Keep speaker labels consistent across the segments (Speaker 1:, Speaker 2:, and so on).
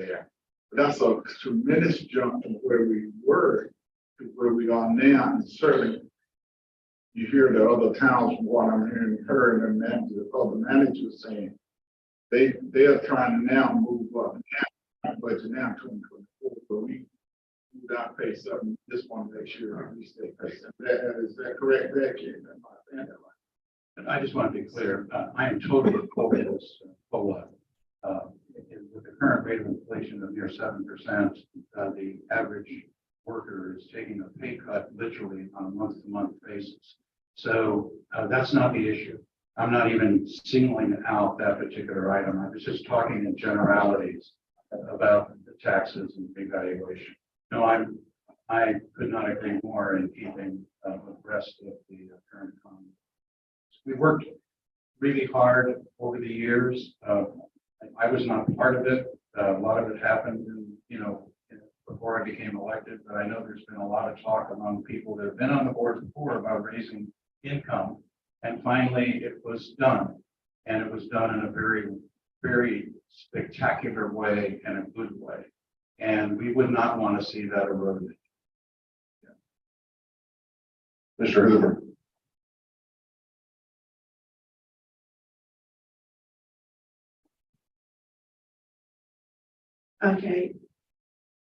Speaker 1: there. But that's a tremendous jump from where we were to where we are now. And certainly, you hear the other towns, what I'm hearing her and the other managers saying, they are trying to now move up now, budget now 2024, but we moved our pace up and just want to make sure we stay pace. Is that correct, Becky?
Speaker 2: And I just want to be clear, I am totally opposed to this COLA. With the current rate of inflation of near 7%, the average worker is taking a pay cut literally on a month-to-month basis. So that's not the issue. I'm not even singling out that particular item. I was just talking in generalities about the taxes and revaluation. No, I could not agree more in keeping with the rest of the current economy. We worked really hard over the years. I was not part of it. A lot of it happened, before I became elected. But I know there's been a lot of talk among people that have been on the board before about raising income, and finally it was done, and it was done in a very, very spectacular way and a good way. And we would not want to see that eroded.
Speaker 3: Mr. Hoover.
Speaker 4: Okay,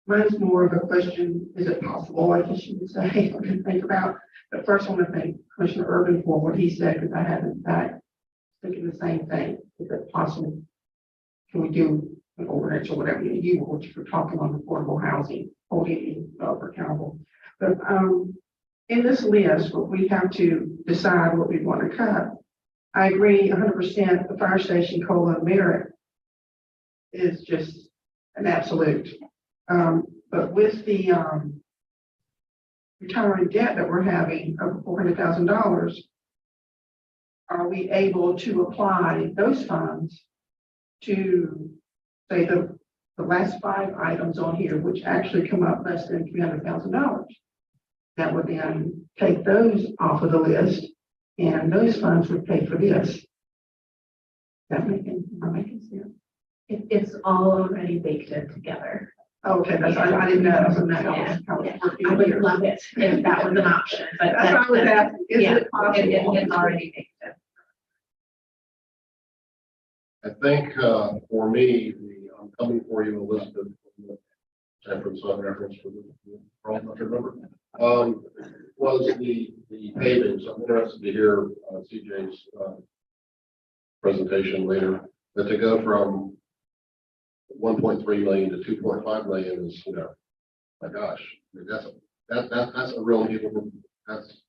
Speaker 4: mine's more of a question, is it possible, I guess you would say, I can think about. But first I want to thank Commissioner Urban for what he said, because I haven't back thinking the same thing. Is it possible? Can we do an ordinance or whatever you were talking on affordable housing, holding accountable? But in this list, we have to decide what we want to cut. I agree 100%. The fire station COLA merit is just an absolute. But with the retiring debt that we're having of $400,000, are we able to apply those funds to say the last 5 items on here, which actually come up less than $300,000? That would then take those off of the list, and those funds would pay for this. That making sense?
Speaker 5: It's all already baked in together.
Speaker 4: Okay, that's I didn't know.
Speaker 5: Yeah. I would love it if that was an option, but
Speaker 4: That's what I was asking. Is it possible?
Speaker 5: it's already baked in.
Speaker 3: I think for me, I'm coming for you, Elizabeth, from some reference for the problem, I remember, was the pavings. I'm interested to hear CJ's presentation later, that to go from 1.3 million to 2.5 million is, my gosh, I mean, that's a real need. That's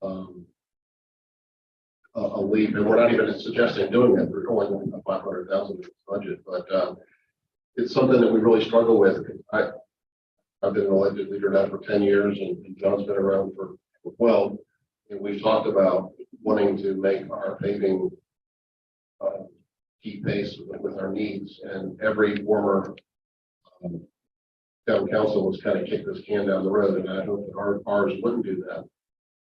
Speaker 3: a leap, and we're not even suggesting doing that. We're only a 500,000 budget, but it's something that we really struggle with. I've been an elected leader now for 10 years, and John's been around for 12, and we've talked about wanting to make our paving keep pace with our needs, and every former town council has kind of kicked this can down the road, and I hope that ours wouldn't do that.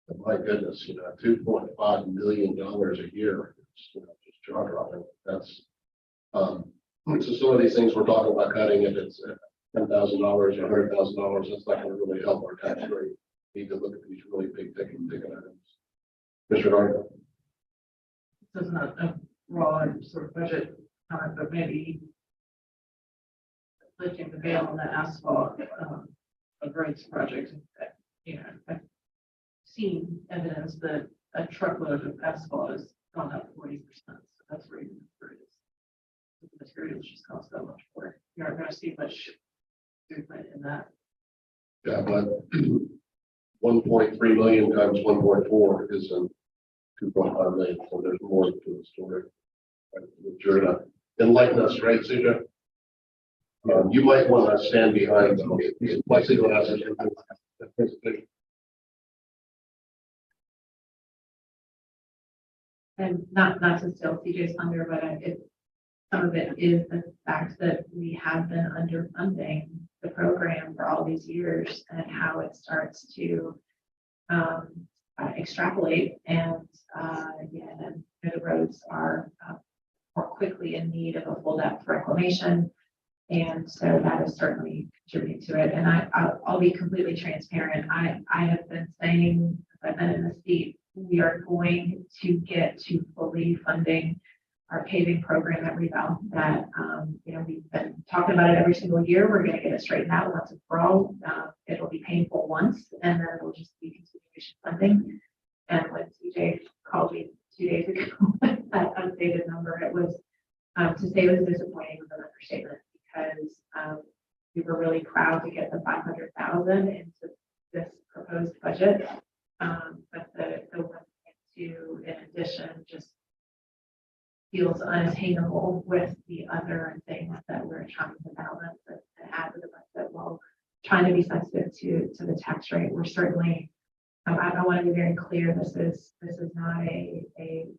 Speaker 3: But my goodness, $2.5 million a year, just jaw dropping. That's so some of these things we're talking about cutting, if it's $10,000 or $100,000, that's not going to really help our tax rate. We need to look at these really big ticket items. Mr. Darden.
Speaker 6: This is not a raw sort of budget comment, but maybe lifting the veil on the asphalt of roads project. I've seen evidence that a truckload of asphalt has gone up 40%. So that's where even the materials just cost so much more. You aren't going to see much movement in that.
Speaker 3: Yeah, but 1.3 million times 1.4 is 2.5 million. So there's more to the story. You're gonna enlighten us, right, Suja? You might want to stand behind these plexiglass.
Speaker 5: And not to steal CJ's thunder, but some of it is the fact that we have been underfunding the program for all these years, and how it starts to extrapolate, and the roads are more quickly in need of a full depth reclamation. And so that is certainly contributing to it. And I'll be completely transparent. I have been saying, I've been in the seat, we are going to get to fully funding our paving program at Revale. That, we've been talking about it every single year. We're going to get it straightened out once and for all. It'll be painful once, and then it'll just be continuation funding. And when TJ called me 2 days ago, with that updated number, it was, to say it was disappointing was an understatement, because we were really proud to get the 500,000 into this proposed budget. But the 1.2 in addition just feels unattainable with the other things that we're trying to balance and add to the budget while trying to be sensitive to the tax rate. We're certainly, I want to be very clear, this is not a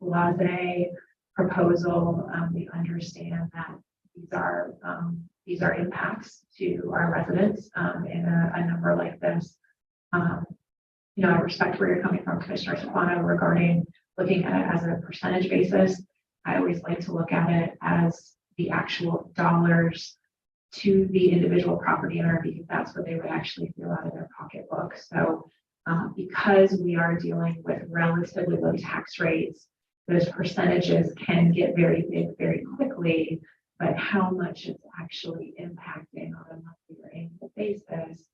Speaker 5: blasé proposal. We understand that these are impacts to our residents in a number like this. I respect where you're coming from, Commissioner Stefano, regarding looking at it as a percentage basis. I always like to look at it as the actual dollars to the individual property owner, because that's what they would actually feel out of their pocketbook. So because we are dealing with relatively low tax rates, those percentages can get very big very quickly, but how much it's actually impacting on a monthly or annual basis,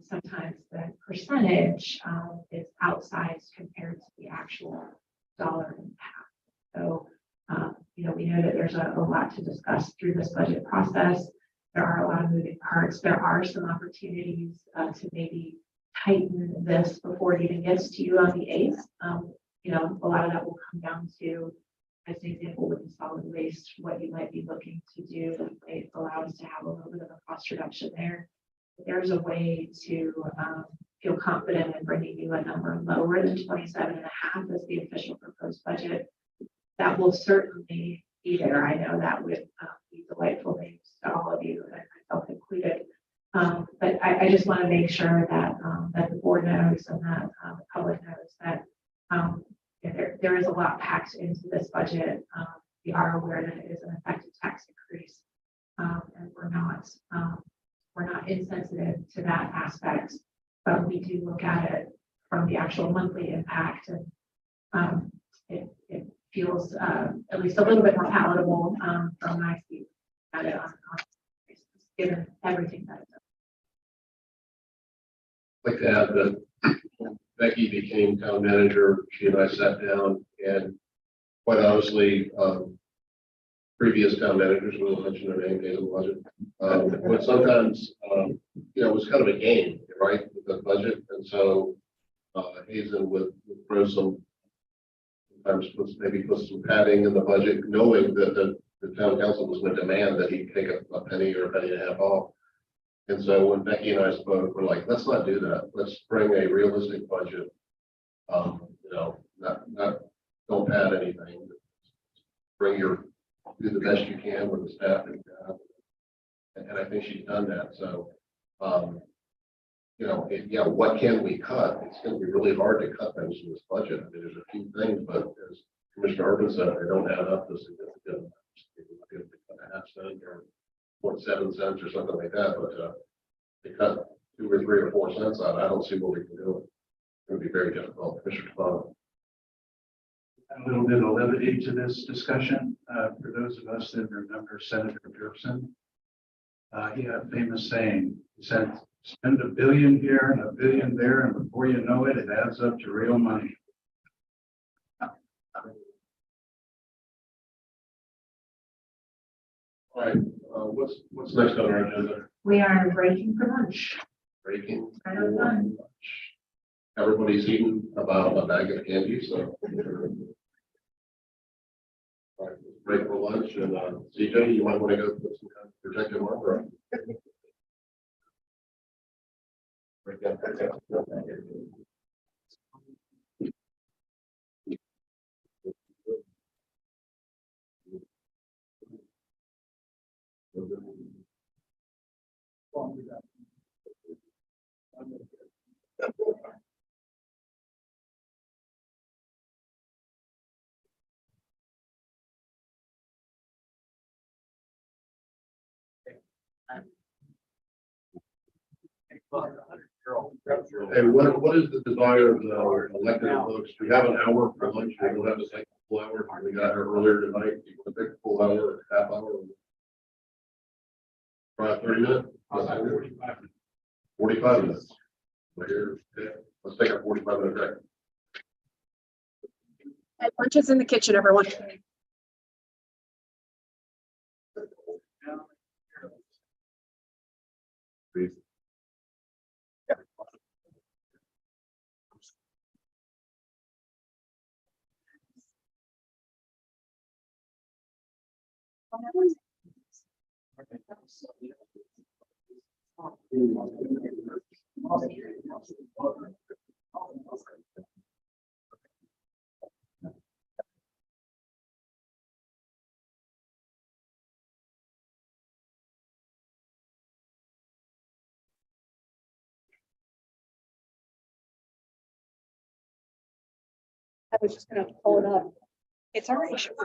Speaker 5: sometimes the percentage is outsized compared to the actual dollar impact. So, we know that there's a lot to discuss through this budget process. There are a lot of moving parts. There are some opportunities to maybe tighten this before it even gets to you on the 8th. A lot of that will come down to, as an example, with the solid waste, what you might be looking to do that might allow us to have a little bit of a cost reduction there. There's a way to feel confident in bringing you a number lower than 27.5 as the official proposed budget. That will certainly be there. I know that would be delightful news to all of you, and myself included. But I just want to make sure that that the board knows and that the public knows that there is a lot packed into this budget. We are aware that it is an effective tax increase, and we're not insensitive to that aspect, but we do look at it from the actual monthly impact, and it feels at least a little bit more palatable from my seat at it on basis, given everything that it's
Speaker 3: I'd like to add that when Becky became town manager, she and I sat down, and quite honestly, previous town managers, will mention their name, Hazen wasn't, but sometimes, it was kind of a game, right, with the budget. And so Hazen would throw sometimes put some padding in the budget, knowing that the town council was going to demand that he take a penny or a penny and a half off. And so when Becky and I spoke, we're like, let's not do that. Let's bring a realistic budget. Not don't pad anything. Do the best you can with the staff that you have. And I think she's done that. So, what can we cut? It's going to be really hard to cut things in this budget. I mean, there's a few things, but as Commissioner Urban said, they don't add up to significant. A half cent or 0.7 cents or something like that, but they cut 2 or 3 or 4 cents out. I don't see what we can do. It would be very difficult. Commissioner Stefano.
Speaker 2: A little bit of levity to this discussion. For those of us that remember Senator Dirksen, he had a famous saying. He said, spend $1 billion here and $1 billion there, and before you know it, it adds up to real money.
Speaker 3: All right, what's next on our agenda?
Speaker 5: We are breaking for lunch.
Speaker 3: Breaking.
Speaker 5: Right on time.
Speaker 3: Everybody's eating about a bag of candy, so. All right, let's break for lunch, and CJ, you might want to go put some kind of protective armor on. Break that. And what is the desire of the elected folks? We have an hour for lunch. We don't have to take a full hour. We got here earlier tonight. You want to take a full hour, half hour? Try 30 minutes? 45 minutes. Here, okay. Let's take a 45-minute break.
Speaker 7: Lunch is in the kitchen, everyone. I was just gonna pull it up. It's already showing.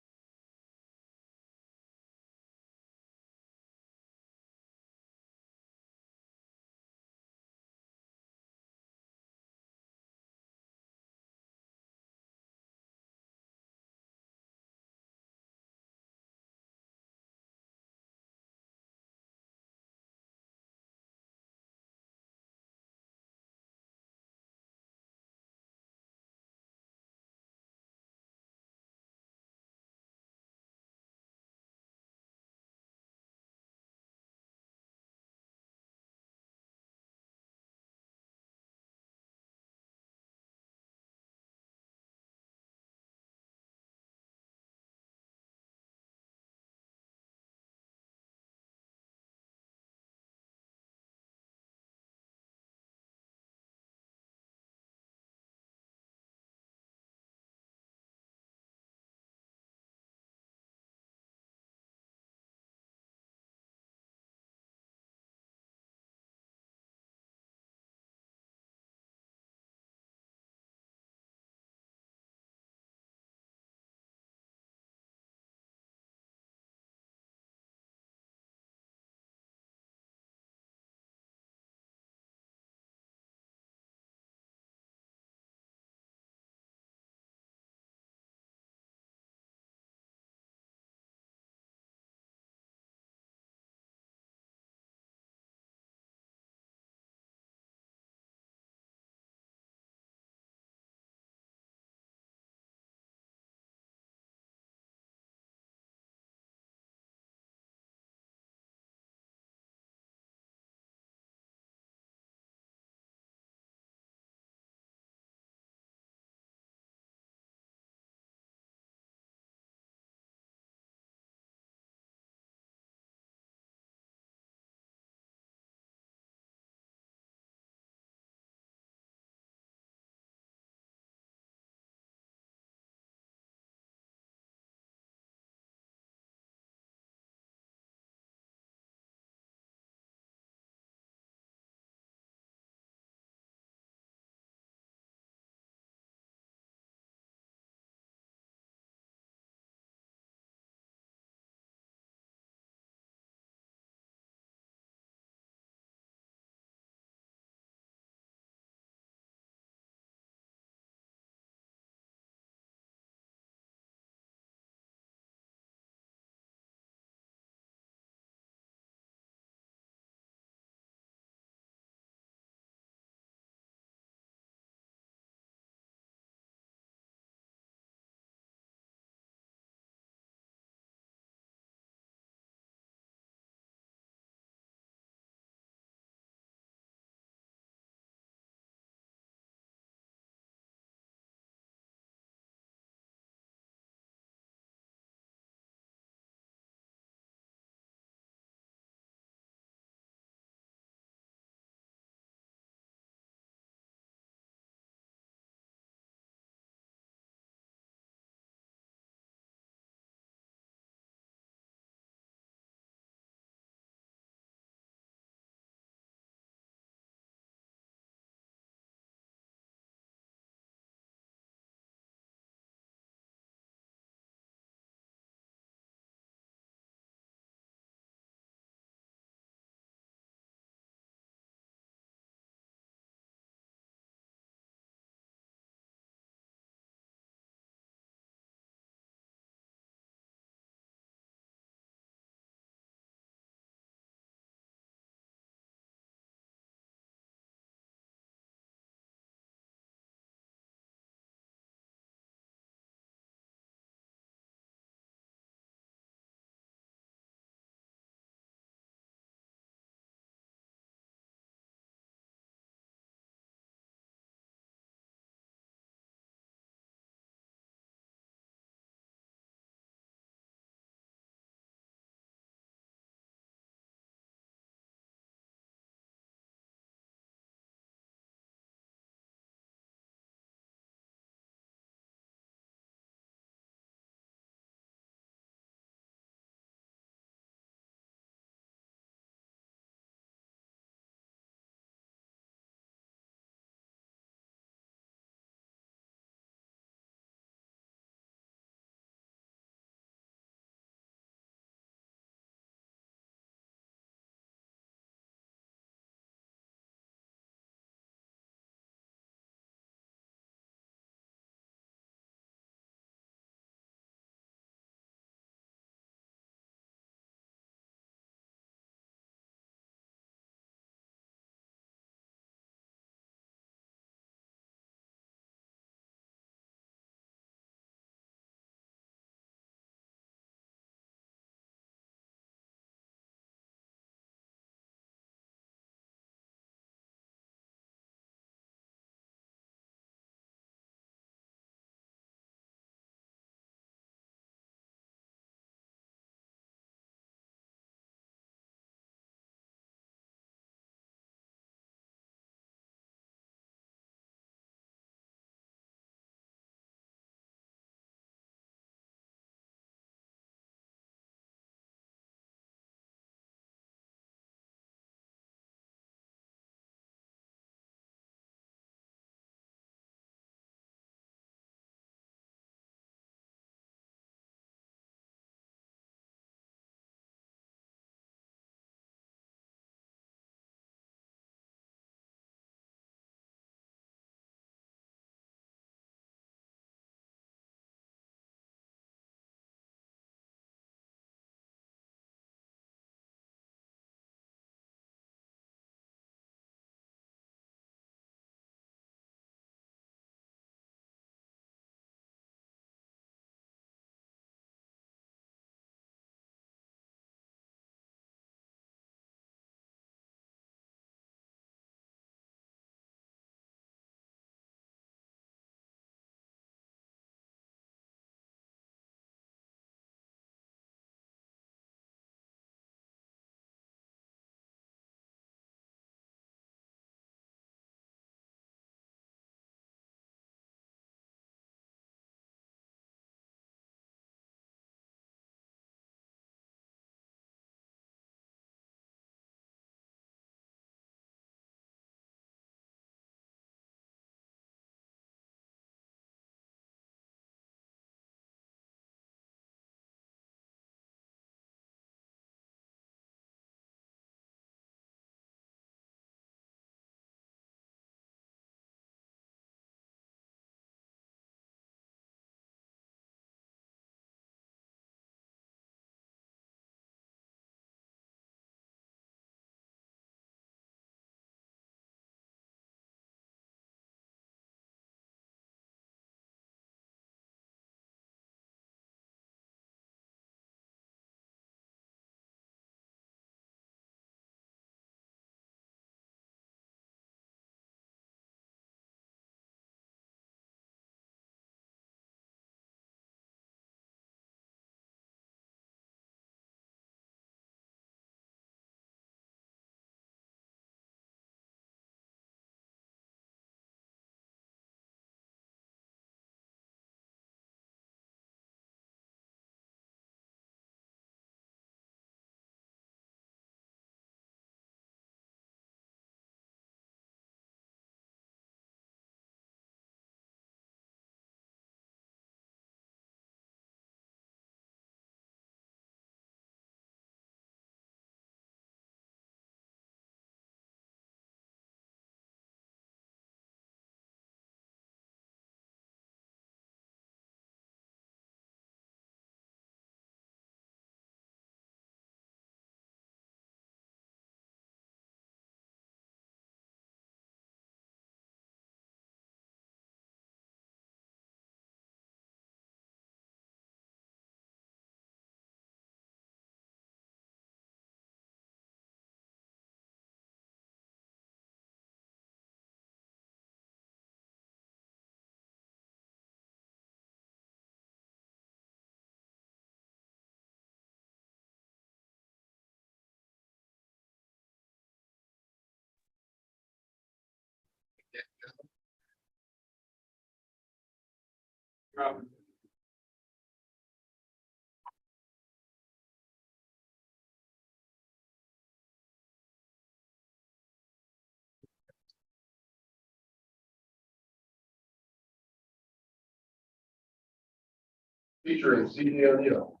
Speaker 3: Featuring CD O'Neill.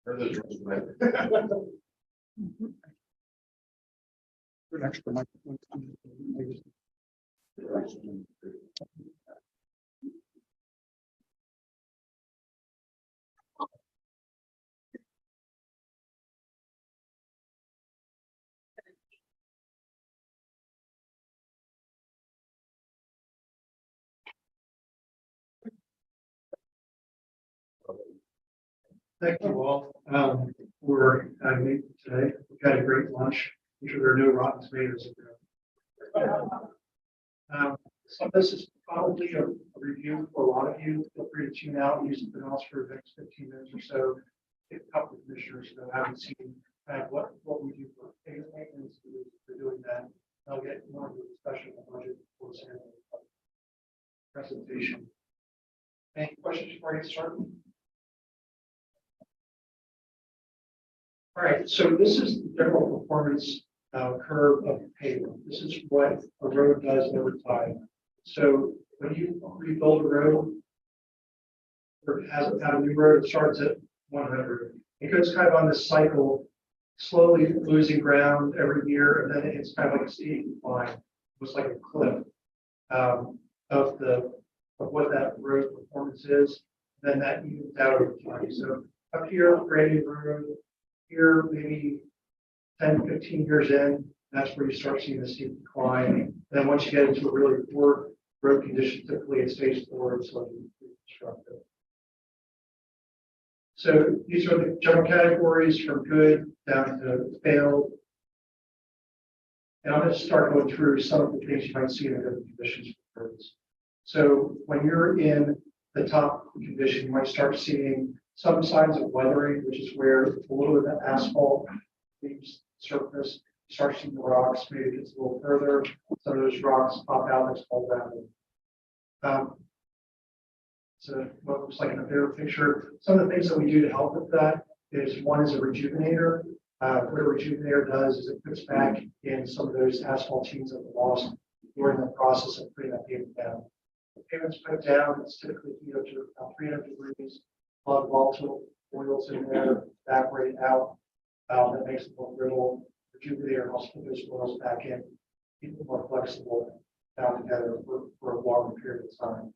Speaker 3: Or the drummer.
Speaker 8: Thank you all, for having me today. We've had a great lunch. I'm sure there are no rotten tomatoes. So this is probably a review for a lot of you. Feel free to tune out, use something else for the next 15 minutes or so. Get a couple of commissioners that haven't seen what we do for payment maintenance. We're doing that. I'll get more into the discussion of the budget for the presentation. Any questions before I get started? All right, so this is the general performance curve of pavement. This is what a road does over time. So when you rebuild a road, or has a new road, it starts at 100. It goes kind of on this cycle, slowly losing ground every year, and then it's kind of like a steep line, almost like a cliff of what that road performance is. Then that evens out over time. So up here, graded road. Here, maybe 10, 15 years in, that's where you start seeing the steep decline. And then once you get into a really poor road condition, typically it stays poor, so it's constructive. So these are the general categories from good down to failed. And I'm going to start going through some of the things you might see in the good conditions for roads. So when you're in the top condition, you might start seeing some signs of weathering, which is where a little bit of asphalt leaves the surface. You start seeing the rocks, maybe it gets a little further. Some of those rocks pop out and fall down. So what looks like in a bigger picture. Some of the things that we do to help with that is one is a rejuvenator. What a rejuvenator does is it puts back in some of those asphaltenes that were lost during the process of putting that pavement down. The pavement's put down, it's typically heated up to about 300 degrees. A lot of volatile oils in there, evaporate out. That makes it more brittle. Rejuvenator helps put those oils back in, keep it more flexible, down together for a longer period of time.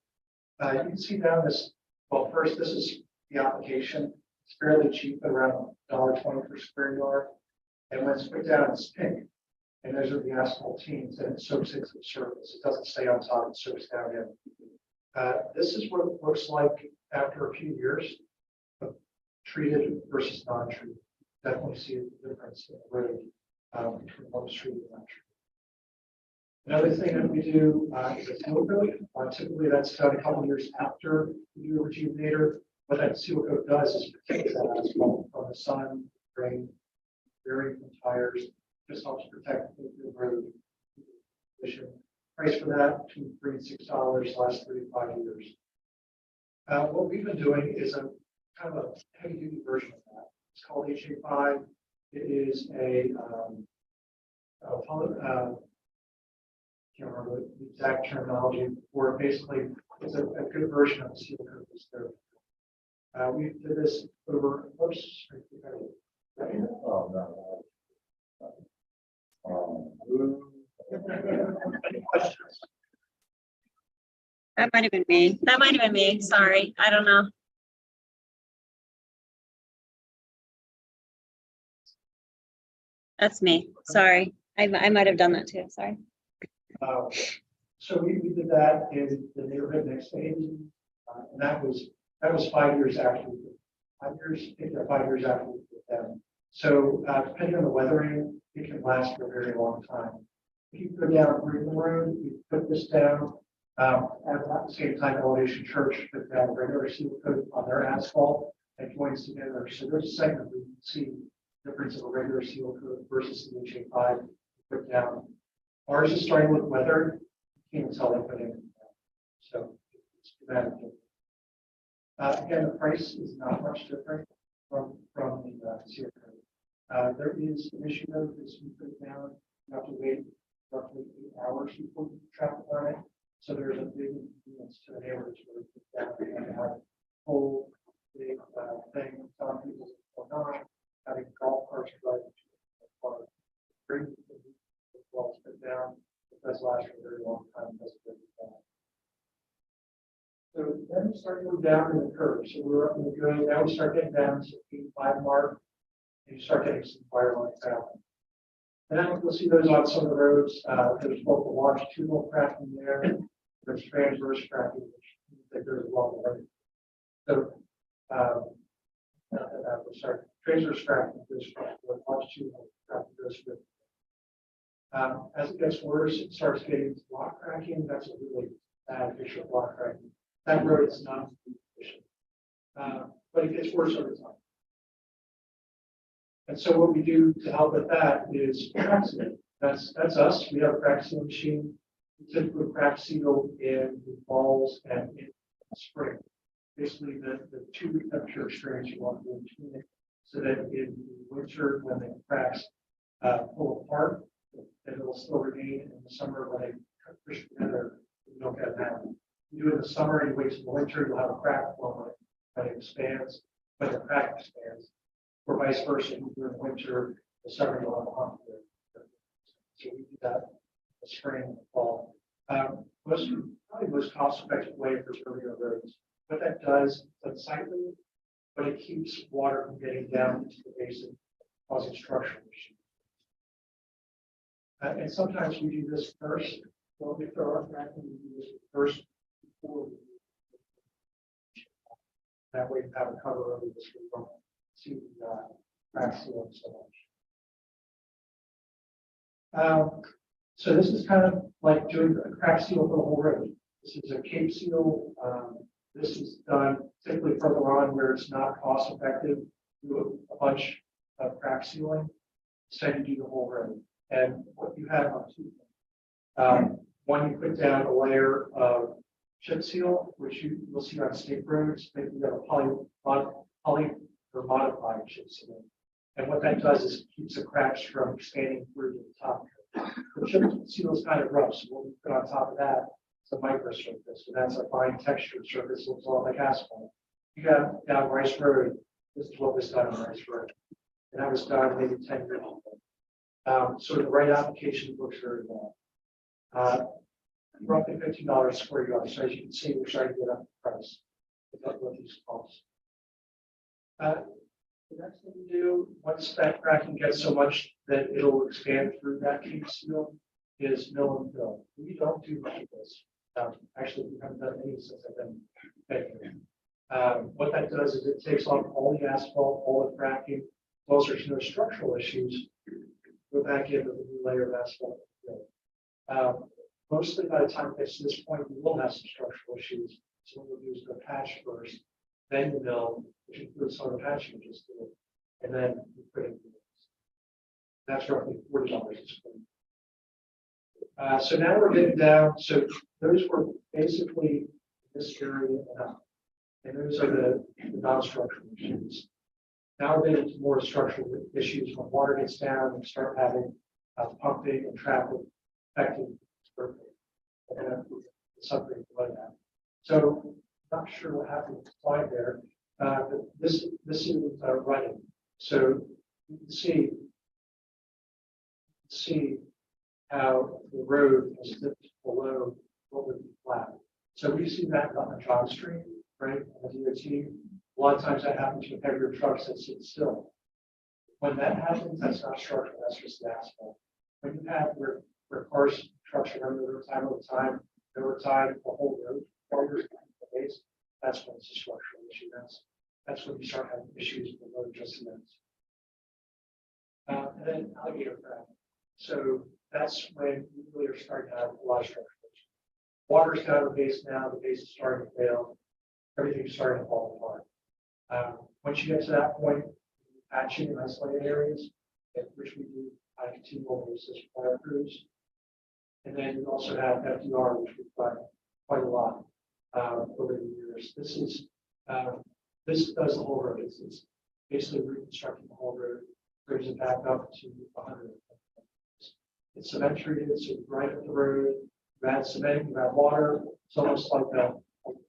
Speaker 8: You can see down this. Well, first, this is the application. It's fairly cheap, at around $1.20 per square yard. And when it's put down, it's pink. And those are the asphaltenes, and it soaks into the surface. It doesn't stay on top; it soaks down in. This is what it looks like after a few years of treated versus non-treated. Definitely see the difference in the road between what was treated and non-treated. Another thing that we do is a seal coat. Typically, that's done a couple of years after we do a rejuvenator. What that seal coat does is protect that asphalt from the sun, rain, wearing from tires. Just helps protect the road. Price for that between $3 and $6, last 3 to 5 years. What we've been doing is a kind of a heavy duty version of that. It's called HA5. It is a can't remember the exact terminology for it. Basically, it's a good version of the seal coat. We did this over. Oops, any questions?
Speaker 7: That might have been me. That might have been me. Sorry. I don't know. That's me. Sorry. I might have done that too. Sorry.
Speaker 8: So we did that in the neighborhood next to Hayden, and that was 5 years after. 5 years, I think they're 5 years after we did them. So depending on the weathering, it can last for a very long time. If you go down Green Road, you put this down. At the same time, Elevation Church put down regular seal coat on their asphalt and joins together. So there's a segment where you can see difference of a regular seal coat versus the HA5 put down. Ours is starting with weather, you can't tell they put in. So it's dramatic. Again, the price is not much different from the seal coat. There is an issue though, because you put it down, you have to wait roughly 8 hours before you traffic on it. So there's a big inconvenience to the neighbors where they put down and have a whole big thing, telling people what's going on, having golf carts drive to the car. Bring the walls put down, it does last for a very long time, doesn't break it down. So then we start going down in the curve. So we're up in the good, now we start getting down to the 85 mark, and you start getting some fireline traffic. And then you'll see those on some of the roads. There's both the longitudinal cracking there, there's transverse cracking, which means that there's a lot of road. So, sorry, transverse cracking goes from the longitudinal cracking goes with. As it gets worse, it starts getting to block cracking. That's a really bad picture of block cracking. That road is not efficient, but it gets worse over time. And so what we do to help with that is crack seal. That's us. We have a crack seal machine. We typically crack seal in the falls and in spring. Basically, the two temperature extremes you want to do between it, so that in the winter when the cracks pull apart, and it will still remain in the summer when they push together. You don't get that. You do it in the summer, you wait till the winter, you'll have a crack form when it expands, when the crack expands. Or vice versa, you do it in the winter, the summer you'll have a hump there. So we do that in the spring and the fall. Probably the most cost-effective way of preserving our roads. What that does is unsightly, but it keeps water from getting down into the basin, causing structural issues. And sometimes we do this first. Well, we throw our crack and we do this first before we do it. That way, you have a cover over this. We don't see the crack seal so much. So this is kind of like doing a crack seal for the whole road. This is a cape seal. This is done typically further on where it's not cost effective. Do a bunch of crack sealing instead you do the whole road. And what you have on two things. One, you put down a layer of chip seal, which you will see on state roads. Maybe you have a poly or modified chip seal. And what that does is it keeps the cracks from expanding through to the top. The chip seal is kind of rough, so what we put on top of that is a microsurface. So that's a fine textured surface, looks a lot like asphalt. You got down Rice Road, this is what was done on Rice Road. And that was done maybe 10 years ago. So the right application looks very well. Roughly $15 square yard. So as you can see, we're starting to get up the price. What these costs. The next thing we do, once that cracking gets so much that it'll expand through that cape seal, is mill and fill. We don't do much of this. Actually, we haven't done any since I've been here. What that does is it takes off all the asphalt, all the cracking. As there's no structural issues, go back in with a new layer of asphalt. Mostly by the time it gets to this point, we will have some structural issues. So what we'll do is go patch first, then the mill, which includes some of the patching we just did, and then we put in the mills. That's roughly $40 a square. So now we're getting down. So those were basically this area and up. And those are the non-structural issues. Now we're getting into more structural issues when water gets down and start having pumping and traffic affecting and something like that. So not sure what happened with the slide there. But this is running. So you can see how the road has dipped below what would be flat. So we've seen that on John Street, right? On the DOT. A lot of times that happens with heavier trucks that sit still. When that happens, that's not structural, that's just the asphalt. When you have where cars, trucks are running over time, the whole road, failures in the base, that's when it's a structural issue. That's when you start having issues with the road adjustments. And then alligator crack. So that's when we really are starting to have a lot of structural issues. Water's down the base now, the base is starting to fail, everything's starting to fall apart. Once you get to that point, patching in isolated areas, which we do on a continual basis for our crews. And then we also have FDR, which we've done quite a lot over the years. This does the whole road. It's basically reconstructing the whole road, brings it back up to 100. It's cement treated, so you right up the road, you add cement, you add water. It's almost like a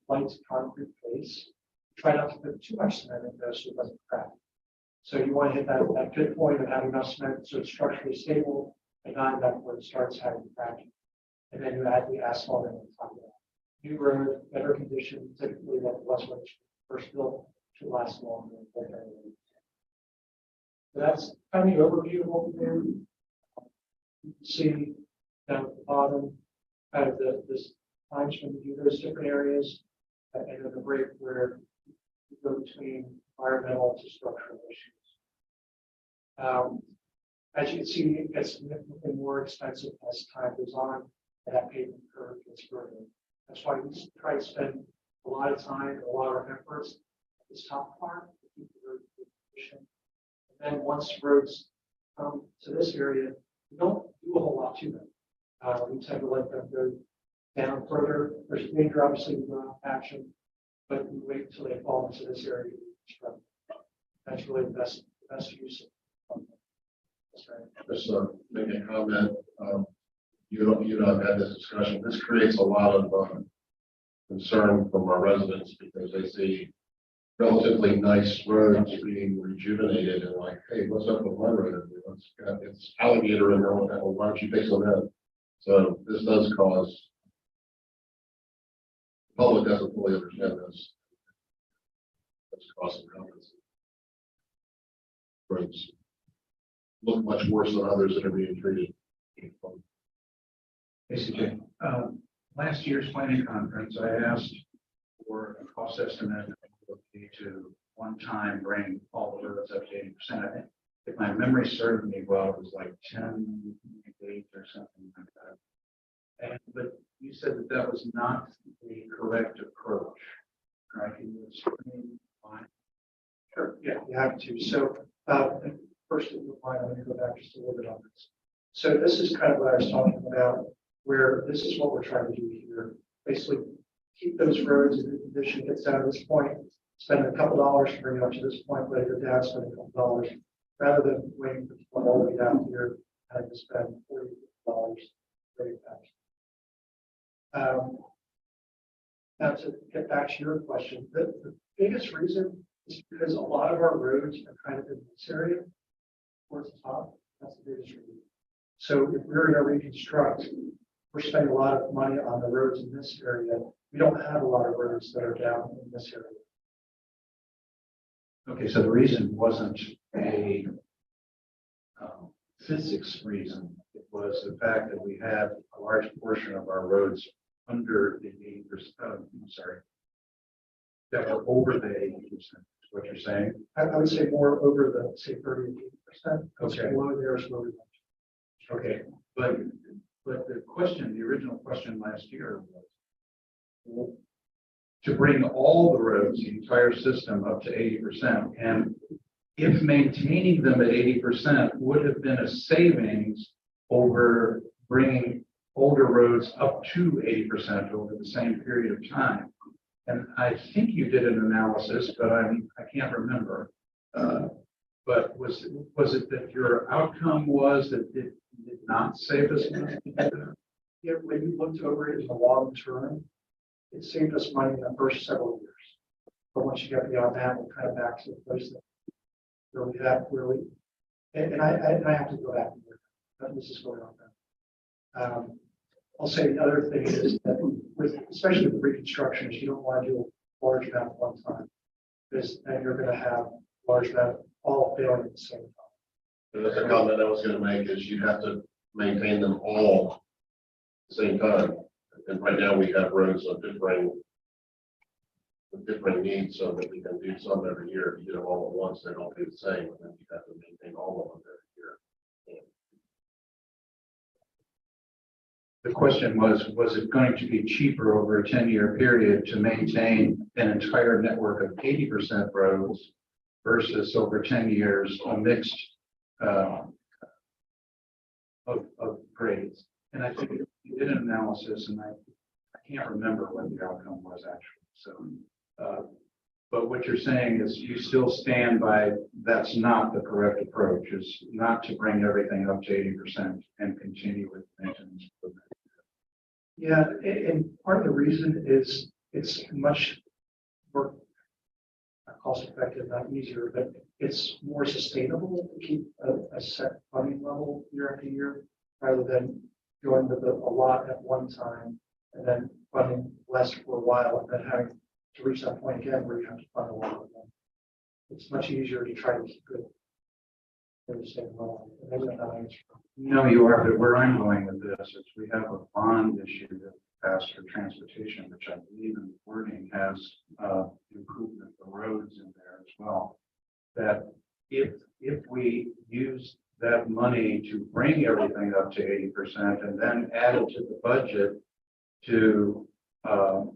Speaker 8: light concrete base. Try not to put too much cement in there so it doesn't crack. So you want to hit that good point of having enough cement so it's structurally stable and not enough where it starts having cracking. And then you add the asphalt in on top of that. New road, better condition, typically like Westwood first built, should last longer. So that's kind of the overview of what we do. You can see down at the bottom, kind of this times when we do those different areas, and then the break where we go between environmental to structural issues. As you can see, it gets significantly more expensive as time goes on, and that pavement curve gets further. That's why we try to spend a lot of time and a lot of efforts at this top part to keep the road in good condition. And then once roads come to this area, we don't do a whole lot to them. We tend to let them go down further. There's danger, obviously, we go out action, but we wait until they fall into this area. That's really the best use of this area.
Speaker 3: Just make a comment. You know, I've had this discussion. This creates a lot of concern from our residents because they see relatively nice roads being rejuvenated and like, hey, what's up with my road? It's alligator in there. Why don't you fix them in? So this does cause the public doesn't fully understand this. That's causing problems. Roads look much worse than others that are being treated.
Speaker 2: Basically, last year's planning conference, I asked for a cost estimate to one time bring all the roads up to 80%. I think if my memory served me well, it was like 10.8 or something like that. But you said that that was not the correct approach, right? Can you explain why?
Speaker 8: Sure, yeah, you have to. So first, I'm going to go back just a little bit on this. So this is kind of what I was talking about, where this is what we're trying to do here. Basically, keep those roads in good condition, gets down to this point, spend a couple dollars to bring it up to this point, let it go down, spend a couple dollars, rather than waiting for people all the way down here and to spend $40 to bring it back. Now to get back to your question, the biggest reason is because a lot of our roads are kind of in this area towards the top. That's the biggest reason. So if we're going to reconstruct, we're spending a lot of money on the roads in this area. We don't have a lot of roads that are down in this area.
Speaker 2: Okay, so the reason wasn't a physics reason. It was the fact that we had a large portion of our roads under the 80%, that were over the 80%, is what you're saying?
Speaker 8: I would say more over the, say, 30 to 80%.
Speaker 2: Okay.
Speaker 8: Below there is where we want.
Speaker 2: Okay, but the original question last year was to bring all the roads, the entire system up to 80%. And if maintaining them at 80% would have been a savings over bringing older roads up to 80% over the same period of time. And I think you did an analysis, but I can't remember. But was it that your outcome was that it did not save us money?
Speaker 8: Yeah, when you looked over it in the long term, it saved us money in the first several years. But once you get beyond that, we're kind of back to the place that really that really, and I have to go back and look at this is going on now. I'll say the other thing is that with, especially with reconstruction, is you don't want to do a large amount at one time, because then you're going to have large amount all failing at the same time.
Speaker 3: That's a comment I was going to make is you have to maintain them all at the same time. And right now we have roads of differing needs so that we can do some every year. If you do them all at once, they don't be the same. And then you have to maintain all of them every year.
Speaker 2: The question was it going to be cheaper over a 10-year period to maintain an entire network of 80% roads versus over 10 years, a mixed of grades. And I think you did an analysis, and I can't remember what the outcome was actually. So, but what you're saying is you still stand by that's not the correct approach, is not to bring everything up to 80% and continue with maintenance.
Speaker 8: Yeah, and part of the reason is it's much more cost effective, not easier, but it's more sustainable to keep a set funding level year after year, rather than going with a lot at one time and then funding less for a while and then having to reach that point again where you have to fund a lot again. It's much easier to try to keep it at the same level. Maybe I'm not answering.
Speaker 2: No, you are, but where I'm going with this is we have a bond issue that passed for transportation, which I believe in the wording has improvement of roads in there as well. That if we use that money to bring everything up to 80% and then add it to the budget to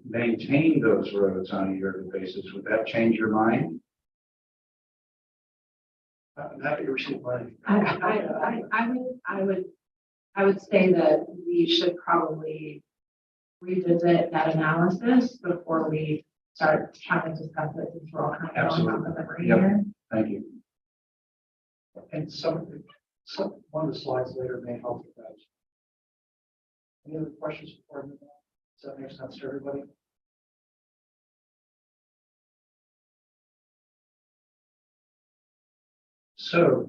Speaker 2: maintain those roads on a yearly basis, would that change your mind?
Speaker 8: I'm happy to receive money.
Speaker 5: I would say that we should probably revisit that analysis before we start trying to discuss it, since we're all kind of going
Speaker 2: Absolutely.
Speaker 5: off of every
Speaker 2: Yep.
Speaker 5: year.
Speaker 2: Thank you.
Speaker 8: And one of the slides later may help with that. Any other questions before I move on? Does that make sense to everybody? So,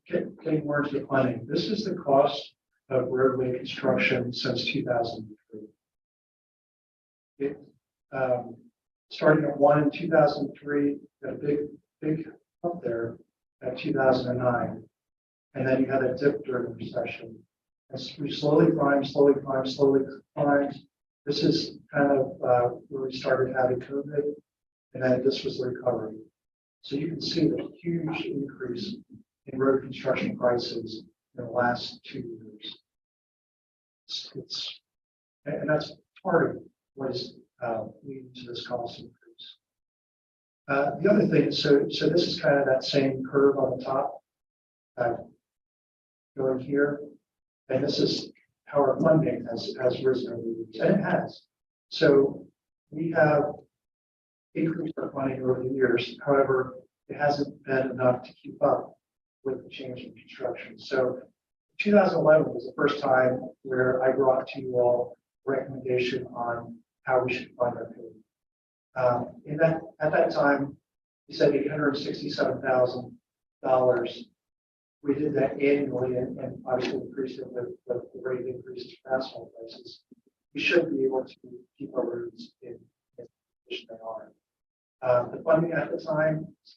Speaker 8: getting more into the planning. This is the cost of roadway construction since 2003. It, starting at 1 in 2003, got a big up there at 2009. And then you had a dip during the recession. As we slowly climbed. This is kind of where we started having COVID, and then this was the recovery. So you can see the huge increase in road construction prices in the last 2 years. And that's part of what is leading to this cost increase. The other thing, so this is kind of that same curve on the top, going here, and this is how our funding has risen over the years, and it has. So we have increased our funding over the years. However, it hasn't been enough to keep up with the change in construction. So 2011 was the first time where I brought to you all a recommendation on how we should fund our paving. At that time, we said $867,000. We did that annually and obviously increased it with the rate of increases for asphalt prices. We should be able to keep our roads in the condition they are. The funding at the time was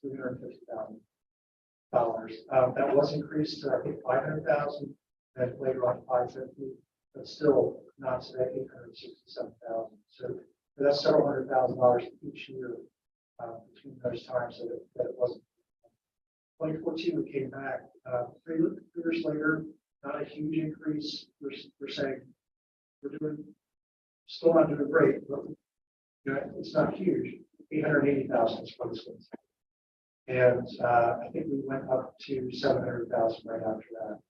Speaker 8: $350,000. That was increased to, I think, $500,000, and later on $550,000, but still not to that $867,000. So that's several $100,000 each year between those times that it wasn't. 2014, we came back. 3 years later, not a huge increase. We're saying we're still not doing great, but it's not huge. 880,000 is what it's going to be. And I think we went up to 700,000 right after that.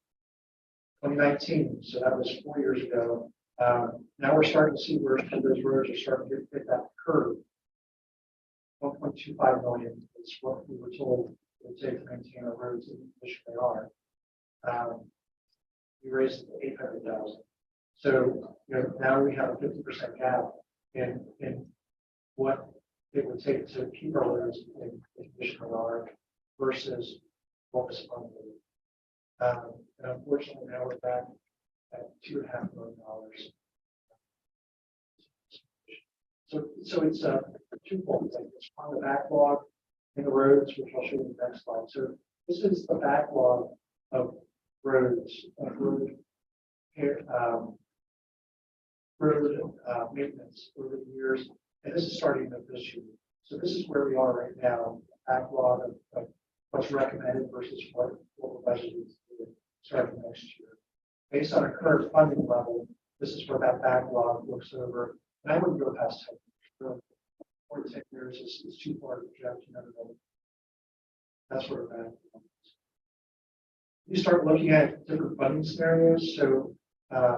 Speaker 8: 2019, so that was 4 years ago. Now we're starting to see where some of those roads are starting to hit that curve. 1.25 million is what we were told it would take to maintain our roads in the condition they are. We raised it to 800,000. So now we have a 50% gap in what it would take to keep our roads in the condition they are versus what was funded. And unfortunately, now we're back at $2.5 million. So it's a twofold thing. It's on the backlog in the roads, which I'll show you in the next slide. So this is the backlog of roads, road maintenance over the years, and this is starting with this year. So this is where we are right now, backlog of what's recommended versus what we're budgeting to do starting next year. Based on a current funding level, this is where that backlog looks over. And I wouldn't go past 10 years. 4 to 10 years is too far to project. That's where we're at. You start looking at different funding scenarios, so,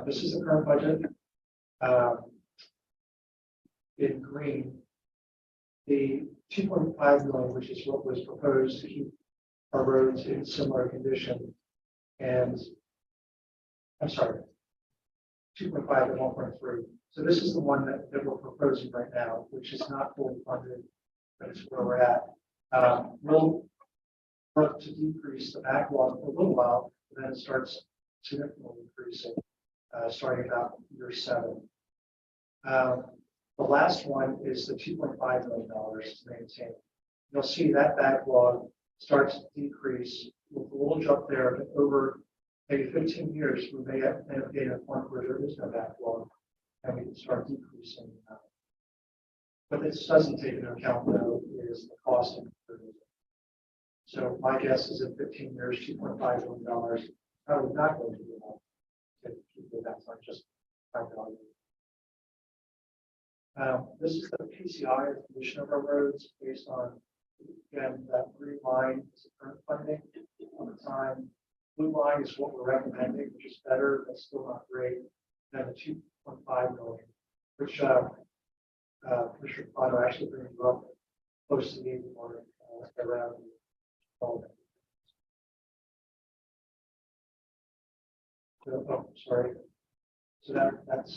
Speaker 8: this is the current budget. In green, the 2.5 million, which is what was proposed to keep our roads in similar condition. And I'm sorry, 2.5 and 1.3. So this is the one that we're proposing right now, which is not fully funded, but it's where we're at. We'll work to decrease the backlog for a little while, and then it starts significantly increasing, starting about year 7. The last one is the $2.5 million to maintain. You'll see that backlog starts to decrease with a little jump there, but over maybe 15 years, we may have been at a point where there is no backlog, and we can start decreasing. What this doesn't take into account, though, is the cost of it. So my guess is in 15 years, $2.5 million probably not going to be enough to keep it. That's not just time value. This is the PCI condition of our roads based on, again, that green line is the current funding on the time. Blue line is what we're recommending, which is better, but still not great. And the 2.5 million, which Commissioner Prado actually brings up close to the mark around. Oh, sorry. So that's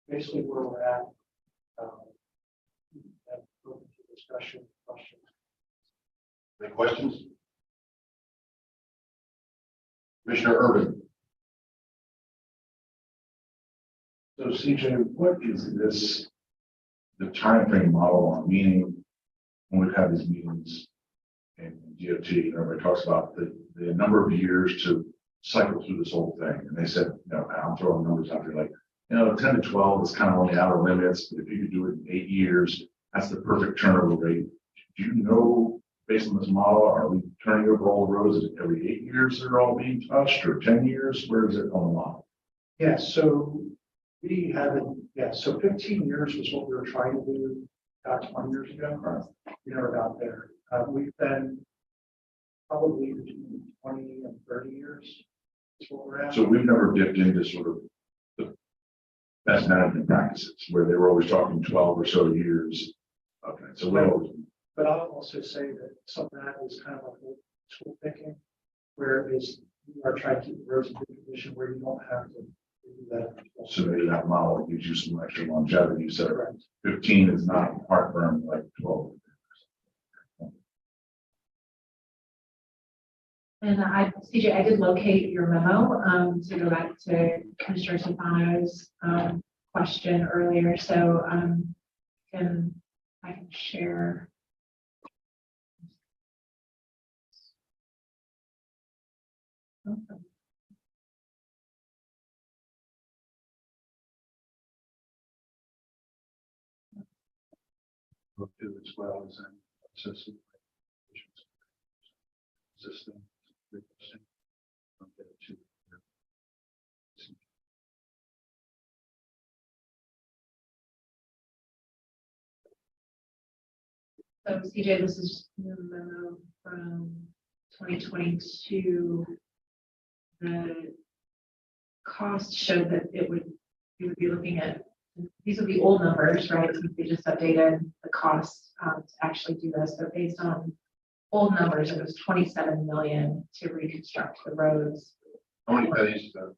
Speaker 8: basically where we're at. And open to discussion, questions.
Speaker 3: Any questions? Commissioner Urban.
Speaker 9: So CJ, what is this, the timeframe model on, meaning when we've had these meetings in DOT, everybody talks about the number of years to cycle through this whole thing. And they said, you know, I'm throwing numbers out there like, you know, 10 to 12 is kind of on the outer limits, but if you could do it in 8 years, that's the perfect turnover rate. Do you know, based on this model, are we turning over all the roads every 8 years that are all being touched, or 10 years? Where is it on the model?
Speaker 8: Yeah, so we haven't, so 15 years was what we were trying to do about 20 years ago. We never got there. We've been probably between 20 and 30 years is what we're at.
Speaker 9: So we've never dipped into sort of the best management practices where they were always talking 12 or so years. Okay, so we're always.
Speaker 8: But I'll also say that some of that is kind of like old school thinking, where is you are trying to keep the roads in good condition where you don't have to do that.
Speaker 9: So maybe that model gives you some extra longevity. You said
Speaker 8: Correct.
Speaker 9: 15 is not heartburn like 12.
Speaker 5: And CJ, I did locate your memo, to go back to Commissioner Stefano's, question earlier. So, I can share.
Speaker 2: Look to as well as an system. System.
Speaker 5: So CJ, this is the memo from 2022. The cost showed that you would be looking at, these would be old numbers, right? They just updated the cost to actually do this. So based on old numbers, it was 27 million to reconstruct the roads.
Speaker 3: How many pennies?
Speaker 5: A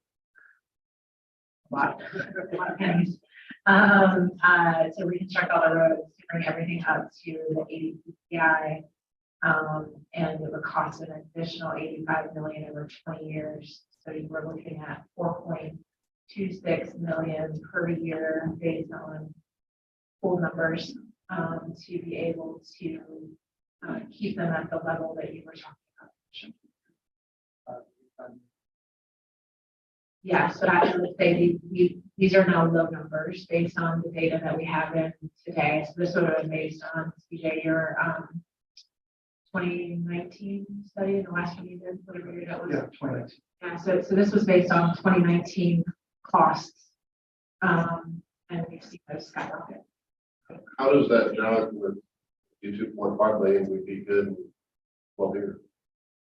Speaker 5: lot of pennies. To reconstruct all the roads, to bring everything up to the 80 PCI. And it would cost an additional 85 million over 20 years. So you were looking at 4.26 million per year based on full numbers, to be able to keep them at the level that you were talking about. Yes, but I would say these are now low numbers based on the data that we have in today. So this would have been based on, CJ, your 2019 study, the last one you did, whatever year that was.
Speaker 8: Yeah, 2019.
Speaker 5: Yeah, so this was based on 2019 costs. And we've seen those skyrocket.
Speaker 3: How does that, John, with the 2.5 million would be good Well, here,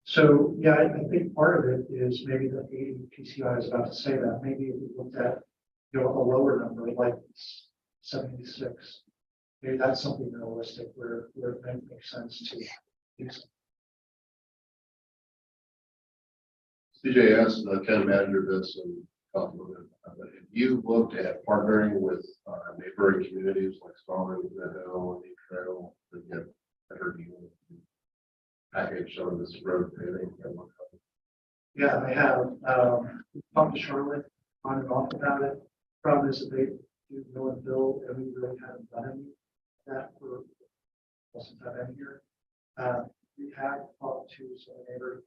Speaker 8: So, yeah, I think part of it is maybe the 80 PCI I was about to say that, maybe if we looked at, a lower number like 76. Maybe that's something realistic where it might make sense to use.
Speaker 3: CJ asked the county manager this and talked about it. But if you looked at partnering with neighboring communities like Stalin, Meadow, and Trail to get better deal, package some of this road paving and what have you.
Speaker 8: Yeah, I have, talked to Charlotte on and off about it. Problem is that they do know and build, and we really haven't done any of that for most of the time here. We have talked to some neighbors,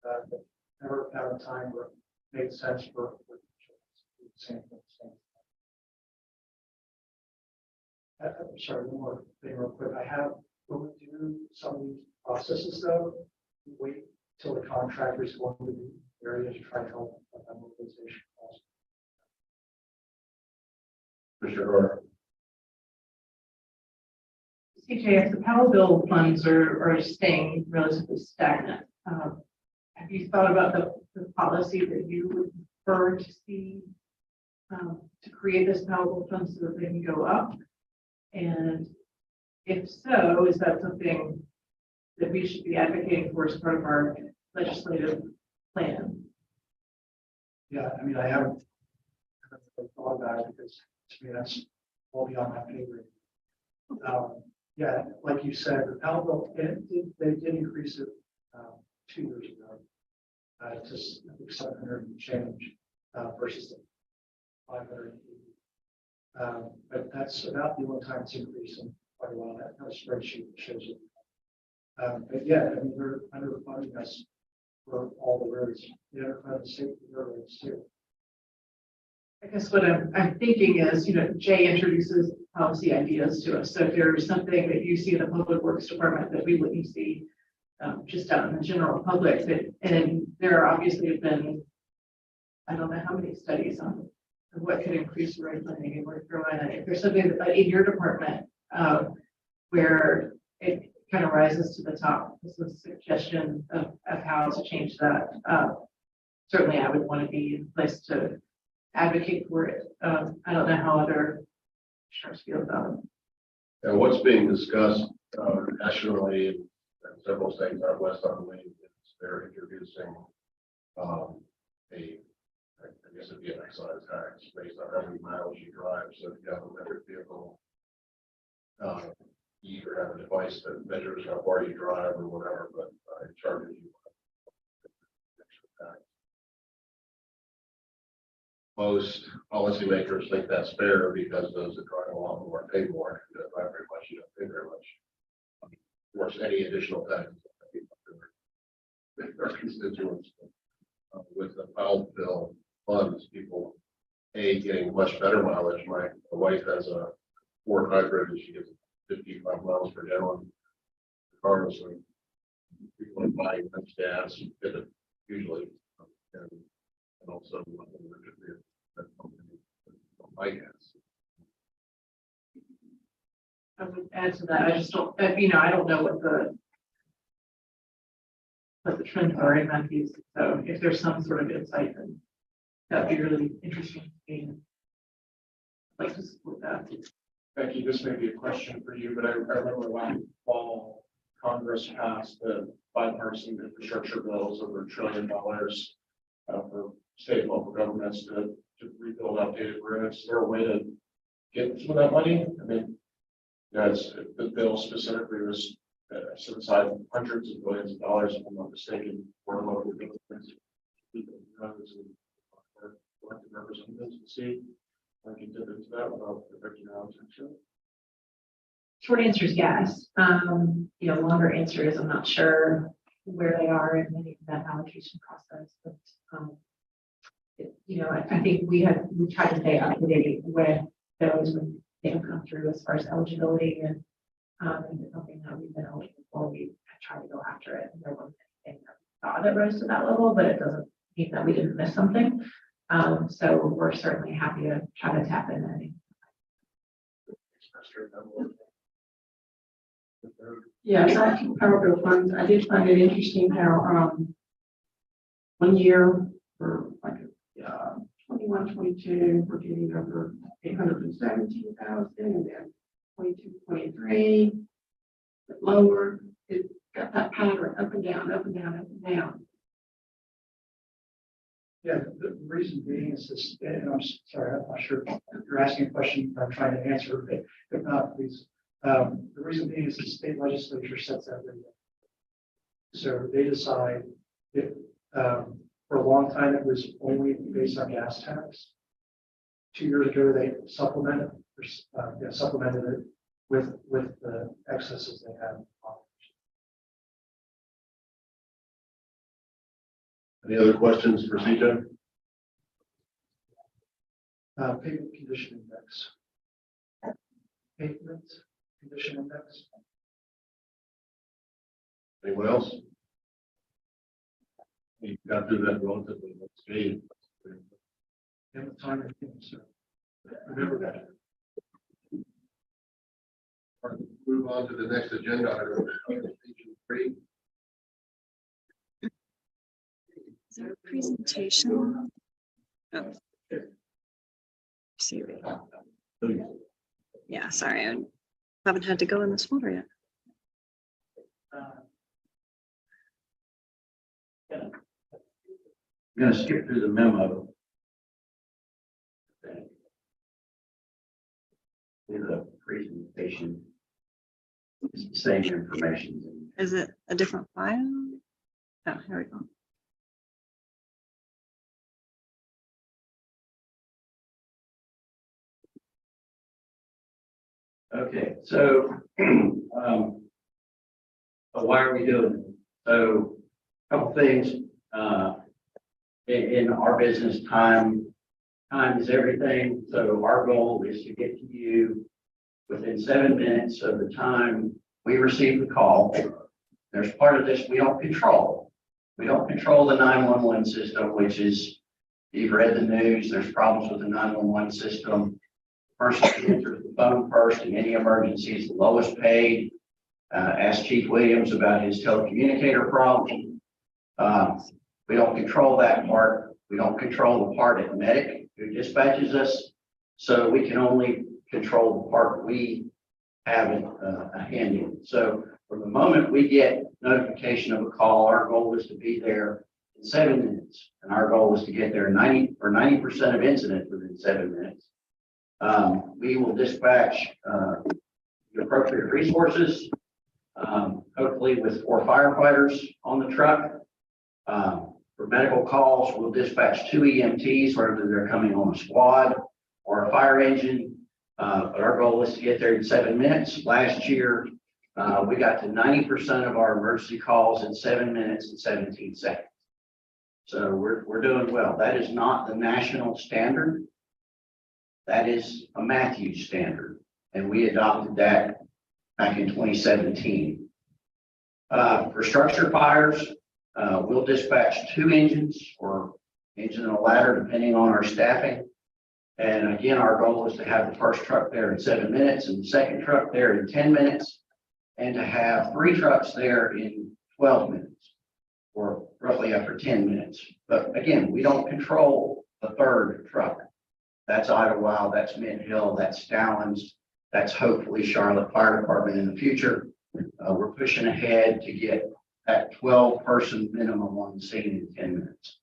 Speaker 8: but never found a time where it made sense for the same thing. I'm sorry, one more thing real quick. I have, when we do some of these processes though, we wait till the contractor is going to the area to try to help with that mobilization cost.
Speaker 3: Commissioner Carter.
Speaker 6: CJ, the Powell bill funds are staying relatively stagnant. Have you thought about the policy that you would prefer to see to create this Powell bill fund so that they can go up? And if so, is that something that we should be advocating for as part of our legislative plan?
Speaker 8: Yeah, I mean, I haven't really thought about it because to me, that's all beyond my pay grade. Yeah, like you said, the Powell bill, they did increase it 2 years ago. To I think 700 and change versus the 580. But that's about the only time it's increased in quite a while. That spreadsheet shows it. But yeah, I mean, they're underfunding us for all the roads. They're underfunding the state roads too.
Speaker 6: I guess what I'm thinking is, Jay introduces policy ideas to us. So if there's something that you see in the public works department that we wouldn't see just out in the general public, and there obviously have been, I don't know how many studies on what could increase road funding in North Carolina. If there's something that, in your department where it kind of rises to the top, this is a suggestion of how to change that. Certainly, I would want to be in place to advocate for it. I don't know how other sheriffs feel about it.
Speaker 3: And what's being discussed nationally in several states out west, I believe, is they're introducing I guess it'd be an excise tax based on how many miles you drive. So if you have an electric vehicle, you either have a device that measures how far you drive or whatever, but it charges you extra tax. Most policymakers think that's fair because those that drive a lot more pay more. If you don't drive very much, you don't pay very much. Of course, any additional tax their constituents. With the Powell bill funds, people getting much better mileage. My wife has a Ford hybrid and she gets 55 miles per gallon. Cars, so people are buying much gas, get it usually, and also buy gas.
Speaker 6: I would add to that. I just don't, I don't know what the trends are in that piece. So if there's some sort of insight, then that'd be really interesting to me. I'd like to support that.
Speaker 10: Becky, this may be a question for you, but I remember last fall, Congress passed the bipartisan infrastructure bills over $1 trillion for state and local governments to rebuild outdated roads. Is there a way to get some of that money? I mean, yes, the bill specifically was set aside hundreds of billions of dollars, if I'm not mistaken, for local governments. Roads and elected representatives to see. I can dip into that without affecting our own section.
Speaker 5: Short answer is yes. Longer answer is I'm not sure where they are in any of that allocation process, but I think we try to stay up to date with those when they have come through as far as eligibility and if it's something that we've been eligible for, we try to go after it. And there wasn't anything that we saw that rose to that level, but it doesn't mean that we didn't miss something. So we're certainly happy to try to tap in any.
Speaker 4: Yes, I think power bill funds, I did find it interesting how, 1 year for like, 21, 22, we're getting over 817,000, and then 22, 23, but lower, it got that pattern up and down, up and down, up and down.
Speaker 8: Yeah, the reason being is this, and sorry, I'm not sure if you're asking a question, I'm trying to answer, but if not, please. The reason being is the state legislature sets that rate. So they decide if, for a long time, it was only based on gas tax. 2 years ago, they supplemented it with the excesses they had.
Speaker 3: Any other questions for CJ?
Speaker 8: Pavement condition index. Pavement condition index.
Speaker 3: Anyone else? You got through that relatively unscathed.
Speaker 8: And the time of so remember that.
Speaker 3: All right, move on to the next agenda item. Region 3.
Speaker 7: Is there a presentation? Oh. See, yeah, sorry, I haven't had to go in this folder yet.
Speaker 2: I'm gonna skip through the memo. Do the presentation. It's the same information.
Speaker 7: Is it a different file? Oh, here we go.
Speaker 2: Okay, so, but why are we doing it? So, a couple things, in our business, time is everything. So our goal is to get to you within 7 minutes of the time we receive the call. There's part of this we don't control. We don't control the 911 system, which is, you've read the news, there's problems with the 911 system. Person who answers the phone first in any emergency is the lowest paid. Ask Chief Williams about his telecommunicator problem. We don't control that part. We don't control the part at Medic who dispatches us. So we can only control the part we have a hand in. So from the moment we get notification of a call, our goal is to be there in 7 minutes. And our goal is to get there 90% of incidents within 7 minutes. We will dispatch the appropriate resources, hopefully with 4 firefighters on the truck. For medical calls, we'll dispatch 2 EMTs, whether they're coming on a squad or a fire engine. But our goal is to get there in 7 minutes. Last year, we got to 90% of our emergency calls in 7 minutes and 17 seconds. So we're doing well. That is not the national standard. That is a Matthews standard, and we adopted that back in 2017. For structure fires, we'll dispatch 2 engines or engine and a ladder, depending on our staffing. And again, our goal is to have the first truck there in 7 minutes and the second truck there in 10 minutes, and to have 3 trucks there in 12 minutes, or roughly after 10 minutes. But again, we don't control the 3rd truck. That's Idlewild, that's Mint Hill, that's Stallings, that's hopefully Charlotte Fire Department in the future. We're pushing ahead to get that 12-person minimum on the scene in 10 minutes.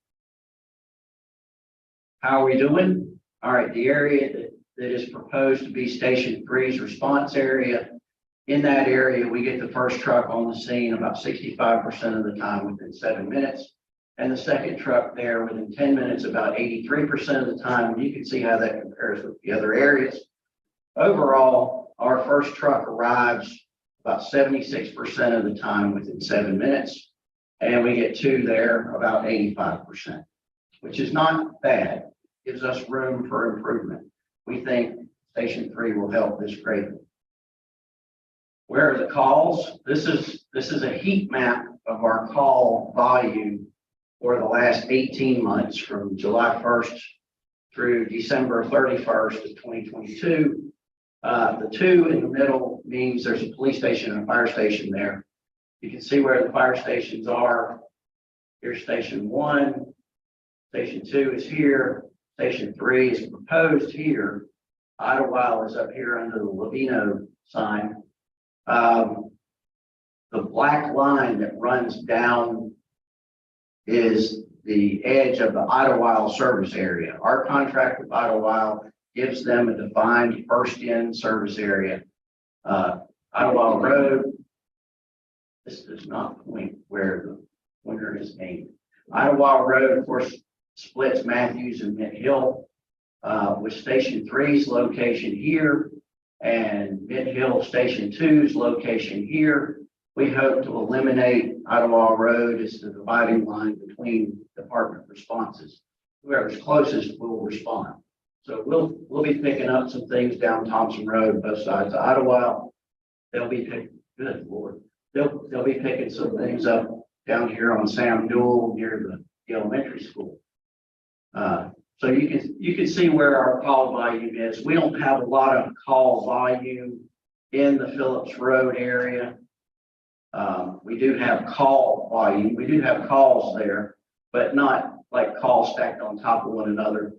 Speaker 2: How are we doing? All right, the area that is proposed to be Station 3's response area. In that area, we get the first truck on the scene about 65% of the time within 7 minutes. And the second truck there within 10 minutes, about 83% of the time. And you can see how that compares with the other areas. Overall, our first truck arrives about 76% of the time within 7 minutes. And we get 2 there about 85%, which is not bad. Gives us room for improvement. We think Station 3 will help this greatly. Where are the calls? This is a heat map of our call volume for the last 18 months, from July 1st through December 31st of 2022.
Speaker 11: The two in the middle means there's a police station and a fire station there. You can see where the fire stations are. Here's station 1. Station 2 is here. Station 3 is proposed here. Idlewild is up here under the Lavino sign. The black line that runs down is the edge of the Idlewild service area. Our contract with Idlewild gives them a defined first in service area. Idlewild Road, this does not point where the pointer is aimed. Idlewild Road, of course, splits Matthews and Mint Hill, with Station 3's location here and Mint Hill Station 2's location here. We hope to eliminate Idlewild Road as the dividing line between department responses. Whoever's closest will respond. So we'll be picking up some things down Thompson Road, both sides of Idlewild. They'll be picking, good Lord, they'll be picking some things up down here on Sam Newell near the elementary school. So you can see where our call volume is. We don't have a lot of call volume in the Phillips Road area. We do have call volume. We do have calls there, but not like calls stacked on top of one another.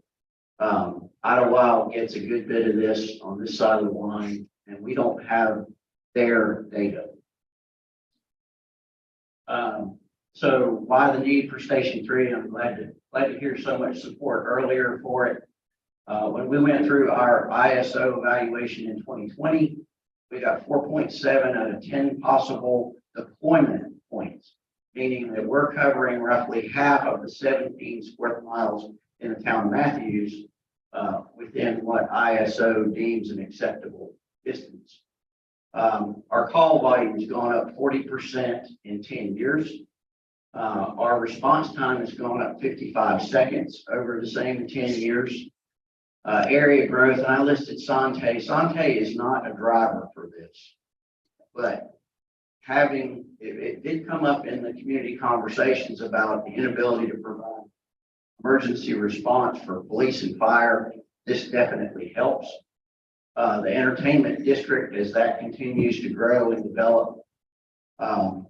Speaker 11: Idlewild gets a good bit of this on this side of the line, and we don't have their data. So why the need for Station 3? I'm glad to hear so much support earlier for it. When we went through our ISO evaluation in 2020, we got 4.7 out of 10 possible deployment points, meaning that we're covering roughly half of the 17 square miles in the town of Matthews within what ISO deems an acceptable distance. Our call volume has gone up 40% in 10 years. Our response time has gone up 55 seconds over the same 10 years. Area growth, and I listed Sante. Sante is not a driver for this, but it did come up in the community conversations about the inability to provide emergency response for police and fire. This definitely helps. The entertainment district, as that continues to grow and develop. On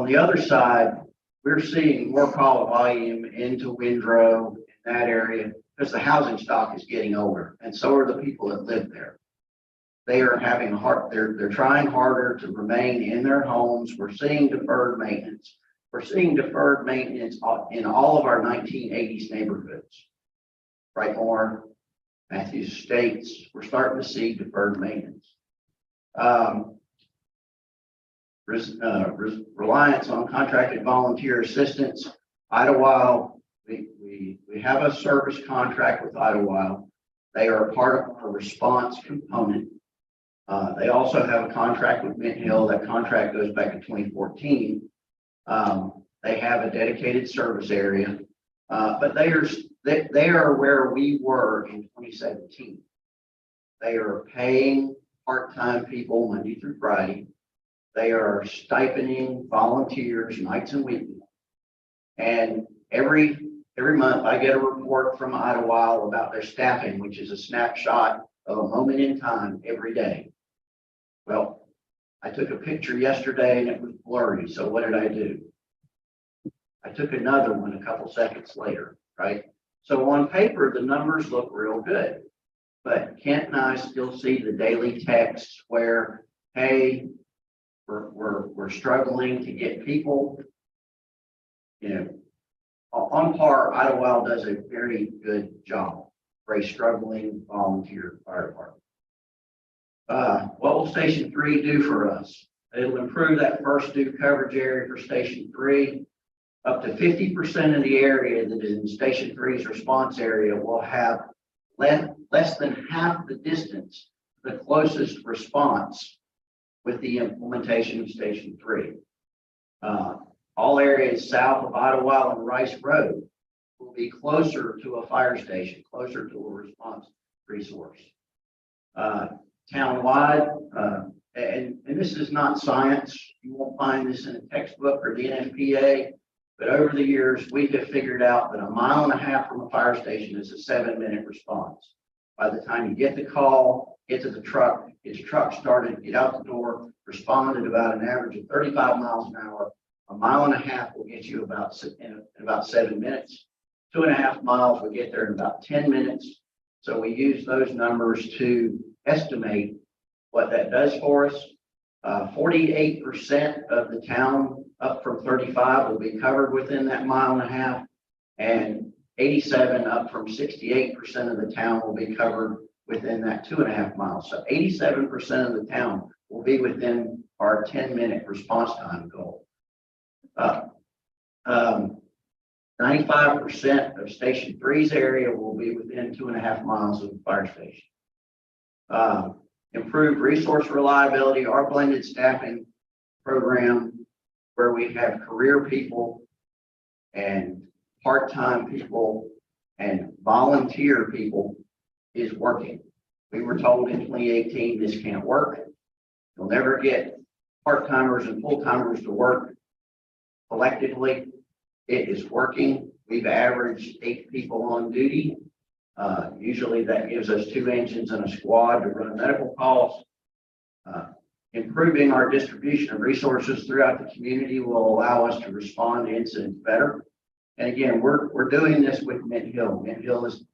Speaker 11: the other side, we're seeing more call volume into Windrow in that area because the housing stock is getting older, and so are the people that live there. They are having they're trying harder to remain in their homes. We're seeing deferred maintenance. We're seeing deferred maintenance in all of our 1980s neighborhoods. Brightmore, Matthews Estates, we're starting to see deferred maintenance. Reliance on contracted volunteer assistance. Idlewild, we have a service contract with Idlewild. They are a part of our response component. They also have a contract with Mint Hill. That contract goes back to 2014. They have a dedicated service area, but they are where we were in 2017. They are paying part-time people Monday through Friday. They are stipending volunteers nights and weekends. And every month I get a report from Idlewild about their staffing, which is a snapshot of a moment in time every day. Well, I took a picture yesterday and it was blurry. So what did I do? I took another one a couple seconds later, right? So on paper, the numbers look real good, but Kent and I still see the daily texts where, hey, we're struggling to get people, on par. Idlewild does a very good job for a struggling volunteer fire department. What will Station 3 do for us? It'll improve that first due coverage area for Station 3. Up to 50% of the area that is in Station 3's response area will have less than half the distance, the closest response with the implementation of Station 3. All areas south of Idlewild and Rice Road will be closer to a fire station, closer to a response resource. Townwide, and this is not science. You won't find this in a textbook or the NFPA, but over the years, we have figured out that 1.5 miles from a fire station is a 7-minute response. By the time you get the call, get to the truck, get your truck started, get out the door, respond at about an average of 35 miles an hour. A mile and a half will get you in about 7 minutes. 2.5 miles will get there in about 10 minutes. So we use those numbers to estimate what that does for us. 48% of the town up from 35 will be covered within that mile and a half. And 87 up from 68% of the town will be covered within that 2.5 miles. So 87% of the town will be within our 10-minute response time goal. 95% of Station 3's area will be within 2.5 miles of the fire station. Improved resource reliability, our blended staffing program, where we have career people and part-time people and volunteer people, is working. We were told in 2018, this can't work. You'll never get part-timers and full-timers to work collectively. It is working. We've averaged 8 people on duty. Usually that gives us 2 engines and a squad to run medical calls. Improving our distribution of resources throughout the community will allow us to respond to incidents better. And again, we're doing this with Mint Hill. Mint Hill is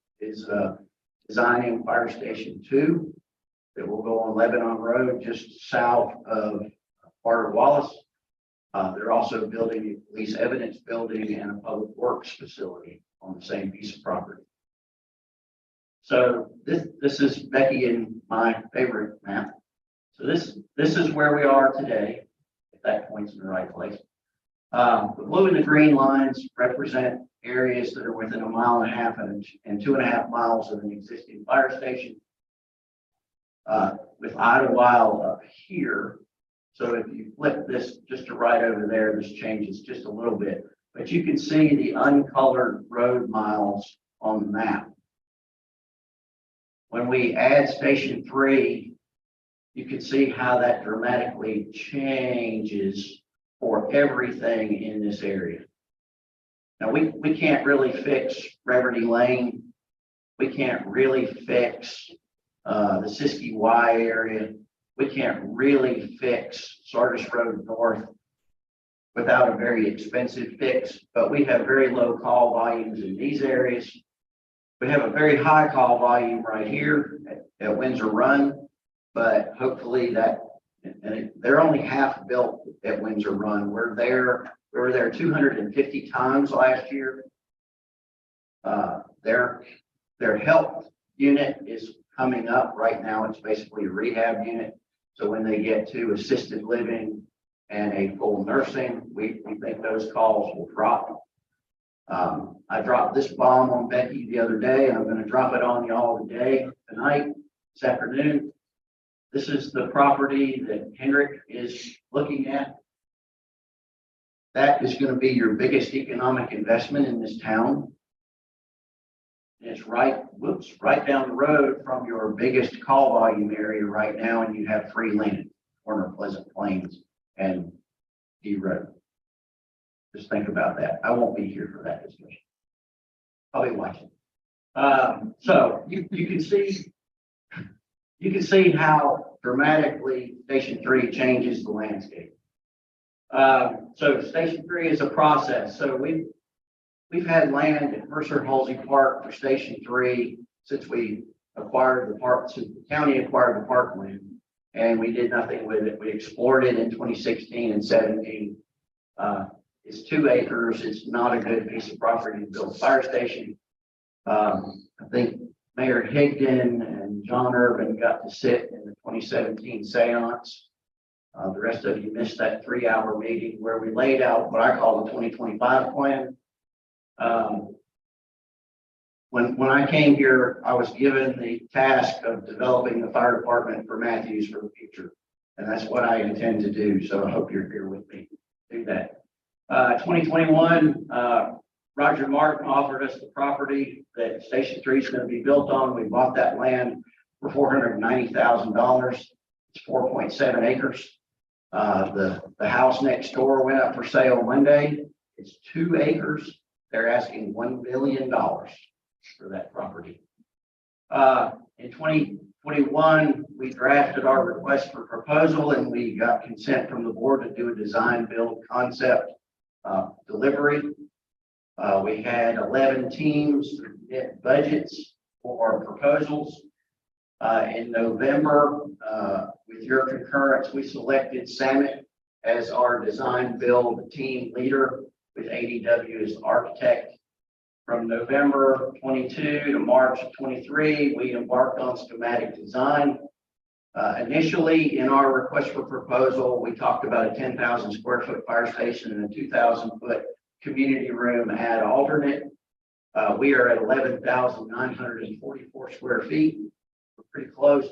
Speaker 11: designing Fire Station 2 that will go on Lebanon Road, just south of part of Wallace. They're also building a police evidence building and a public works facility on the same piece of property. So this is Becky and my favorite map. So this is where we are today, if that points in the right place. The blue and the green lines represent areas that are within 1.5 miles and 2.5 miles of an existing fire station. With Idlewild up here. So if you flip this just to right over there, this changes just a little bit, but you can see the uncolored road miles on the map. When we add Station 3, you can see how that dramatically changes for everything in this area. Now, we can't really fix Reverdy Lane. We can't really fix the Siskiyou Y area. We can't really fix Sardis Road North without a very expensive fix, but we have very low call volumes in these areas. We have a very high call volume right here at Windsor Run, but hopefully they're only half built at Windsor Run. We were there 250 times last year. Their health unit is coming up right now. It's basically a rehab unit. So when they get to assisted living and a full nursing, we think those calls will drop. I dropped this bomb on Becky the other day, and I'm going to drop it on y'all tonight, this afternoon. This is the property that Hendrick is looking at. That is going to be your biggest economic investment in this town. And it's right down the road from your biggest call volume area right now, and you have free land, corner Pleasant Plains and D Road. Just think about that. I won't be here for that discussion. I'll be watching. So you can see how dramatically Station 3 changes the landscape. So Station 3 is a process. So we've had land at Mercer Halsey Park for Station 3 since we acquired the park, since the county acquired the parkland, and we did nothing with it. We explored it in 2016 and 17. It's 2 acres. It's not a good piece of property to build a fire station. I think Mayor Higdon and John Urban got to sit in the 2017 seance. The rest of you missed that 3-hour meeting where we laid out what I call the 2025 plan. When I came here, I was given the task of developing the fire department for Matthews for the future. And that's what I intend to do. So I hope you're here with me to do that. 2021, Roger Martin offered us the property that Station 3 is going to be built on. We bought that land for $490,000. It's 4.7 acres. The house next door went up for sale Monday. It's 2 acres. They're asking $1 billion for that property. In 21, we drafted our request for proposal and we got consent from the board to do a design build concept delivery. We had 11 teams submit budgets for proposals. In November, with your concurrence, we selected Samet as our design build team leader with ADW as the architect. From November 22 to March 23, we embarked on schematic design. Initially, in our request for proposal, we talked about a 10,000 square foot fire station and a 2,000 foot community room ad alternate. We are at 11,944 square feet. We're pretty close.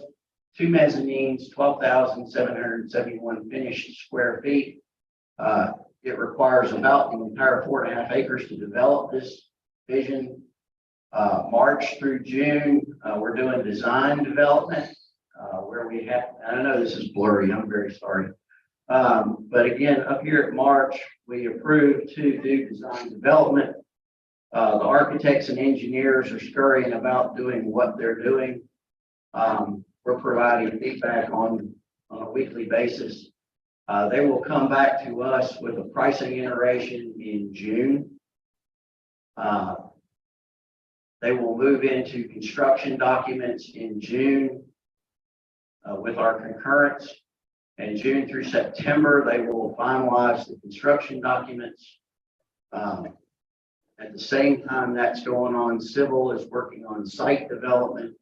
Speaker 11: 2 mezzanines, 12,771 finished square feet. It requires about the entire 4.5 acres to develop this vision. March through June, we're doing design development, where we have, I know this is blurry, I'm very sorry. But again, up here at March, we approved to do design development. The architects and engineers are scurrying about doing what they're doing. We're providing feedback on a weekly basis. They will come back to us with a pricing iteration in June. They will move into construction documents in June with our concurrence. And June through September, they will finalize the construction documents. At the same time that's going on, Civil is working on site development.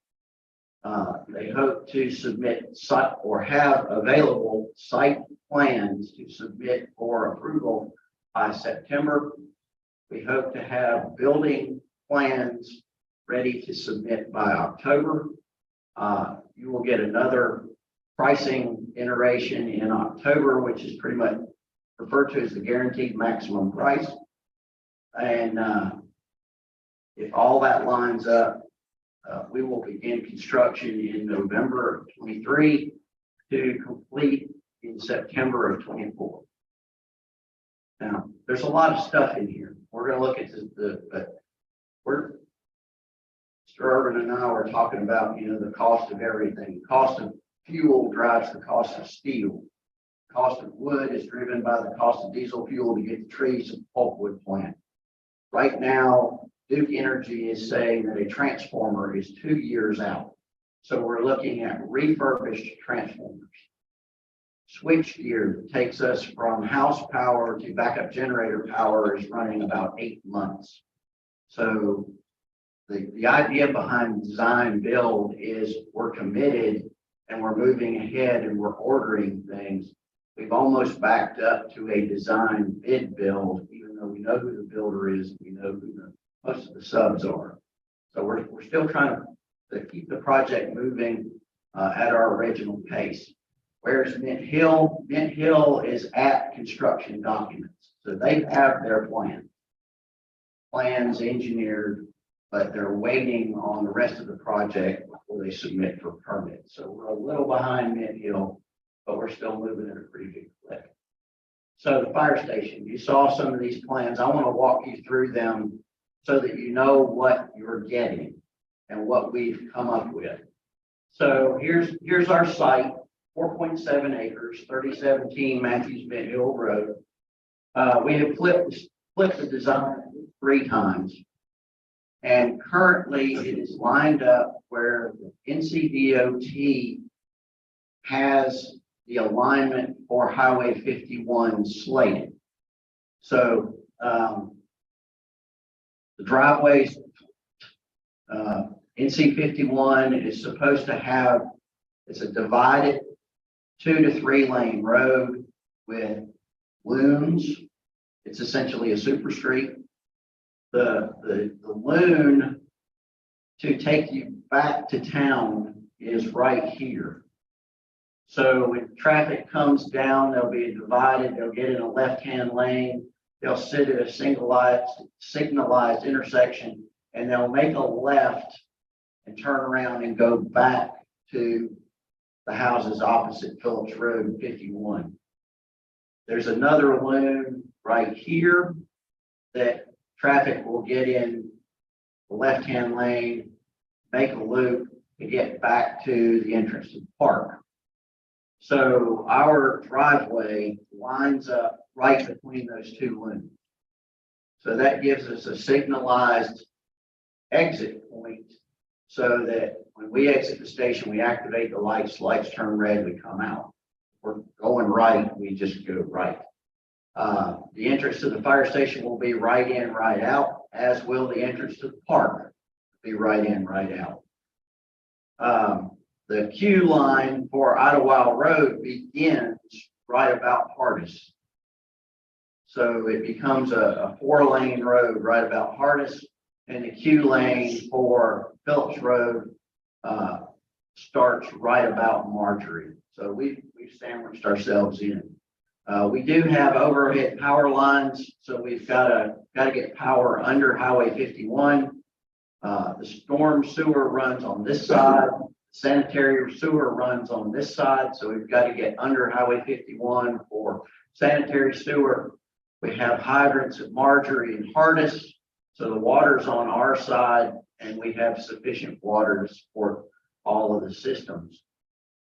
Speaker 11: They hope to submit site or have available site plans to submit for approval by September. We hope to have building plans ready to submit by October. You will get another pricing iteration in October, which is pretty much referred to as the guaranteed maximum price. And if all that lines up, we will begin construction in November of 23 to complete in September of 24. Now, there's a lot of stuff in here. We're going to look at Mr. Urban and I were talking about, the cost of everything. The cost of fuel drives the cost of steel. The cost of wood is driven by the cost of diesel fuel to get the trees to the pulpwood plant. Right now, Duke Energy is saying that a transformer is 2 years out. So we're looking at refurbished transformers. Switchgear takes us from house power to backup generator power is running about 8 months. So the idea behind design build is we're committed and we're moving ahead and we're ordering things. We've almost backed up to a design bid build, even though we know who the builder is, we know who most of the subs are. So we're still trying to keep the project moving at our original pace. Whereas Mint Hill is at construction documents. So they have their plans engineered, but they're waiting on the rest of the project before they submit for permit. So we're a little behind Mint Hill, but we're still moving at a pretty big clip. So the fire station, you saw some of these plans. I want to walk you through them so that you know what you're getting and what we've come up with. So here's our site, 4.7 acres, 3017 Matthews Mint Hill Road. We have flipped the design 3 times. And currently it is lined up where the NCDOT has the alignment for Highway 51 slated. So the driveways, NC 51 is supposed to have, it's a divided 2 to 3 lane road with looms. It's essentially a super street. The loon to take you back to town is right here. So when traffic comes down, they'll be divided, they'll get in a left-hand lane, they'll sit at a signalized intersection, and they'll make a left and turn around and go back to the houses opposite Phillips Road 51. There's another loon right here that traffic will get in the left-hand lane, make a loop, to get back to the entrance to the park. So our driveway lines up right between those two lanes. So that gives us a signalized exit point so that when we exit the station, we activate the lights turn red, we come out. We're going right, we just go right. The entrance to the fire station will be right in, right out, as will the entrance to the park be right in, right out. The queue line for Idlewild Road begins right about Hardis. So it becomes a 4-lane road right about Hardis, and the queue lane for Phillips Road starts right about Marjorie. So we've sandwiched ourselves in. We do have overhead power lines, so we've got to get power under Highway 51. The storm sewer runs on this side. Sanitary sewer runs on this side, so we've got to get under Highway 51 for sanitary sewer. We have hydrants at Marjorie and Hardis, so the water's on our side, and we have sufficient water to support all of the systems.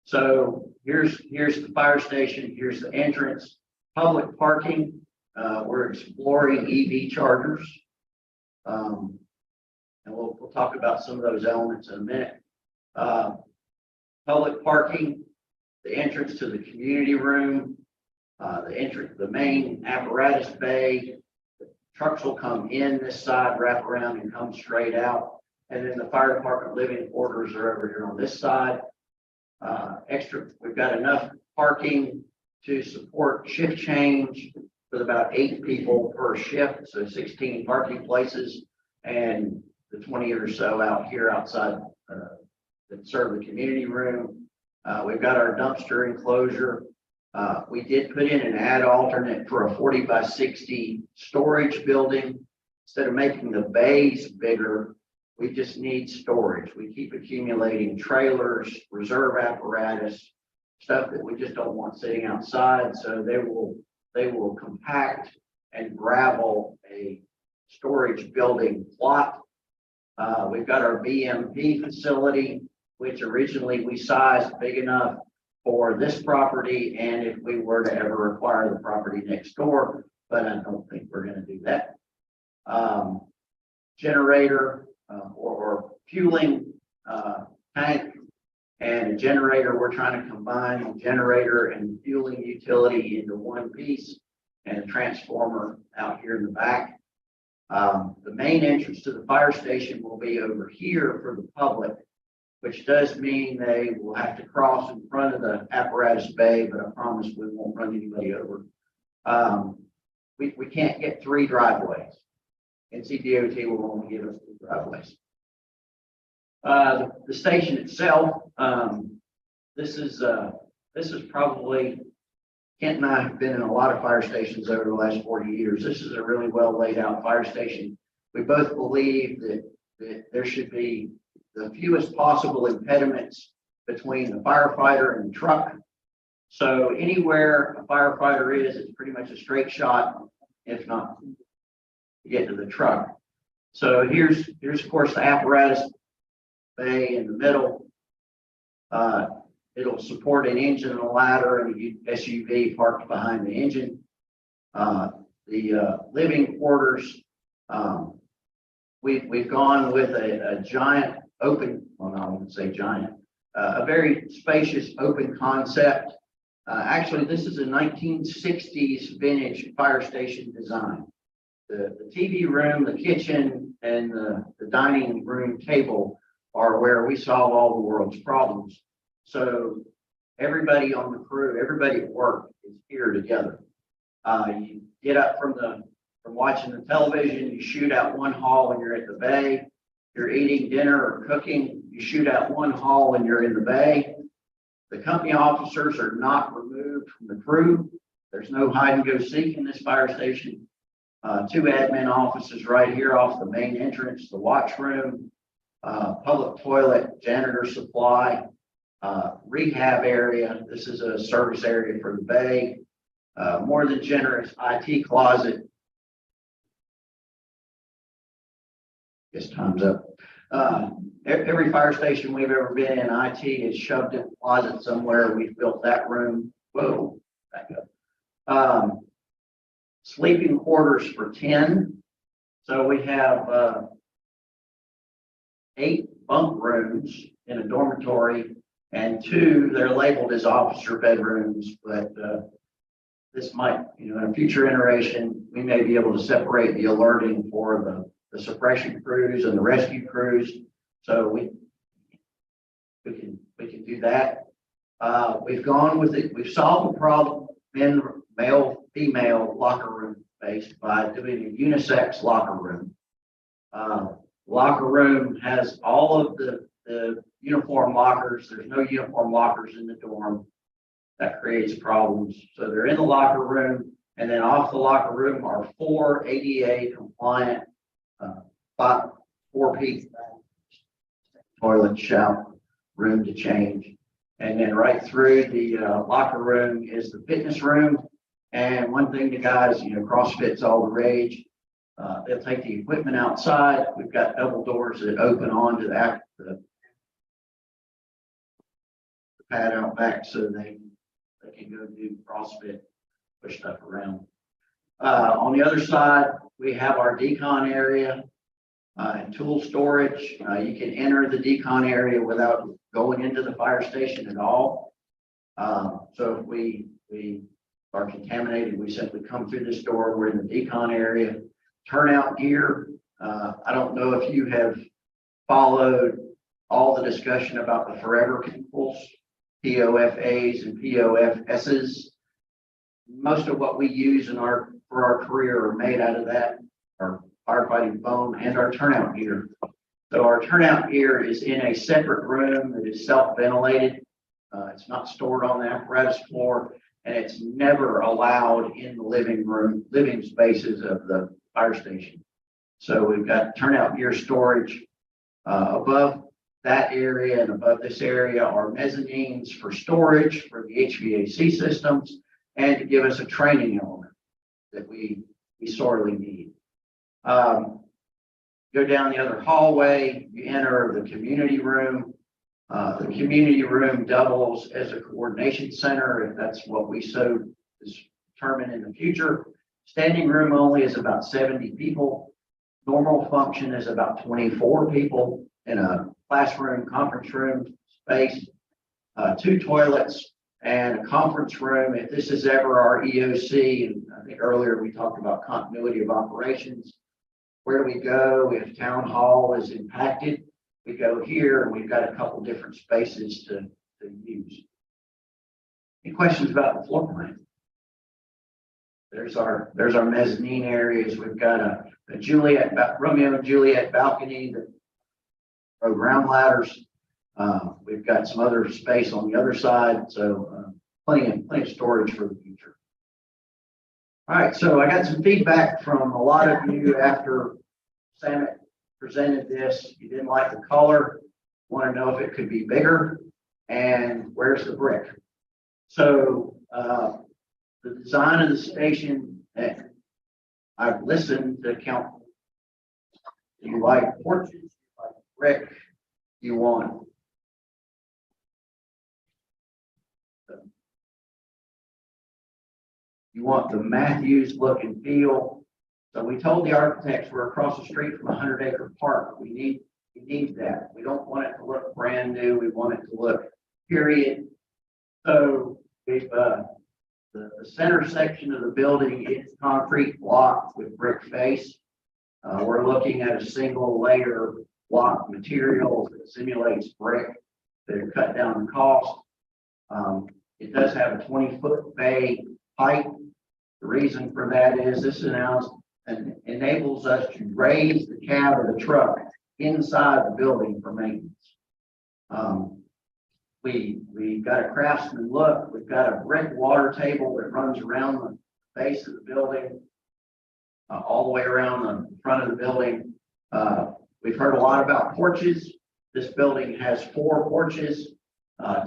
Speaker 11: So here's the fire station, here's the entrance, public parking. We're exploring EV chargers. And we'll talk about some of those elements in a minute. Public parking, the entrance to the community room, the main apparatus bay. The trucks will come in this side, wrap around and come straight out. And then the fire department living quarters are over here on this side. We've got enough parking to support shift change with about 8 people per shift, so 16 parking places, and the 20 or so out here outside that serve the community room. We've got our dumpster enclosure. We did put in an ad alternate for a 40 by 60 storage building. Instead of making the bays bigger, we just need storage. We keep accumulating trailers, reserve apparatus, stuff that we just don't want sitting outside. So they will compact and gravel a storage building plot. We've got our BMP facility, which originally we sized big enough for this property, and if we were to ever acquire the property next door, but I don't think we're going to do that. Generator or fueling tank and a generator. We're trying to combine the generator and fueling utility into one piece, and a transformer out here in the back. The main entrance to the fire station will be over here for the public, which does mean they will have to cross in front of the apparatus bay, but I promise we won't run anybody over. We can't get 3 driveways. NCDOT will only give us 2 driveways. The station itself, this is probably, Kent and I have been in a lot of fire stations over the last 40 years. This is a really well laid out fire station. We both believe that there should be the fewest possible impediments between the firefighter and the truck. So anywhere a firefighter is, it's pretty much a straight shot, if not to get to the truck. So here's of course the apparatus bay in the middle. It'll support an engine and a ladder and a SUV parked behind the engine. The living quarters, we've gone with a giant open, well, I wouldn't say giant, a very spacious open concept. Actually, this is a 1960s vintage fire station design. The TV room, the kitchen, and the dining room table are where we solve all the world's problems. So everybody on the crew, everybody at work is here together. You get up from watching the television, you shoot out one hall and you're at the bay. You're eating dinner or cooking, you shoot out one hall and you're in the bay. The company officers are not removed from the crew. There's no hide and go seek in this fire station. 2 admin offices right here off the main entrance, the watch room, public toilet, janitor supply, rehab area. This is a service area for the bay. More than generous IT closet. Guess time's up. Every fire station we've ever been in, IT is shoved in a closet somewhere. We've built that room. Whoa, back up. Sleeping quarters for 10. So we have 8 bunk rooms in a dormitory and 2, they're labeled as officer bedrooms, but this might, in a future iteration, we may be able to separate the alerting for the suppression crews and the rescue crews. So we can do that. We've gone with it. We've solved the problem in male, female locker room space by doing a unisex locker room. Locker room has all of the uniform lockers. There's no uniform lockers in the dorm. That creates problems. So they're in the locker room, and then off the locker room are 4 ADA compliant, 4-piece toilet, shower, room to change. And then right through the locker room is the fitness room. And one thing the guys, CrossFit's all the rage. They'll take the equipment outside. We've got double doors that open onto the pad out back, so they can go do CrossFit, push stuff around. On the other side, we have our decon area and tool storage. You can enter the decon area without going into the fire station at all. So if we are contaminated, we simply come through this door. We're in the decon area. Turnout gear. I don't know if you have followed all the discussion about the forever chemicals, POFAs and POFSs. Most of what we use for our career are made out of that, our firefighting foam and our turnout gear. So our turnout gear is in a separate room that is self-ventilated. It's not stored on the apparatus floor, and it's never allowed in the living spaces of the fire station. So we've got turnout gear storage above that area, and above this area are mezzanines for storage for the HVAC systems and to give us a training element that we sorely need. Go down the other hallway, you enter the community room. The community room doubles as a coordination center, if that's what we so determine in the future. Standing room only is about 70 people. Normal function is about 24 people in a classroom, conference room space, 2 toilets and a conference room. If this is ever our EOC, and I think earlier we talked about continuity of operations, where do we go if town hall is impacted? We go here, and we've got a couple different spaces to use. Any questions about the floor plan? There's our mezzanine areas. We've got a Romeo and Juliet balcony that ground ladders. We've got some other space on the other side, so plenty of storage for the future. All right, so I got some feedback from a lot of you after Samet presented this. You didn't like the color, want to know if it could be bigger, and where's the brick? So the design of the station, I've listened to count. You like porches, you like brick, you want the Matthews look and feel. So we told the architects we're across the street from 100-acre park. We need that. We don't want it to look brand new. We want it to look period. So we've the center section of the building is concrete block with brick face. We're looking at a single layer block material that simulates brick to cut down the cost. It does have a 20-foot bay height. The reason for that is this enables us to raise the cab of the truck inside the building for maintenance. We've got a craftsman look. We've got a brick water table that runs around the base of the building, all the way around the front of the building. We've heard a lot about porches. This building has 4 porches,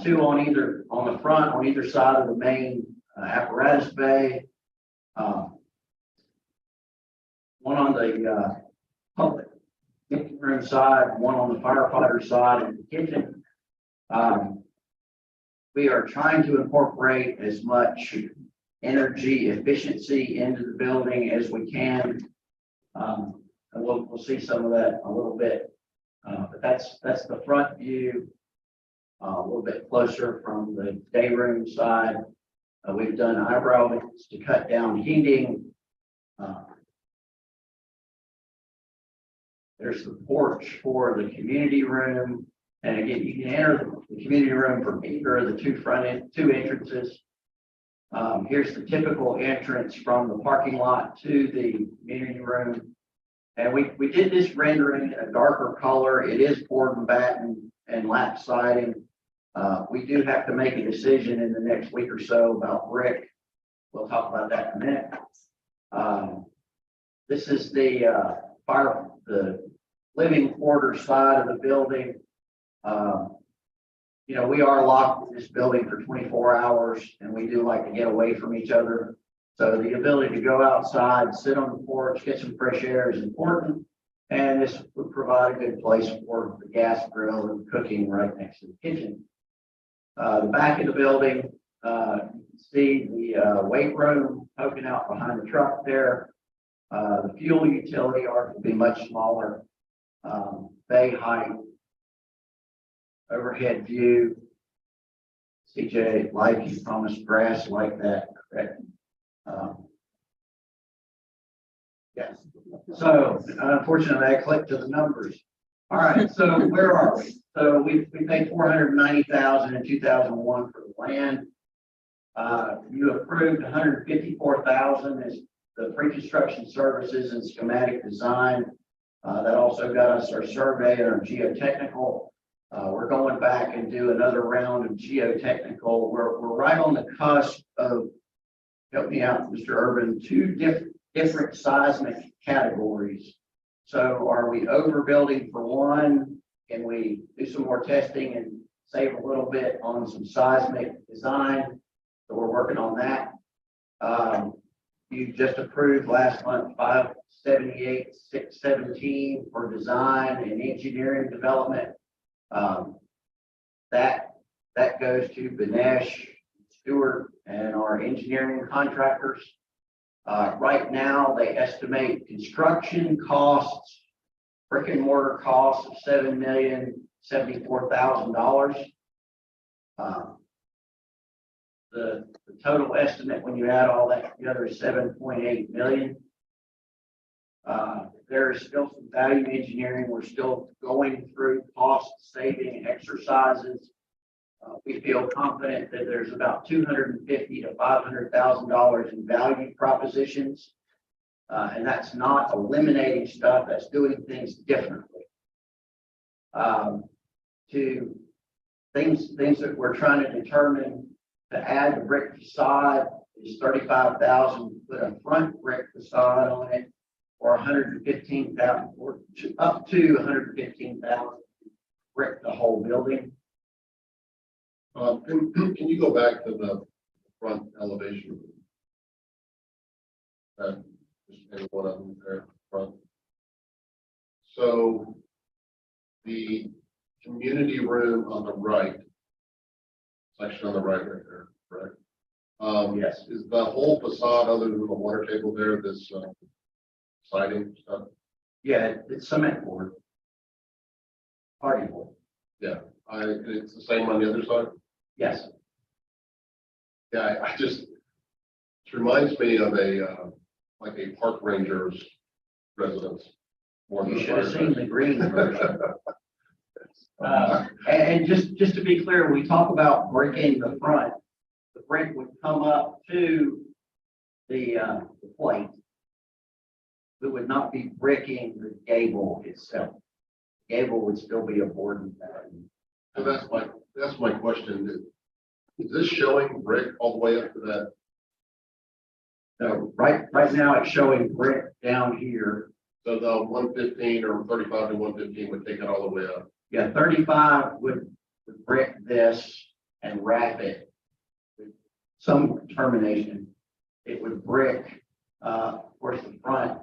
Speaker 11: 2 on the front, on either side of the main apparatus bay. One on the public meeting room side, one on the firefighter side and the kitchen. We are trying to incorporate as much energy efficiency into the building as we can. And we'll see some of that a little bit. But that's the front view. A little bit closer from the day room side. We've done eyebrow vents to cut down heating. There's the porch for the community room. And again, you can enter the community room from either of the two entrances. Here's the typical entrance from the parking lot to the community room. And we did this rendering in a darker color. It is board and batten and lap siding. We do have to make a decision in the next week or so about brick. We'll talk about that in a minute. This is the living quarter side of the building. You know, we are locked in this building for 24 hours and we do like to get away from each other. So the ability to go outside, sit on the porch, get some fresh air is important. And this would provide a good place for the gas grill and cooking right next to the kitchen. The back of the building, you can see the weight room poking out behind the truck there. The fuel utility arc will be much smaller. Bay height, overhead view. CJ, like you promised grass like that, correct? Yes. So unfortunately, I clicked to the numbers. All right, so where are we? So we paid $490,000 in 2001 for the land. You approved $154,000 as the pre-construction services and schematic design. That also got us our survey and our geotechnical. We're going back and do another round of geotechnical. We're right on the cusp of, help me out, Mr. Urban, two different seismic categories. So are we overbuilding for one? Can we do some more testing and save a little bit on some seismic design? So we're working on that. You just approved last month 578,617 for design and engineering development. That goes to Banesh, Stewart, and our engineering contractors. Right now, they estimate construction costs, brick and mortar costs of $7,074,000. The total estimate, when you add all that together, is $7.8 million. There is still some value engineering. We're still going through cost saving exercises. We feel confident that there's about $250,000 to $500,000 in value propositions. And that's not eliminating stuff, that's doing things differently. To things that we're trying to determine, to add the brick facade is $35,000, put a front brick facade on it, or $115,000, or up to $115,000 brick the whole building.
Speaker 3: Can you go back to the front elevation? Just maybe one of them there front. So the community room on the right, section on the right there, correct?
Speaker 11: Yes.
Speaker 3: Is the whole facade other than the water table there, this siding stuff?
Speaker 11: Yeah, it's cement board. Party board.
Speaker 3: Yeah, it's the same on the other side?
Speaker 11: Yes.
Speaker 3: Yeah, I just, it reminds me of a, like a park ranger's residence. More than
Speaker 11: You
Speaker 3: a
Speaker 11: should have
Speaker 3: fire
Speaker 11: seen the green version. And just to be clear, when we talk about bricking the front, the brick would come up to the plate. We would not be bricking the gable itself. Gable would still be a board and batten.
Speaker 3: So that's my question. Is this showing brick all the way up to that?
Speaker 11: So right now it's showing brick down here.
Speaker 3: So the 115 or 35 to 115 would take it all the way up.
Speaker 11: Yeah, 35 would brick this and wrap it with some termination. It would brick, of course, the front.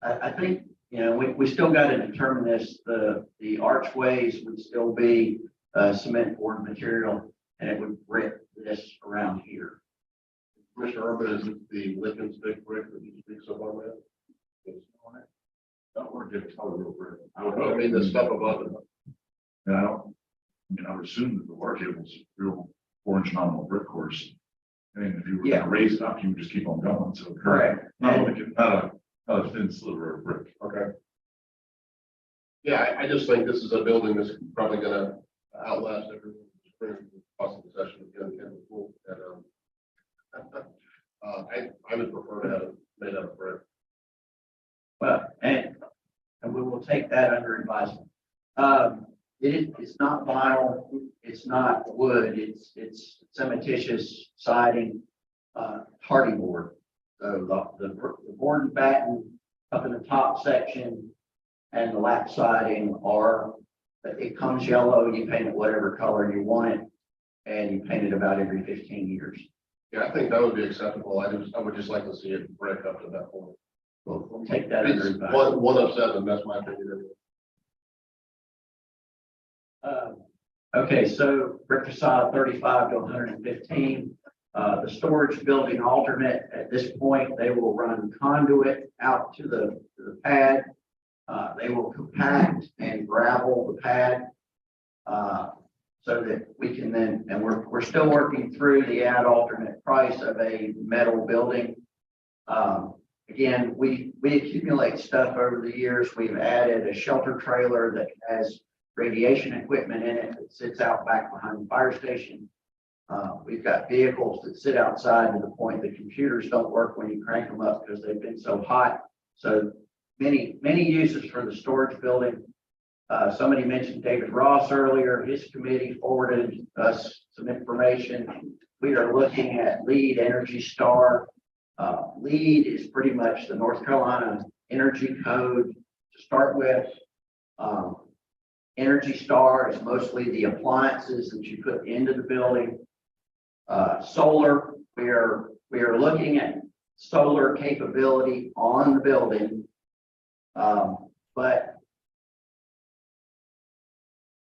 Speaker 11: I think You know, we still got to determine this, the archways would still be cement board material, and it would brick this around here.
Speaker 3: Commissioner Urban, is it the Lincoln's big brick that you speak so on that?
Speaker 9: That word did tell real brick.
Speaker 3: I mean, the stuff above it.
Speaker 9: And I would assume that the water table is real 4-inch nominal brick course. And if you were
Speaker 11: Yeah.
Speaker 9: to raise it up, you would just keep on going, so.
Speaker 11: Correct.
Speaker 9: Not like, not a thin sliver of brick.
Speaker 3: Okay. Yeah, I just think this is a building that's probably gonna outlast everyone. Possible session again in the pool. And, I would prefer to have it made out of brick.
Speaker 11: But, and we will take that under advisement. It's not vinyl, it's not wood, it's cementitious siding, hardy board. So the board and batten up in the top section and the lap siding are, it comes yellow, you paint it whatever color you want it, and you paint it about every 15 years.
Speaker 3: Yeah, I think that would be acceptable. I would just like to see it break up to that point.
Speaker 11: We'll take that under
Speaker 3: It's
Speaker 11: advisement.
Speaker 3: one of 7, that's my opinion.
Speaker 11: Okay, so brick facade 35 to 115. The storage building alternate, at this point, they will run conduit out to the pad. They will compact and gravel the pad. So that we can then, and we're still working through the ad alternate price of a metal building. Again, we accumulate stuff over the years. We've added a shelter trailer that has radiation equipment in it that sits out back behind the fire station. We've got vehicles that sit outside to the point the computers don't work when you crank them up because they've been so hot. So many uses for the storage building. Somebody mentioned David Ross earlier. His committee forwarded us some information. We are looking at LEED Energy Star. LEED is pretty much the North Carolina Energy Code to start with. Energy Star is mostly the appliances that you put into the building. Solar, we are looking at solar capability on the building. But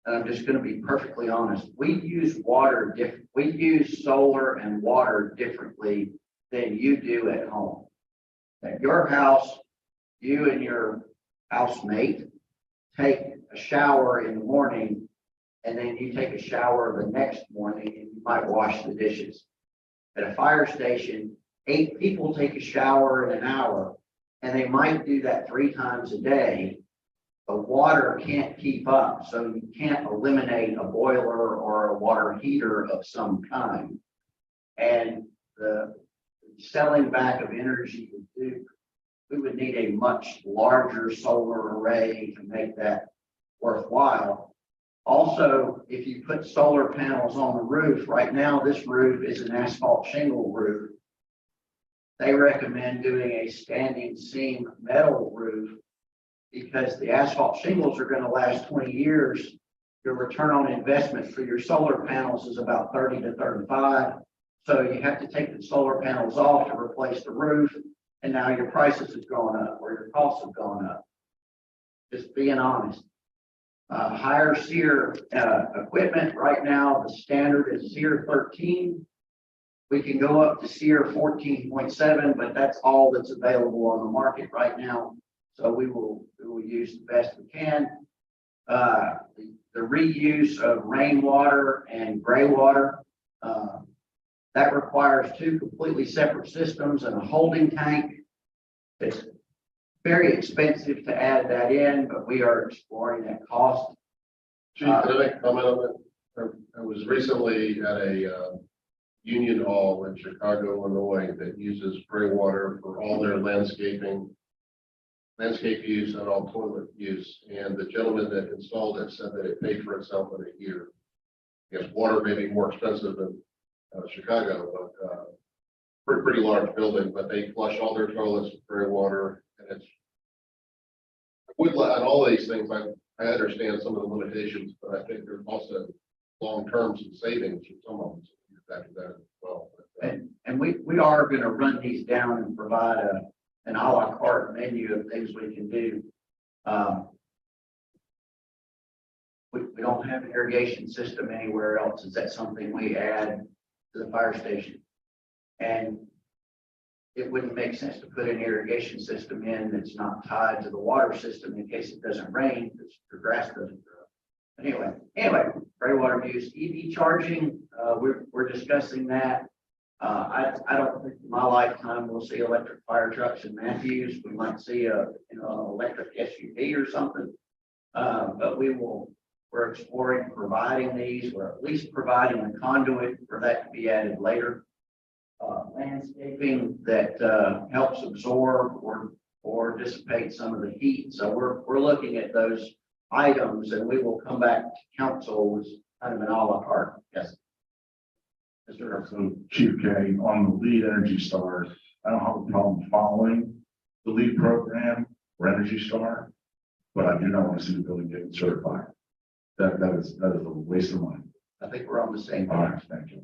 Speaker 11: and I'm just going to be perfectly honest. We use solar and water differently than you do at home. At your house, you and your housemate take a shower in the morning, and then you take a shower the next morning and you might wash the dishes. At a fire station, 8 people take a shower in an hour, and they might do that 3 times a day. The water can't keep up, so you can't eliminate a boiler or a water heater of some kind. And the selling back of energy would do, we would need a much larger solar array to make that worthwhile. Also, if you put solar panels on the roof, right now this roof is an asphalt shingle roof. They recommend doing a standing seam metal roof because the asphalt shingles are going to last 20 years. Your return on investment for your solar panels is about 30 to 35. So you have to take the solar panels off to replace the roof. And now your prices have gone up or your costs have gone up. Just being honest. Higher SEER equipment right now, the standard is SEER 13. We can go up to SEER 14.7, but that's all that's available on the market right now. So we will use the best we can. The reuse of rainwater and gray water, that requires 2 completely separate systems and a holding tank. It's very expensive to add that in, but we are exploring that cost.
Speaker 3: Chief, can I make a comment on that? I was recently at a union hall in Chicago, Illinois, that uses gray water for all their landscape use and all toilet use. And the gentleman that installed it said that it paid for itself in a year. Yes, water may be more expensive than Chicago, but pretty large building, but they flush all their toilets with gray water, and it's on all these things. I understand some of the limitations, but I think there's also long-term some savings from some of them. Back to that as well.
Speaker 11: And we are going to run these down and provide an a la carte menu of things we can do. We don't have an irrigation system anywhere else. Is that something we add to the fire station? And it wouldn't make sense to put an irrigation system in that's not tied to the water system in case it doesn't rain, because your grass doesn't grow. Anyway, gray water use, EV charging, we're discussing that. I don't think in my lifetime we'll see electric fire trucks in Matthews. We might see an electric SUV or something. But we're exploring providing these, or at least providing a conduit for that to be added later. Landscaping that helps absorb or dissipate some of the heat. So we're looking at those items, and we will come back to council with kind of an a la carte. Yes. Mr.
Speaker 9: So Chief K, on the lead Energy Star, I don't have a problem following the lead program or Energy Star, but I do not want to see the building getting certified. That is a waste of money.
Speaker 11: I think we're on the same
Speaker 9: All
Speaker 11: page.
Speaker 9: right, thank you.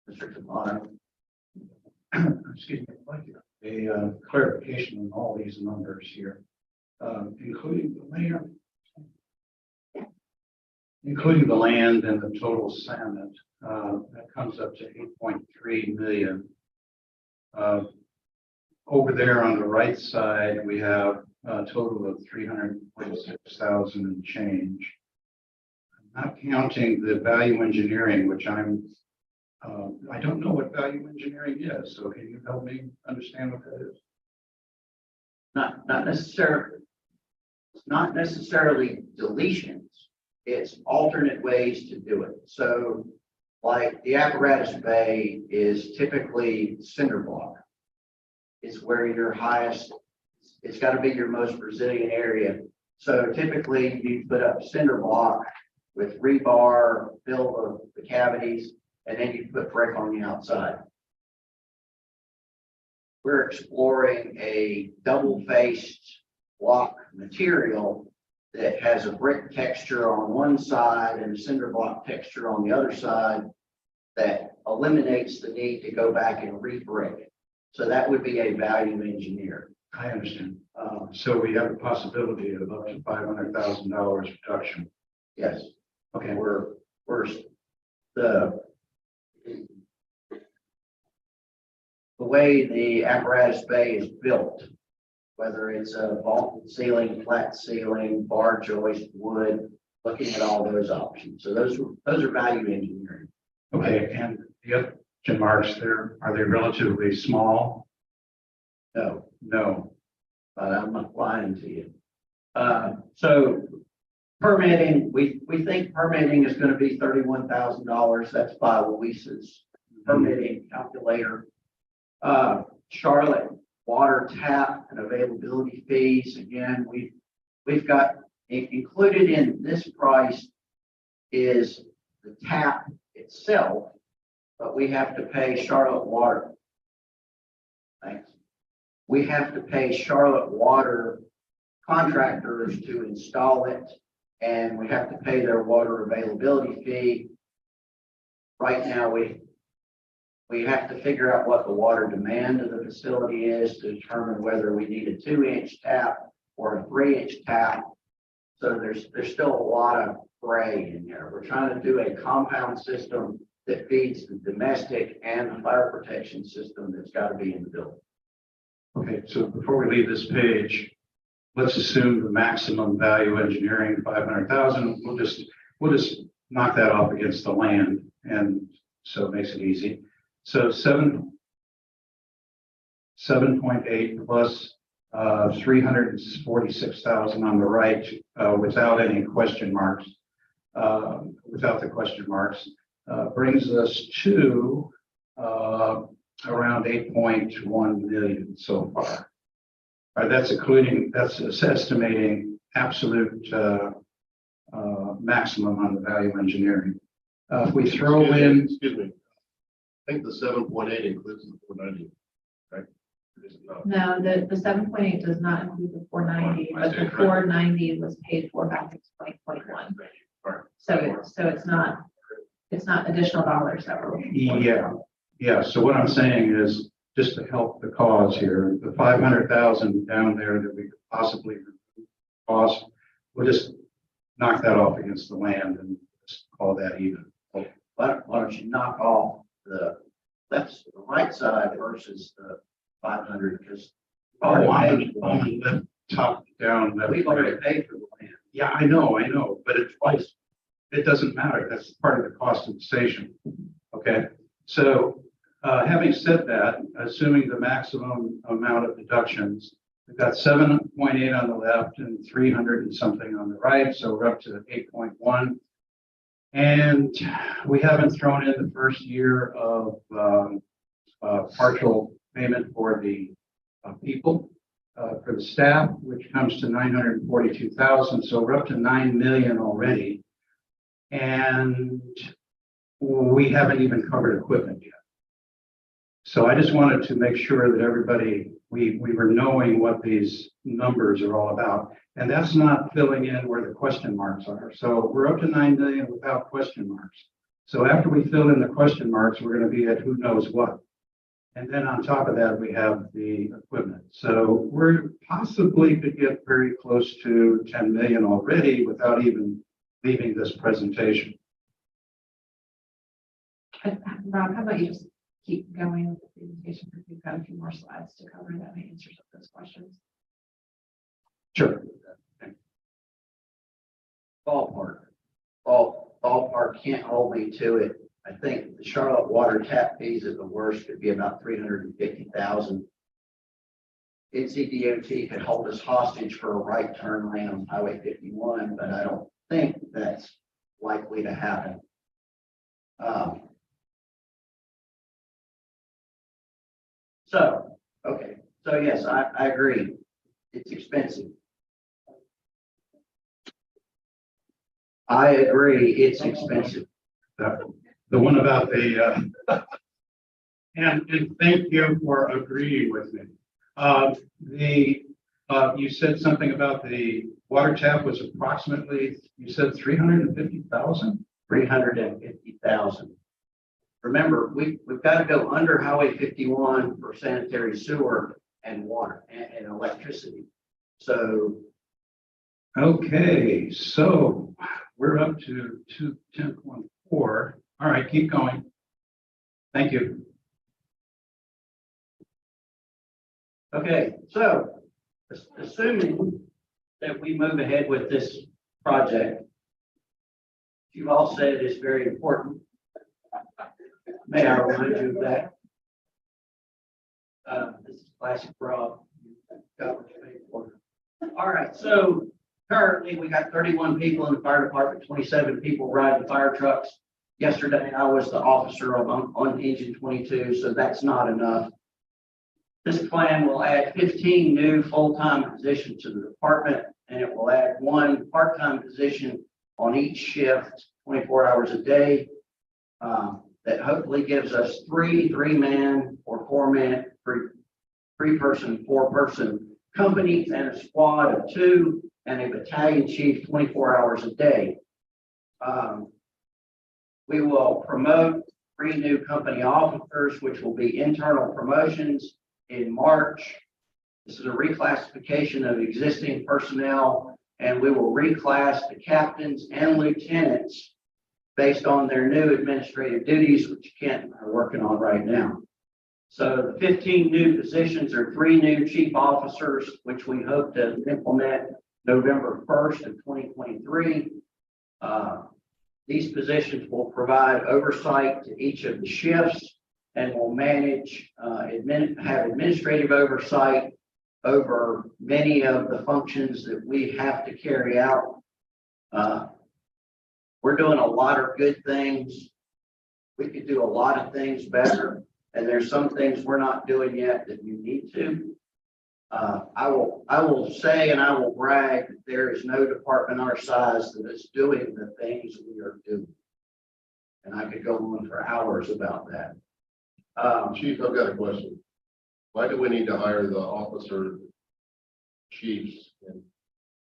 Speaker 11: Mr. Capano.
Speaker 2: Excuse me, I'd like a clarification on all these numbers here, including the land. Including the land and the total salmon, that comes up to 8.3 million. Over there on the right side, we have a total of 346,000 and change. I'm not counting the value engineering, which I don't know what value engineering is, so can you help me understand what that is?
Speaker 11: Not necessarily. It's not necessarily deletions. It's alternate ways to do it. So like the apparatus bay is typically cinder block. It's where your highest, it's got to be your most resilient area. So typically you put up cinder block with rebar, fill the cavities, and then you put brick on the outside. We're exploring a double-faced block material that has a brick texture on one side and a cinder block texture on the other side that eliminates the need to go back and re-brick. So that would be a value engineer.
Speaker 2: I understand. So we have a possibility of up to $500,000 reduction.
Speaker 11: Yes,
Speaker 2: Okay,
Speaker 11: we're the way the apparatus bay is built, whether it's a vaulted ceiling, flat ceiling, bar joist, wood, looking at all those options. So those are value engineering.
Speaker 2: okay, and the other marks there, are they relatively small?
Speaker 11: No,
Speaker 2: No.
Speaker 11: but I'm not lying to you. So permitting, we think permitting is going to be $31,000. That's by Luis's permitting calculator. Charlotte water tap and availability fees. Again, we've got included in this price is the tap itself, but we have to pay Charlotte Water. Thanks. We have to pay Charlotte Water contractors to install it, and we have to pay their water availability fee. Right now, we have to figure out what the water demand of the facility is to determine whether we need a 2-inch tap or a 3-inch tap. So there's still a lot of gray in there. We're trying to do a compound system that feeds the domestic and the fire protection system that's got to be in the building.
Speaker 2: Okay, so before we leave this page, let's assume the maximum value engineering, 500,000. We'll just knock that off against the land, and so it makes it easy. So 7.8 plus 346,000 on the right, without any question marks, without the question marks, brings us to around 8.1 million so far. That's estimating absolute maximum on the value engineering. If we throw in,
Speaker 3: Excuse me. I think the 7.8 includes the 490, right? It is not.
Speaker 5: No, the 7.8 does not include the 490,
Speaker 3: Oh, I
Speaker 5: but
Speaker 3: see,
Speaker 5: the
Speaker 3: correct.
Speaker 5: 490 was paid for back in 2021.
Speaker 3: All right.
Speaker 5: So it's not additional dollars that we're looking for.
Speaker 2: yeah. So what I'm saying is, just to help the cause here, the 500,000 down there that we could possibly remove cost. We'll just knock that off against the land and just call that even.
Speaker 11: Why don't you knock off the the right side versus the 500, because
Speaker 2: Oh, on the top down. that's
Speaker 11: we've
Speaker 2: right.
Speaker 11: already paid for the land.
Speaker 2: Yeah, I know, but it doesn't matter. That's part of the cost of the station. Okay, so, having said that, assuming the maximum amount of deductions, we've got 7.8 on the left and 300 and something on the right, so we're up to 8.1. And we haven't thrown in the first year of, partial payment for the people, for the staff, which comes to 942,000. So we're up to 9 million already. And we haven't even covered equipment yet. So I just wanted to make sure that everybody, we were knowing what these numbers are all about. And that's not filling in where the question marks are. So we're up to 9 million without question marks. So after we fill in the question marks, we're going to be at who knows what. And then on top of that, we have the equipment. So we're possibly could get very close to 10 million already without even leaving this presentation.
Speaker 5: Rob, how about you just keep going with the presentation, because we've got a few more slides to cover that may answer some of those questions.
Speaker 2: Sure.
Speaker 11: Ballpark can't hold me to it. I think the Charlotte water tap fees at the worst could be about 350,000. NCDOT could hold us hostage for a right turn lane on Highway 51, but I don't think that's likely to happen. So yes, I agree. It's expensive. I agree, it's expensive.
Speaker 2: The one about the, and thank you for agreeing with me. You said something about the water tap was approximately, you said 350,000?
Speaker 11: 350,000. Remember, we've got to go under Highway 51 for sanitary sewer and water and electricity. So
Speaker 2: Okay, so we're up to 210.4. All right, keep going. Thank you.
Speaker 11: okay, so assuming that we move ahead with this project, you've all said it's very important. May I remind you of that? This is classic Rob. Got what you paid for. All right, so currently we got 31 people in the fire department, 27 people ride the fire trucks. Yesterday, I was the officer on engine 22, so that's not enough. This plan will add 15 new full-time positions to the department, and it will add 1 part-time position on each shift, 24 hours a day. That hopefully gives us 3 3-man or 4-man, 3-person, 4-person companies and a squad of 2 and a battalion chief 24 hours a day. We will promote 3 new company officers, which will be internal promotions in March. This is a reclassification of existing personnel, and we will reclass the captains and lieutenants based on their new administrative duties, which Kent and I are working on right now. So the 15 new positions are 3 new chief officers, which we hope to implement November 1st of 2023. These positions will provide oversight to each of the shifts and will manage, have administrative oversight over many of the functions that we have to carry out. We're doing a lot of good things. We could do a lot of things better, and there's some things we're not doing yet that we need to. I will say, and I will brag, that there is no department our size that is doing the things we are doing. And I could go on for hours about that.
Speaker 3: Chief, I've got a question. Why do we need to hire the officer chiefs in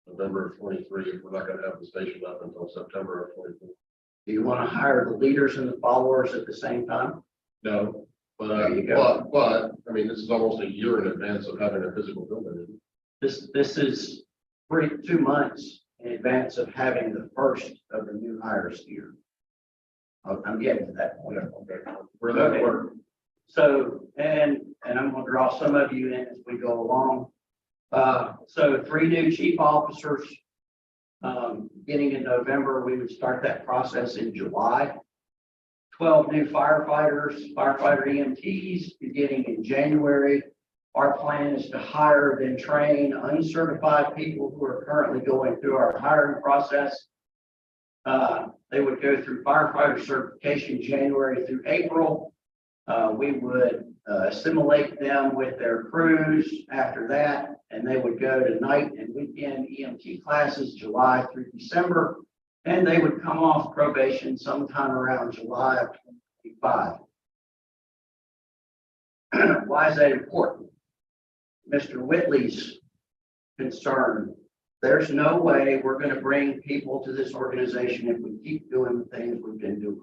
Speaker 3: November of 23 if we're not going to have the station up until September of 24?
Speaker 11: Do you want to hire the leaders and the followers at the same time?
Speaker 3: No, but,
Speaker 11: There you go.
Speaker 3: but, I mean, this is almost a year in advance of having a physical building.
Speaker 11: This is 2 months in advance of having the first of the new hires here. I'm getting to that point.
Speaker 3: Where that work?
Speaker 11: So, and I'm gonna draw some of you in as we go along. So 3 new chief officers. Beginning in November, we would start that process in July. 12 new firefighters, firefighter EMTs, beginning in January. Our plan is to hire and train uncertified people who are currently going through our hiring process. They would go through firefighter certification January through April. We would assimilate them with their crews after that, and they would go to night and weekend EMT classes July through December, and they would come off probation sometime around July of 2025. Why is that important? Mr. Whitley's concern. There's no way we're going to bring people to this organization if we keep doing the things we've been doing.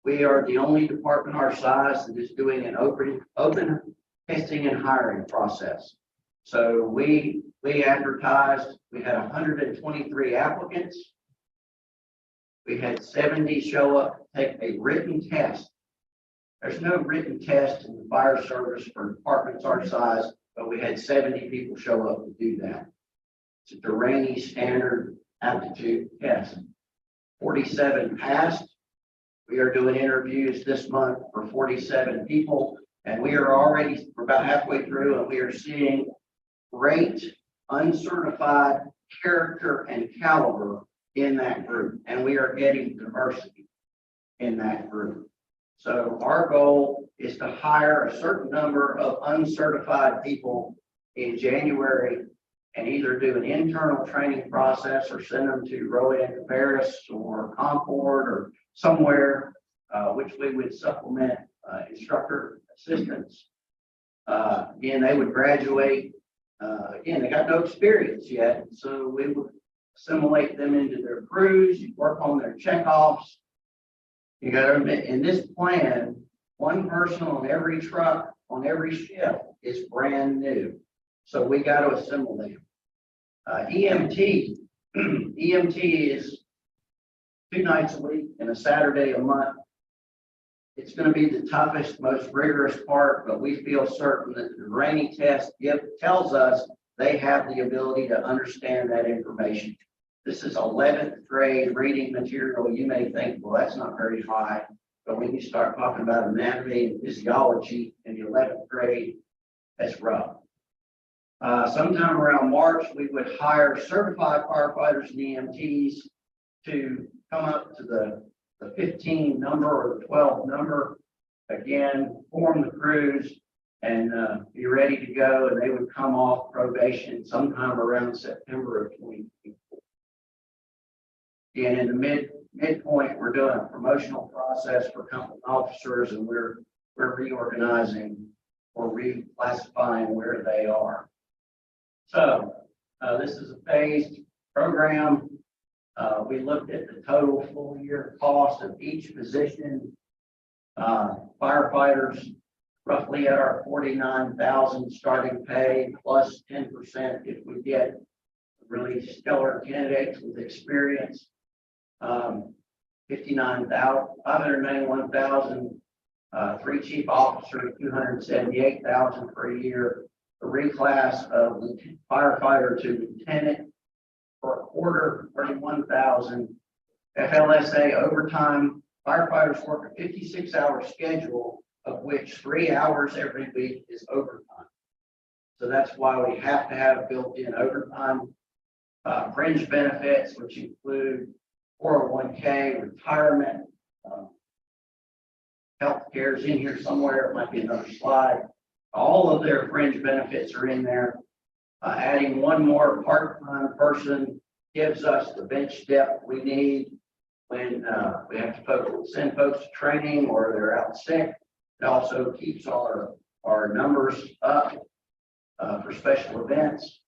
Speaker 11: We are the only department our size that is doing an open testing and hiring process. So we advertised, we had 123 applicants. We had 70 show up, take a written test. There's no written test in the fire service for departments our size, but we had 70 people show up to do that. It's a Durrani standard aptitude test. 47 passed. We are doing interviews this month for 47 people, and we're about halfway through, and we are seeing great uncertified character and caliber in that group, and we are getting diversity in that group. So our goal is to hire a certain number of uncertified people in January and either do an internal training process or send them to Rowan Paris or Concord or somewhere, which we would supplement instructor assistants. Again, they would graduate. Again, they got no experience yet, so we would assimilate them into their crews, work on their checkoffs. You got to admit, in this plan, one person on every truck on every shift is brand new. So we got to assimilate them. EMT is 2 nights a week and a Saturday a month. It's going to be the toughest, most rigorous part, but we feel certain that the Durrani test tells us they have the ability to understand that information. This is 11th grade reading material. You may think, well, that's not very high, but when you start talking about anatomy and physiology in the 11th grade, that's rough. Sometime around March, we would hire certified firefighters and EMTs to come up to the 15 number or the 12 number. Again, form the crews and be ready to go. And they would come off probation sometime around September of 2024. And in the midpoint, we're doing a promotional process for company officers, and we're reorganizing or reclassifying where they are. So this is a phased program. We looked at the total full year cost of each position. Firefighters roughly at our $49,000 starting pay plus 10% if we get really stellar candidates with experience. $591,000. 3 chief officers, $278,000 per year. A reclass of firefighter to lieutenant for a quarter, $31,000. FLSA overtime, firefighters work a 56-hour schedule, of which 3 hours every week is overtime. So that's why we have to have built-in overtime. Fringe benefits, which include 401k, retirement, healthcare is in here somewhere. It might be another slide. All of their fringe benefits are in there. Adding one more part-time person gives us the bench depth we need when we have to send folks to training or they're out sick. It also keeps our numbers up for special events,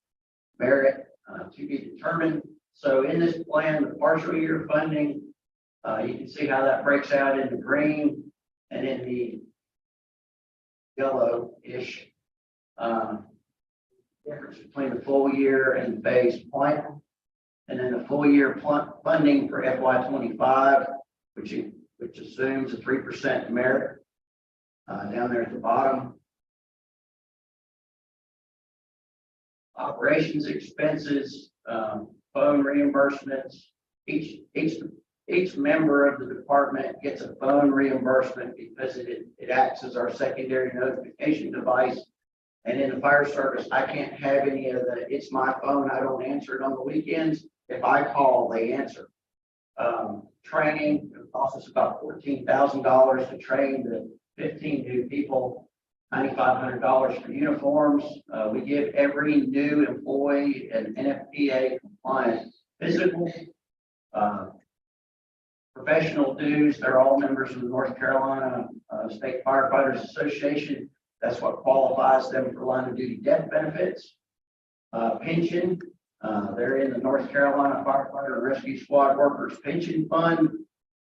Speaker 11: merit to be determined. So in this plan, the partial year funding, you can see how that breaks out into green and in the yellow-ish. difference between the full year and the phase plan. And then the full year funding for FY 25, which assumes a 3% merit, down there at the bottom. Operations expenses, phone reimbursements. Each member of the department gets a phone reimbursement because it acts as our secondary notification device. And in the fire service, I can't have any of the, it's my phone, I don't answer it on the weekends. If I call, they answer. Training, it costs us about $14,000 to train the 15 new people, $9,500 for uniforms. We give every new employee an NFPA compliant physical. Professional dues, they're all members of the North Carolina State Firefighters Association. That's what qualifies them for line of duty death benefits. Pension, they're in the North Carolina Firefighter and Rescue Squad Workers Pension Fund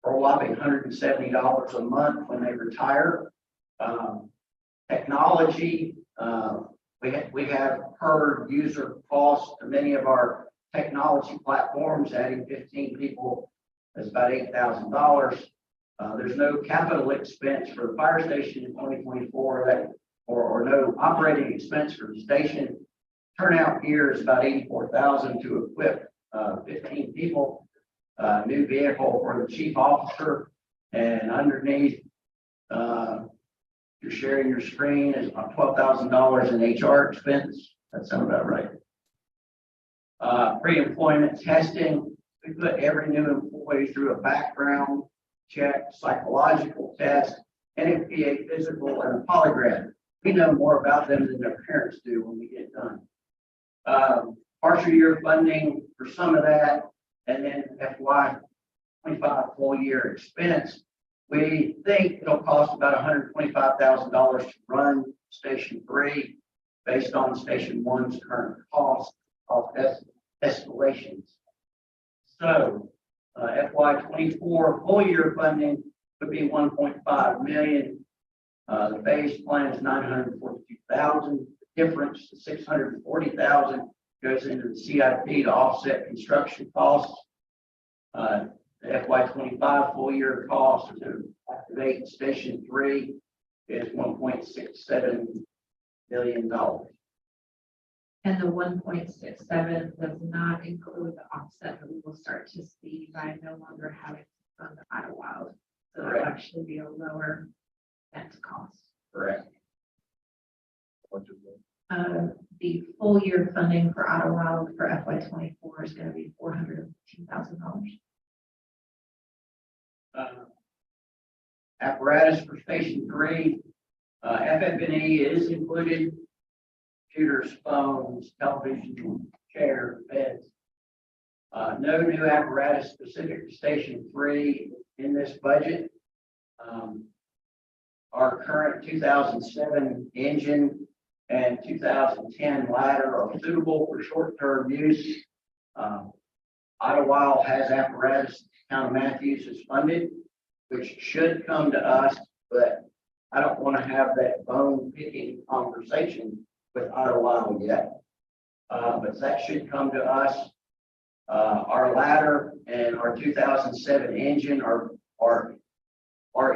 Speaker 11: for a whopping $170 a month when they retire. Technology, we have per user cost to many of our technology platforms. Adding 15 people is about $8,000. There's no capital expense for the fire station in 2024 or no operating expense for the station. Turnout gear is about $84,000 to equip 15 people. New vehicle for the chief officer, and underneath, you're sharing your screen is about $12,000 in HR expense. That sounds about right. Pre-employment testing. We put every new employee through a background check, psychological test, NFPA physical, and a polygraph. We know more about them than their parents do when we get done. Partial year funding for some of that, and then FY 25 full year expense. We think it'll cost about $125,000 to run Station 3 based on Station 1's current cost of escalations. So FY 24 full year funding would be $1.5 million. The phase plan is $942,000. The difference, the $640,000, goes into the CIP to offset construction costs. The FY 25 full year cost to activate Station 3 is $1.67 million.
Speaker 5: And the 1.67 does not include the offset that we will start to see by no longer having to fund the Idlewild. So it'll actually be a lower net cost.
Speaker 11: Correct.
Speaker 5: The full year funding for Idlewild for FY 24 is going to be $415,000.
Speaker 11: Apparatus for Station 3, FF&E is included. Computers, phones, television, chairs, beds. No new apparatus specific to Station 3 in this budget. Our current 2007 engine and 2010 ladder are suitable for short-term use. Idlewild has apparatus Town of Matthews is funded, which should come to us, but I don't want to have that bone-picking conversation with Idlewild yet. But that should come to us. Our ladder and our 2007 engine are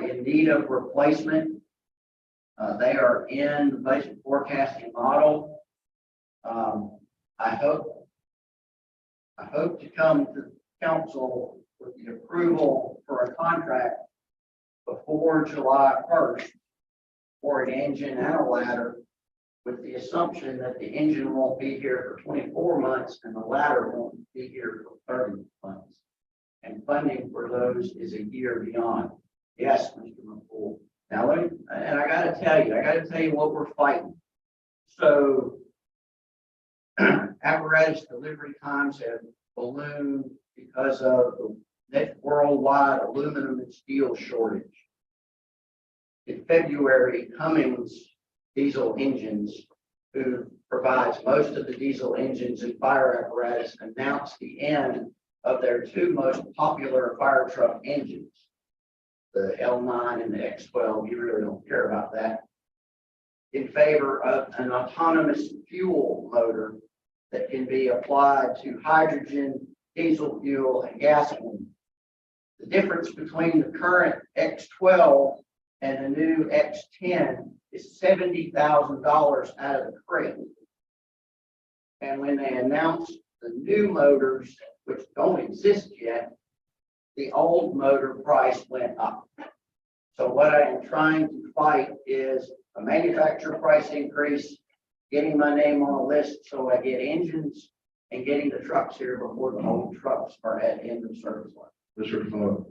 Speaker 11: in need of replacement. They are in the budget forecasting model. I hope to come to council with the approval for a contract before July 1st for an engine and a ladder, with the assumption that the engine won't be here for 24 months and the ladder won't be here for 30 months. And funding for those is a year beyond. Yes, Mr. McCool. Now, I got to tell you what we're fighting. So apparatus delivery times have ballooned because of the net worldwide aluminum and steel shortage. In February, Cummins Diesel Engines, who provides most of the diesel engines and fire apparatus, announced the end of their two most popular fire truck engines, the L9 and the X12. You really don't care about that. in favor of an autonomous fuel motor that can be applied to hydrogen, diesel fuel, and gasoline. The difference between the current X12 and the new X10 is $70,000 out of the crate. And when they announced the new motors, which don't exist yet, the old motor price went up. So what I am trying to fight is a manufacturer price increase, getting my name on a list so I get engines, and getting the trucks here before the old trucks are at end of service line.
Speaker 9: Mr. Floyd,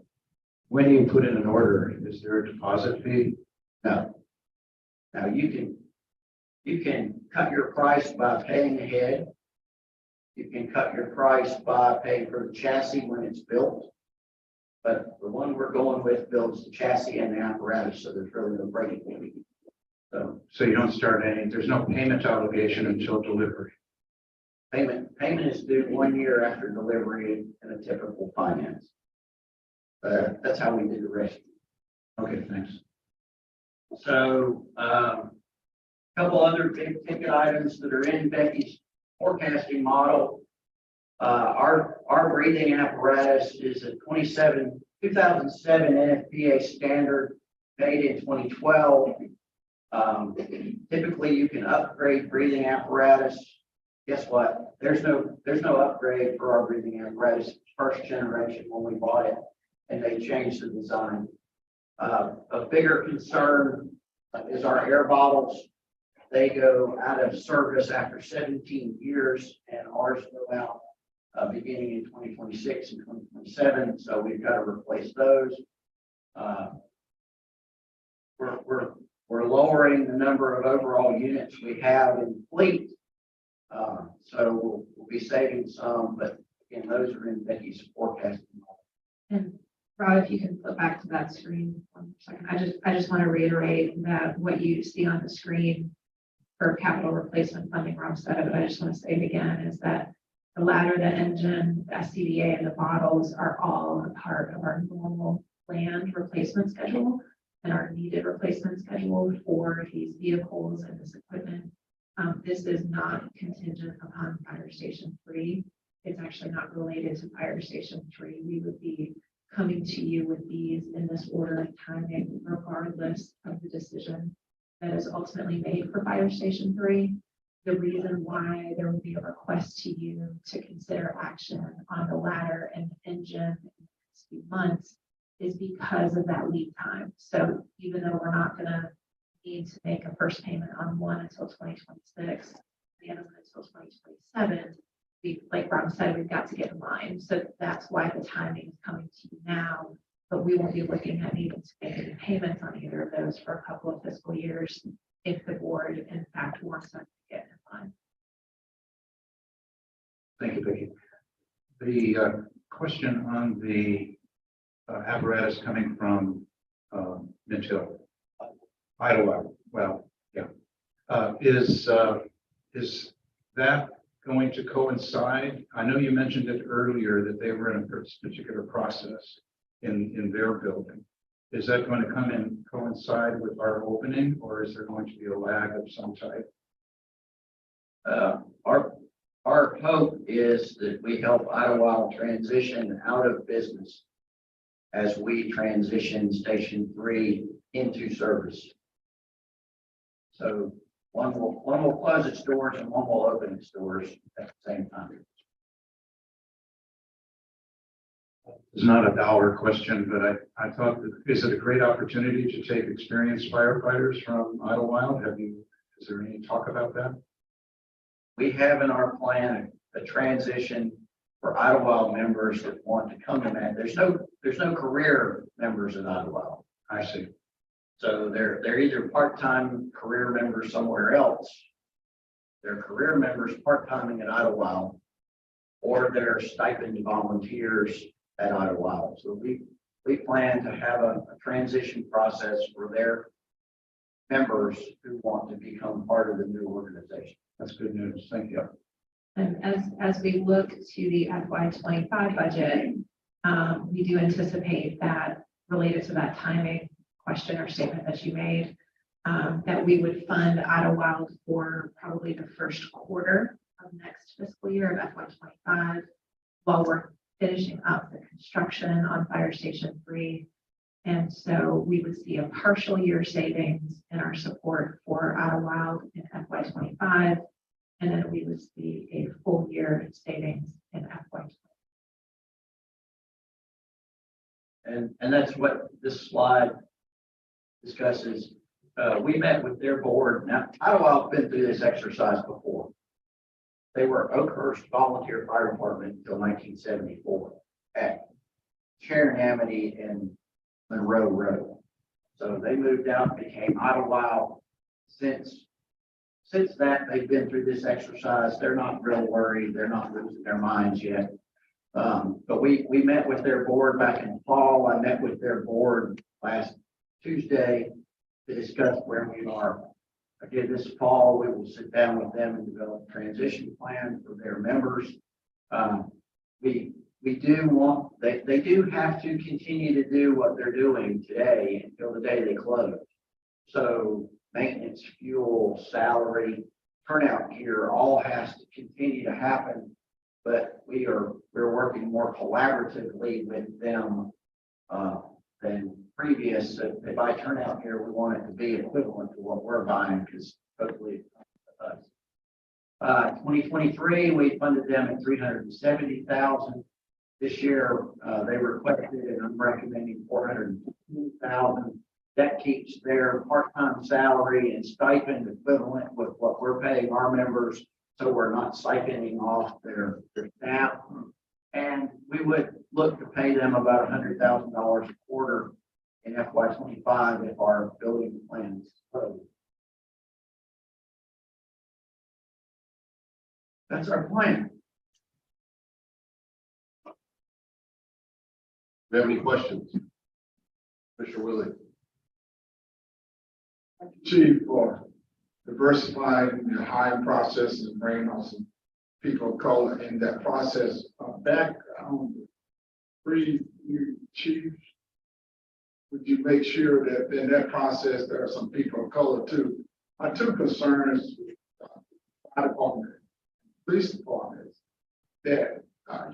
Speaker 2: When you put in an order, is there a deposit fee?
Speaker 11: No. Now you can cut your price by paying ahead. You can cut your price by paying for the chassis when it's built. But the one we're going with builds the chassis and the apparatus, so there's really no breaking point.
Speaker 2: So you don't start any, there's no payment obligation until delivery.
Speaker 11: Payment is due 1 year after delivery in a typical finance. That's how we do the rest.
Speaker 2: Okay, thanks.
Speaker 11: So, couple other big ticket items that are in Becky's forecasting model. Our breathing apparatus is a 2007 NFPA standard made in 2012. Typically you can upgrade breathing apparatus. Guess what? There's no upgrade for our breathing apparatus. First generation when we bought it, and they changed the design. A bigger concern is our air bottles. They go out of service after 17 years, and ours go out beginning in 2026 and 2027. So we've got to replace those. We're lowering the number of overall units we have in fleet. So we'll be saving some, but again, those are in Becky's forecasting.
Speaker 5: And Rob, if you can flip back to that screen for 1 second. I just want to reiterate that what you see on the screen for capital replacement funding, Rob said it, but I just want to say it again, is that the ladder, the engine, the SCBA, and the bottles are all a part of our normal planned replacement schedule and our needed replacement schedule for these vehicles and this equipment. This is not contingent upon Fire Station 3. It's actually not related to Fire Station 3. We would be coming to you with these in this order of timing, regardless of the decision that is ultimately made for Fire Station 3. The reason why there would be a request to you to consider action on the ladder and engine in the next few months is because of that lead time. So even though we're not going to need to make a first payment on one until 2026, the other one until 2027, like Rob said, we've got to get in line. So that's why the timing is coming to you now, but we won't be looking at needing to make any payments on either of those for a couple of fiscal years if the board in fact wants us to get in line.
Speaker 2: Thank you, Vicki. The question on the apparatus coming from Minto, Idlewild, well, yeah. Is that going to coincide? I know you mentioned it earlier that they were in a particular process in their building. Is that going to come and coincide with our opening, or is there going to be a lag of some type?
Speaker 11: Our hope is that we help Idlewild transition out of business as we transition Station 3 into service. So one will close its doors and one will open its doors at the same time.
Speaker 2: It's not a dollar question, but I thought, is it a great opportunity to take experienced firefighters from Idlewild? Is there any talk about that?
Speaker 11: We have in our plan a transition for Idlewild members that want to come in that. There's no career members in Idlewild.
Speaker 2: I see.
Speaker 11: So they're either part-time career members somewhere else. They're career members part-timing at Idlewild, or they're stipend volunteers at Idlewild. So we plan to have a transition process for their members who want to become part of the new organization.
Speaker 2: That's good news. Thank you.
Speaker 5: And as we look to the FY25 budget, we do anticipate that related to that timing question or statement that you made, that we would fund Idlewild for probably the first quarter of next fiscal year of FY 25, while we're finishing up the construction on Fire Station 3. And so we would see a partial year savings in our support for Idlewild in FY 25, and then we would see a full year savings in FY.
Speaker 11: And that's what this slide discusses. We met with their board. Now, Idlewild's been through this exercise before. They were Oakhurst Volunteer Fire Department until 1974 at Sharon Amity and Monroe Road. So they moved out, became Idlewild. Since that, they've been through this exercise. They're not real worried. They're not losing their minds yet. But we met with their board back in the fall. I met with their board last Tuesday to discuss where we are. Again, this fall, we will sit down with them and develop a transition plan for their members. We do want, they do have to continue to do what they're doing today until the day they close. So maintenance, fuel, salary, turnout gear, all has to continue to happen. But we're working more collaboratively with them than previous. If I turn out here, we want it to be equivalent to what we're buying, because hopefully it's not us. 2023, we funded them at $370,000. This year, they requested, and I'm recommending $415,000. That keeps their part-time salary and stipend equivalent with what we're paying our members. So we're not siphoning off their staff. And we would look to pay them about $100,000 a quarter in FY 25 if our building plans close. That's our plan.
Speaker 3: Do you have any questions? Commissioner Willie?
Speaker 1: Chief, for diversifying the hiring process and bringing on some people of color in that process. Back on the pre-new chief, would you make sure that in that process, there are some people of color too? My two concerns with fire department, police departments, that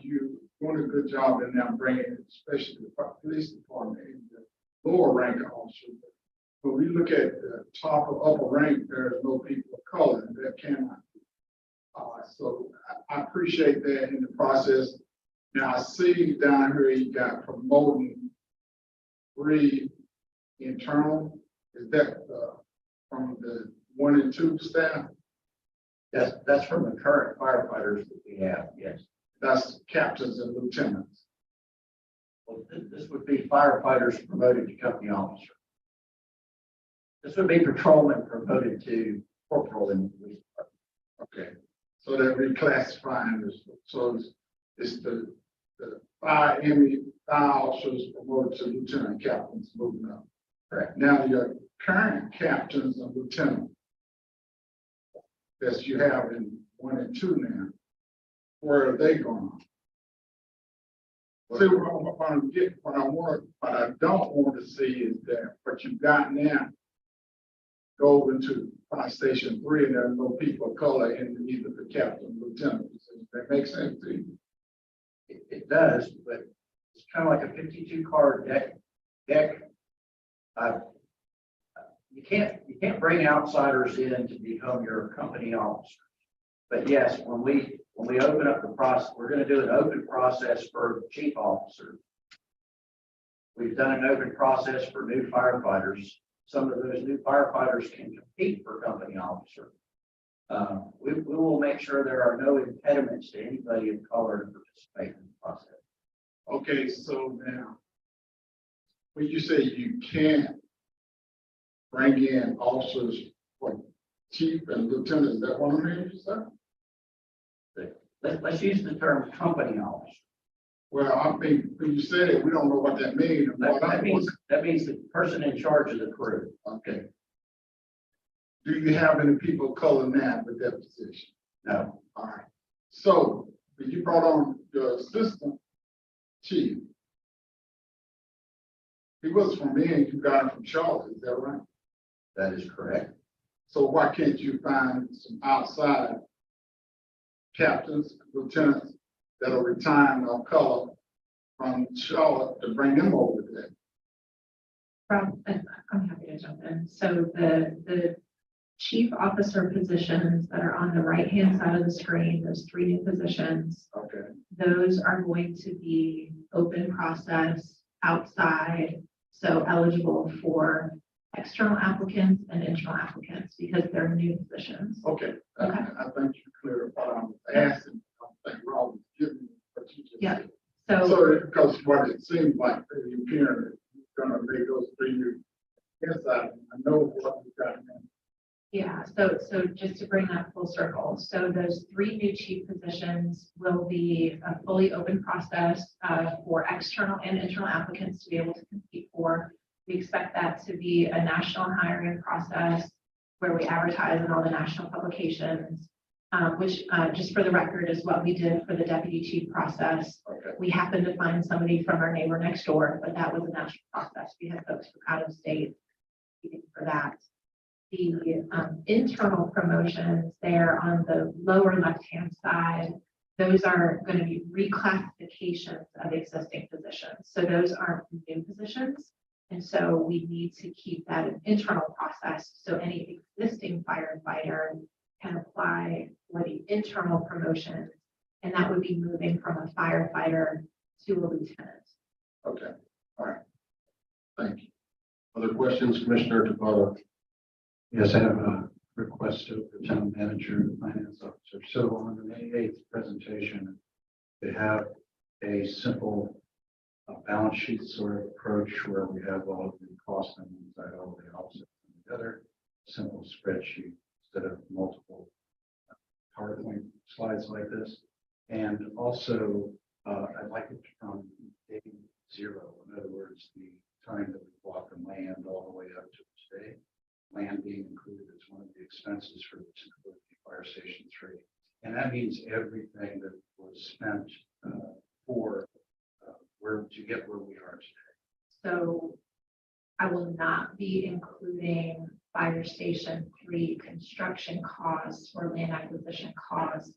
Speaker 1: you doing a good job in now bringing, especially the police department, in the lower rank officers. When we look at the top of upper rank, there's no people of color, and that cannot be. So I appreciate that in the process. Now I see down here you got promoting 3 internal. Is that from the 1 and 2 staff?
Speaker 11: That's from the current firefighters that we have, yes.
Speaker 1: That's captains and lieutenants.
Speaker 11: Well, this would be firefighters promoted to company officer. This would be patrolman promoted to corporal in the police department.
Speaker 1: Okay, so they're reclassifying this. So it's the fire officers promoted to lieutenant captains moving up.
Speaker 11: Correct.
Speaker 1: Now your current captains and lieutenants that you have in 1 and 2 now, where are they going? See, what I don't want to see is that what you've got now go into fire station 3 and there are no people of color in either the captain or lieutenant. Does that make sense to you?
Speaker 11: It does, but it's kind of like a 52 card deck. You can't bring outsiders in to become your company officer. But yes, when we open up the process, we're going to do an open process for chief officers. We've done an open process for new firefighters. Some of those new firefighters can compete for company officer. We will make sure there are no impediments to anybody of color to participate in the process.
Speaker 1: Okay, so now, when you say you can't bring in officers for chief and lieutenant, is that what I'm hearing you say?
Speaker 11: Let's use the term company officer.
Speaker 1: Well, I mean, when you said it, we don't know what that means.
Speaker 11: That means the person in charge of the crew.
Speaker 1: Okay. Do you have any people of color now with that position?
Speaker 11: No.
Speaker 1: All right. So when you brought on the assistant chief, he was from me and you got him from Charlotte, is that right?
Speaker 3: That is correct.
Speaker 1: So why can't you find some outside captains, lieutenants that are retiring or color from Charlotte to bring them over there?
Speaker 5: I'm happy to jump in. So the chief officer positions that are on the right-hand side of the screen, those 3 new positions,
Speaker 1: Okay,
Speaker 5: those are going to be open process outside, so eligible for external applicants and internal applicants because they're new positions.
Speaker 1: okay.
Speaker 5: Okay.
Speaker 1: I think you cleared what I'm asking. I think Rob was giving me what you just
Speaker 5: Yeah.
Speaker 1: said.
Speaker 5: So,
Speaker 1: So, because what it seems like, you hearing it, you're gonna make those 3 new inside, I know what you got in.
Speaker 5: yeah, so just to bring that full circle, so those 3 new chief positions will be a fully open process for external and internal applicants to be able to compete for. We expect that to be a national hiring process where we advertise in all the national publications, which just for the record is what we did for the deputy chief process.
Speaker 1: Okay.
Speaker 5: We happened to find somebody from our neighbor next door, but that was a national process. We had folks from out of state competing for that. The internal promotions there on the lower left-hand side, those are going to be reclassifications of existing positions. So those aren't new positions. And so we need to keep that an internal process. So any existing firefighter can apply for the internal promotion. And that would be moving from a firefighter to a lieutenant.
Speaker 1: Okay, all right. Thank you.
Speaker 3: Other questions, Commissioner Topata?
Speaker 2: Yes, I have a request of the town manager and finance officer. So on the May 8th presentation, they have a simple balance sheet sort of approach where we have all of the costs on one side, all of the offsets on the other, simple spreadsheet instead of multiple PowerPoint slides like this. And also, I'd like it from day 0. In other words, the time that we bought the land all the way up to today. Land being included as one of the expenses for the fire station 3. And that means everything that was spent for where to get where we are today.
Speaker 5: So I will not be including fire station 3 construction costs or land acquisition costs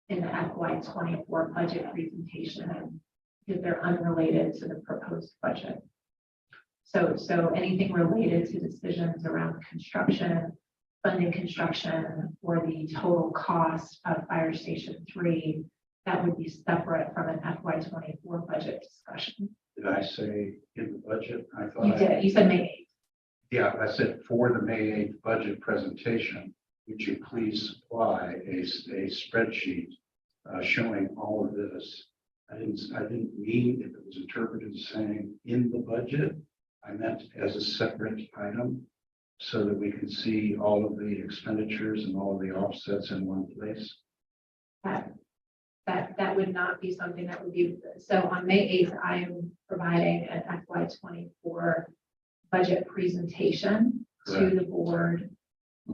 Speaker 5: in the FY24 budget presentation because they're unrelated to the proposed budget. So anything related to decisions around construction, funding construction, or the total cost of fire station 3, that would be separate from an FY24 budget discussion.
Speaker 2: Did I say in the budget? I thought
Speaker 5: You did, you said May
Speaker 2: Yeah, I said for the May 8th budget presentation, would you please supply a spreadsheet showing all of this? I didn't mean if it was interpreted as saying in the budget. I meant as a separate item so that we can see all of the expenditures and all of the offsets in one place.
Speaker 5: 8th. That would not be something that would be, so on May 8th, I am providing an FY24 budget presentation to
Speaker 2: Correct.
Speaker 5: the board.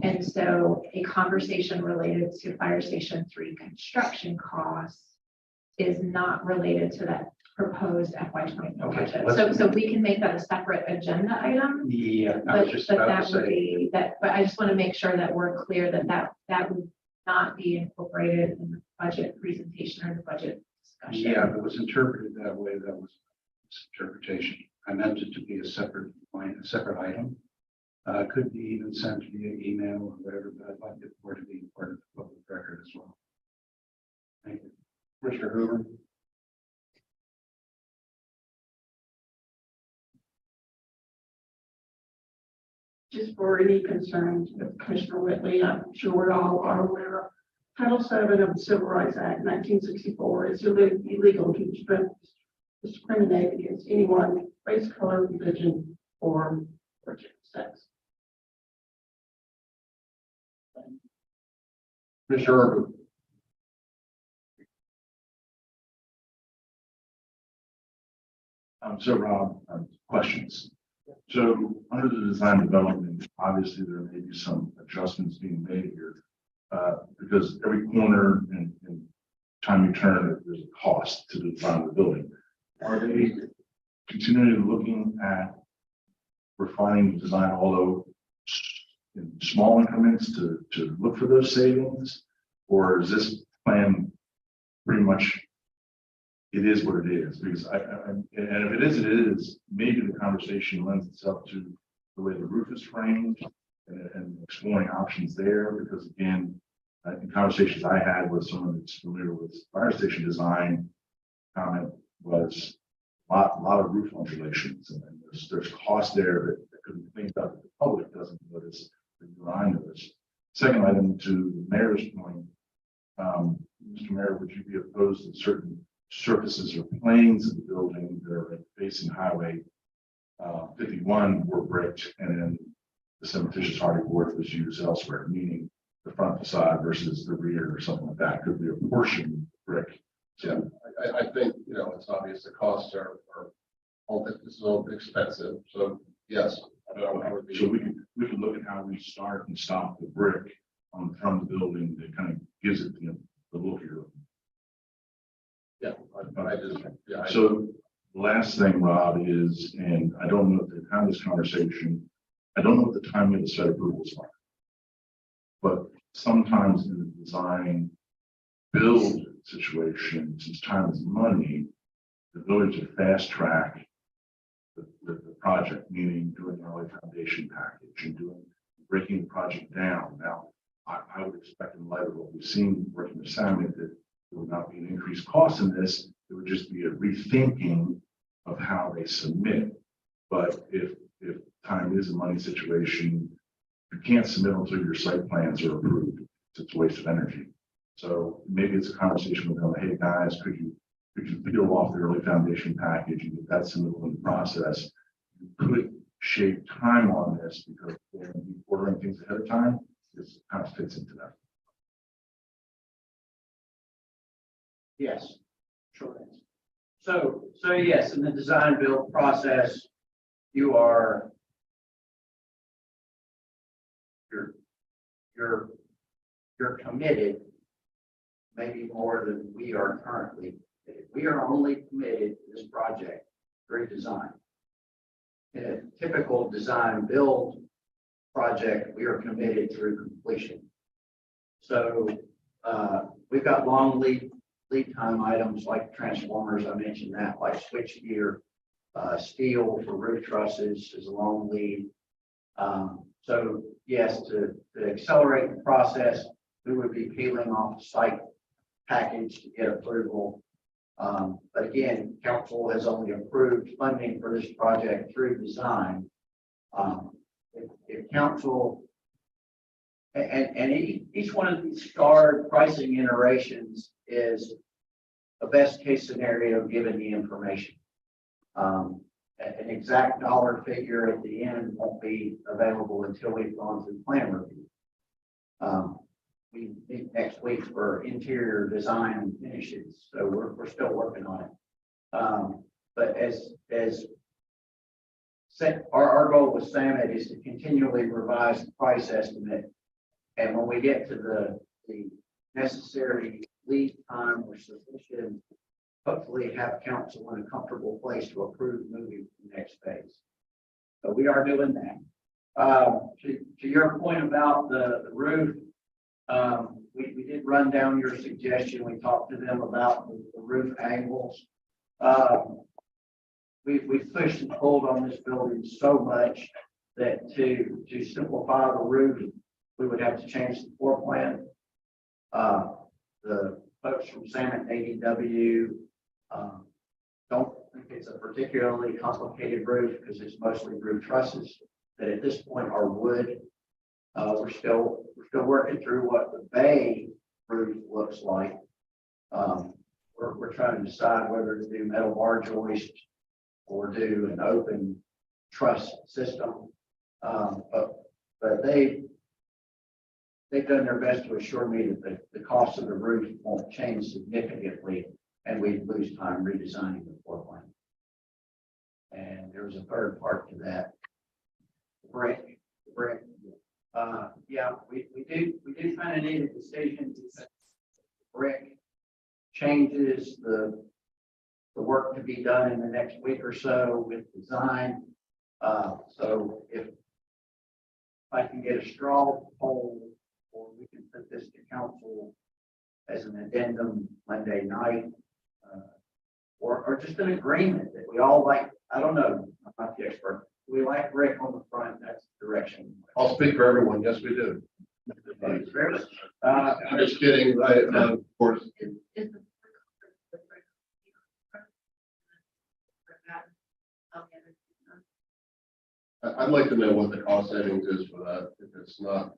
Speaker 5: And so a conversation related to fire station 3 construction costs is not related to that proposed FY24
Speaker 2: Okay,
Speaker 5: budget.
Speaker 2: let's-
Speaker 5: So we can make that a separate agenda item.
Speaker 2: Yeah, I was
Speaker 5: But
Speaker 2: just
Speaker 5: but
Speaker 2: about
Speaker 5: that
Speaker 2: to
Speaker 5: would
Speaker 2: say,
Speaker 5: be, but I just want to make sure that we're clear that would not be incorporated in the budget presentation or the budget discussion.
Speaker 2: yeah, if it was interpreted that way, that was interpretation. I meant it to be a separate line, a separate item. Could be even sent via email or whatever, but I'd like it for it to be part of the public record as well. Thank you.
Speaker 3: Commissioner Hoover?
Speaker 4: Just for any concerns with Commissioner Whitley, I'm sure we all are aware. Title VII of the Civil Rights Act, 1964, is illegal to discriminate against anyone, race, color, religion, or sex.
Speaker 3: Commissioner Urban?
Speaker 9: So Rob, questions. So under the design development, obviously there may be some adjustments being made here. Because every corner and time you turn, there's a cost to the design of the building. Are they continually looking at refining the design, although small increments to look for those savings? Or is this plan pretty much, it is what it is? Because and if it is, maybe the conversation lends itself to the way the roof is framed and exploring options there, because again, in conversations I had with someone that's familiar with fire station design, comment was a lot of roof undulations, and there's cost there that could be cleaned up that the public doesn't notice, the design notice. Second item, to the mayor's point, Mr. Mayor, would you be opposed to certain surfaces or planes of the building that are facing Highway 51 were bricked, and then the cementitious hardy board was used elsewhere, meaning the front facade versus the rear or something like that? Could be a portion brick.
Speaker 3: Yeah, I think, you know, it's obvious the costs are all this is all expensive, so yes. I would be.
Speaker 9: So we could look at how we start and stop the brick on the front of the building that kind of gives it the look here.
Speaker 3: Yeah, I just, yeah.
Speaker 9: So the last thing, Rob, is, and I don't know if they've had this conversation, I don't know what the timing of the site approvals are. But sometimes in the design build situation, since time is money, the village to fast track the project, meaning doing an early foundation package and breaking the project down. Now, I would expect in light of what we've seen working with Samet that there would not be an increased cost in this. It would just be a rethinking of how they submit. But if time is a money situation, you can't submit until your site plans are approved. It's a waste of energy. So maybe it's a conversation with them. Hey guys, could you peel off the early foundation package and get that submitted in the process? You could shave time on this because we're going to be ordering things ahead of time. This kind of fits into that.
Speaker 11: Yes, sure. So yes, in the design build process, you're committed, maybe more than we are currently committed. We are only committed to this project through design. In a typical design build project, we are committed through completion. So we've got long lead time items like transformers. I mentioned that, like switch gear, steel for roof trusses is a long lead. So yes, to accelerate the process, we would be peeling off the site package to get approval. But again, council has only approved funding for this project through design. If council and each one of these SCAR pricing iterations is a best case scenario given the information. An exact dollar figure at the end won't be available until we've gone through plan review. We meet next week for interior design and finishes, so we're still working on it. But our goal with Samet is to continually revise the price estimate, and when we get to the necessary lead time or sufficient, hopefully have council in a comfortable place to approve moving to the next phase. So we are doing that. To your point about the roof, we did run down your suggestion. We talked to them about the roof angles. We've pushed and pulled on this building so much that to simplify the roof, we would have to change the floor plan. The folks from Samet ADW don't think it's a particularly complicated roof because it's mostly roof trusses that at this point are wood. We're still working through what the bay roof looks like. We're trying to decide whether to do metal bar joist or do an open truss system. But they've done their best to assure me that the cost of the roof won't change significantly and we lose time redesigning the floor plan. And there's a third part to that. Brick. Yeah, we do kind of need a decision. Brick changes the work to be done in the next week or so with design. So if I can get a straw poll, or we can put this to council as an addendum Monday night. Or just an agreement that we all like, I don't know, I'm not the expert. We like brick on the front, that's the direction.
Speaker 3: I'll speak for everyone. Yes, we do. I'm just kidding. Of course,
Speaker 5: Is the.
Speaker 3: I'd like to know what the cost savings is for that. If it's not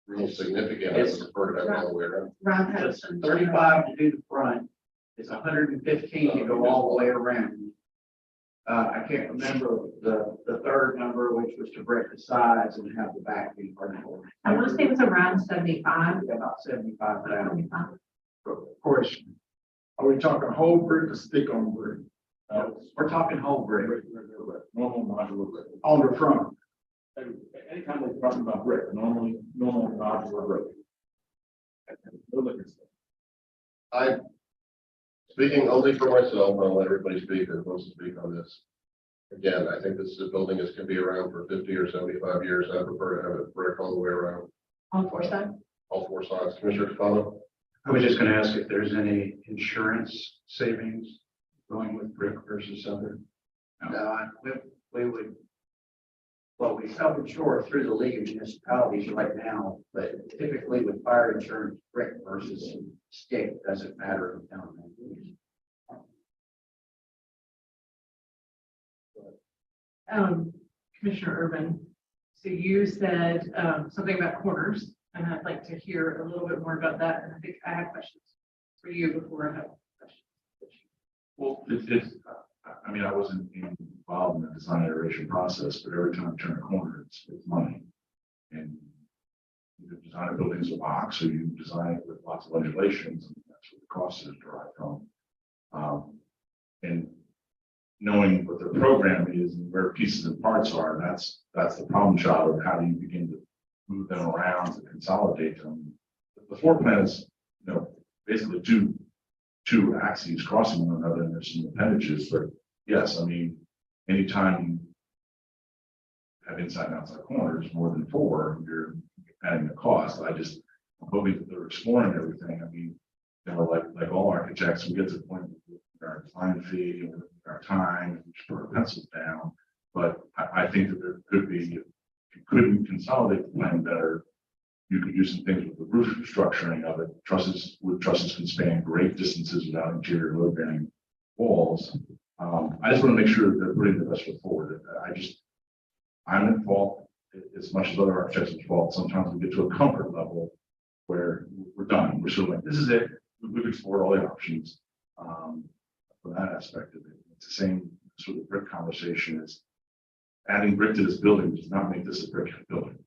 Speaker 3: real significant, I would prefer to have it all the way around.
Speaker 4: Rob had
Speaker 11: It's
Speaker 4: some.
Speaker 11: 35 to do the front, it's 115 to go all the way around. I can't remember the third number, which was to break the sides and have the back be vertical.
Speaker 5: I want to say it was around 75.
Speaker 11: About 75,000.
Speaker 1: Question, are we talking whole brick or stick on brick?
Speaker 11: We're talking whole brick.
Speaker 9: Normal modular brick.
Speaker 1: On the front,
Speaker 9: Anytime we're talking about brick, normally, normal modular brick. We're looking at
Speaker 3: I, speaking only for myself, I'll let everybody speak that wants to speak on this. Again, I think this is a building that's gonna be around for 50 or 75 years. I prefer to have it brick all the way around,
Speaker 5: On four sides?
Speaker 3: all four sides. Commissioner Capano?
Speaker 2: I was just gonna ask if there's any insurance savings going with brick versus other.
Speaker 11: We would, well, we self-insure through the League of Municipalities right now, but typically with fire insurance, brick versus stick, doesn't matter in town.
Speaker 6: Commissioner Urban, so you said, something about corners, and I'd like to hear a little bit more about that, and I think I have questions for you before I have questions.
Speaker 9: Well, I mean, I wasn't involved in the design iteration process, but every time I turn a corner, it's money. And you can design a building as a box, or you can design it with lots of undulations, and that's what the cost is derived from. And knowing what the program is and where pieces and parts are, that's the problem child of how do you begin to move them around to consolidate them. The floor plan is, basically two axes crossing one another, and there's some appendages, but yes, I mean, anytime you have inside and outside corners, more than four, you're adding the cost. I'm hoping that they're exploring everything. I mean, like all architects, we get to the point with our design fee and with our time, and just put our pencils down. But I think that there could be, if you couldn't consolidate the plan better, you could do some things with the roof structuring of it. Trusses can span great distances without interior load bearing walls. I just want to make sure that they're putting the best foot forward. I'm at fault as much as other architects are at fault. Sometimes we get to a comfort level where we're done. We're sort of like, this is it. We've explored all the options. From that aspect of it, it's the same sort of brick conversation is adding brick to this building does not make this a brick building.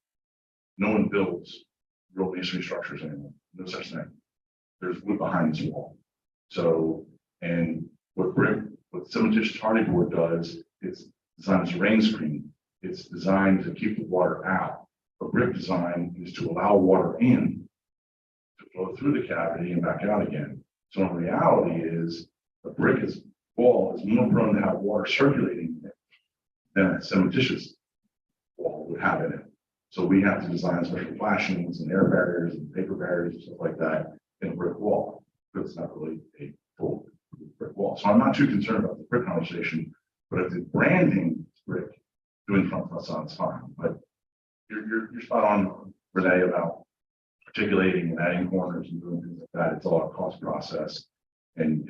Speaker 9: No one builds real masonry structures anymore. No such thing. There's wood behind this wall. So, and what cementitious hardy board does, it's designed as a rain screen. It's designed to keep the water out. A brick design is to allow water in to flow through the cavity and back out again. So in reality is a brick wall is more prone to have water circulating in it than a cementitious wall would have in it. So we have to design special flashings and air barriers and paper barriers and stuff like that in a brick wall, because it's not really a full brick wall. So I'm not too concerned about the brick conversation, but if the branding is brick, doing front facades fine. But you're spot on, Renee, about articulating and adding corners and doing things like that. It's all a cost process. And